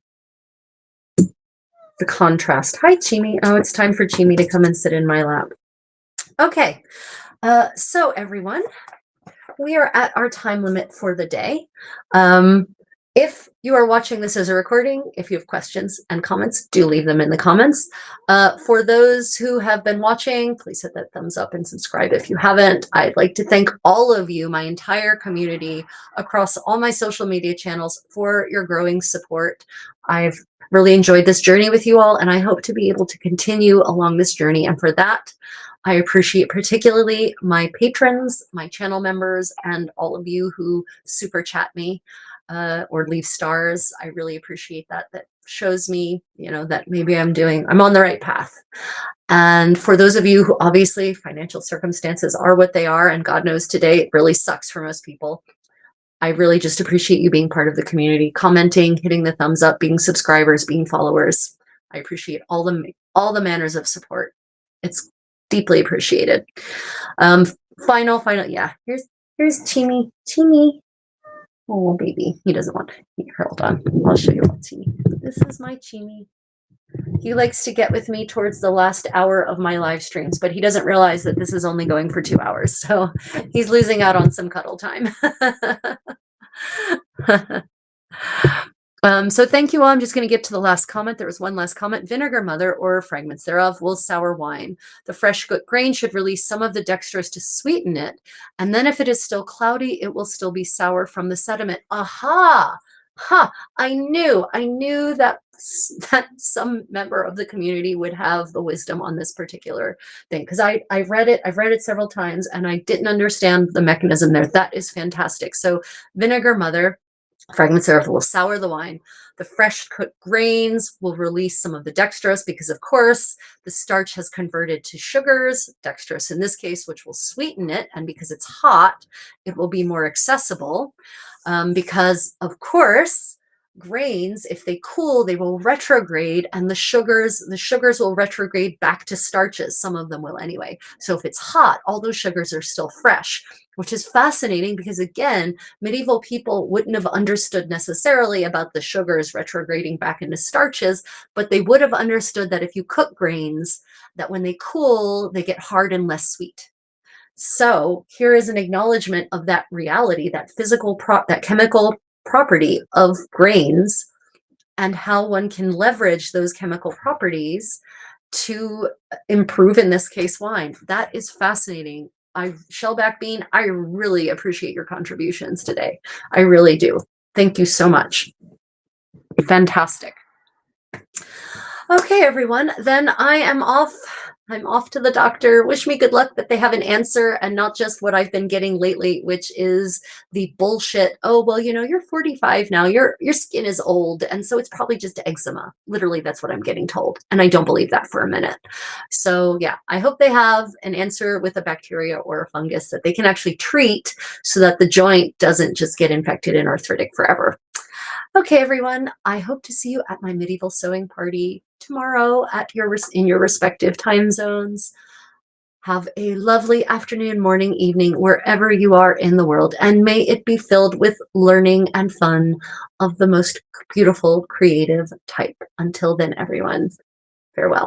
The contrast. Hi, Chimi. Oh, it's time for Chimi to come and sit in my lap. Okay, so everyone, we are at our time limit for the day. If you are watching this as a recording, if you have questions and comments, do leave them in the comments. For those who have been watching, please hit that thumbs up and subscribe if you haven't. I'd like to thank all of you, my entire community across all my social media channels, for your growing support. I've really enjoyed this journey with you all, and I hope to be able to continue along this journey. And for that, I appreciate particularly my patrons, my channel members, and all of you who super chat me or leave stars. I really appreciate that. That shows me, that maybe I'm on the right path. And for those of you who obviously financial circumstances are what they are, and God knows today it really sucks for most people, I really just appreciate you being part of the community, commenting, hitting the thumbs up, being subscribers, being followers. I appreciate all the manners of support. It's deeply appreciated. Final, yeah, here's Chimi. Oh, baby, he doesn't want here, hold on. I'll show you all Chimi. This is my Chimi. He likes to get with me towards the last hour of my live streams, but he doesn't realize that this is only going for 2 hours. So he's losing out on some cuddle time. So thank you all. I'm just going to get to the last comment. There was one last comment. Vinegar mother or fragments thereof will sour wine. The fresh good grain should release some of the dextrose to sweeten it. And then if it is still cloudy, it will still be sour from the sediment. Aha! Ha! I knew that that some member of the community would have the wisdom on this particular thing because I've read it several times and I didn't understand the mechanism there. That is fantastic. So vinegar mother, fragments thereof will sour the wine. The fresh cooked grains will release some of the dextrose because, of course, the starch has converted to sugars, dextrose in this case, which will sweeten it. And because it's hot, it will be more accessible. Because, of course, grains, if they cool, they will retrograde, and the sugars will retrograde back to starches. Some of them will anyway. So if it's hot, all those sugars are still fresh, which is fascinating because, again, medieval people wouldn't have understood necessarily about the sugars retrograding back into starches, but they would have understood that if you cook grains, that when they cool, they get hard and less sweet. So here is an acknowledgement of that reality, that that chemical property of grains, and how one can leverage those chemical properties to improve, in this case, wine. That is fascinating. Shellback Bean, I really appreciate your contributions today. I really do. Thank you so much. Fantastic. Okay, everyone, then I am off. I'm off to the doctor. Wish me good luck that they have an answer and not just what I've been getting lately, which is the bullshit. Oh, well, you're 45 now. Your skin is old, and so it's probably just eczema. Literally, that's what I'm getting told, and I don't believe that for a minute. So yeah, I hope they have an answer with a bacteria or a fungus that they can actually treat so that the joint doesn't just get infected and arthritic forever. Okay, everyone, I hope to see you at my medieval sewing party tomorrow in your respective time zones. Have a lovely afternoon, morning, evening, wherever you are in the world, and may it be filled with learning and fun of the most beautiful, creative type. Until then, everyone, farewell.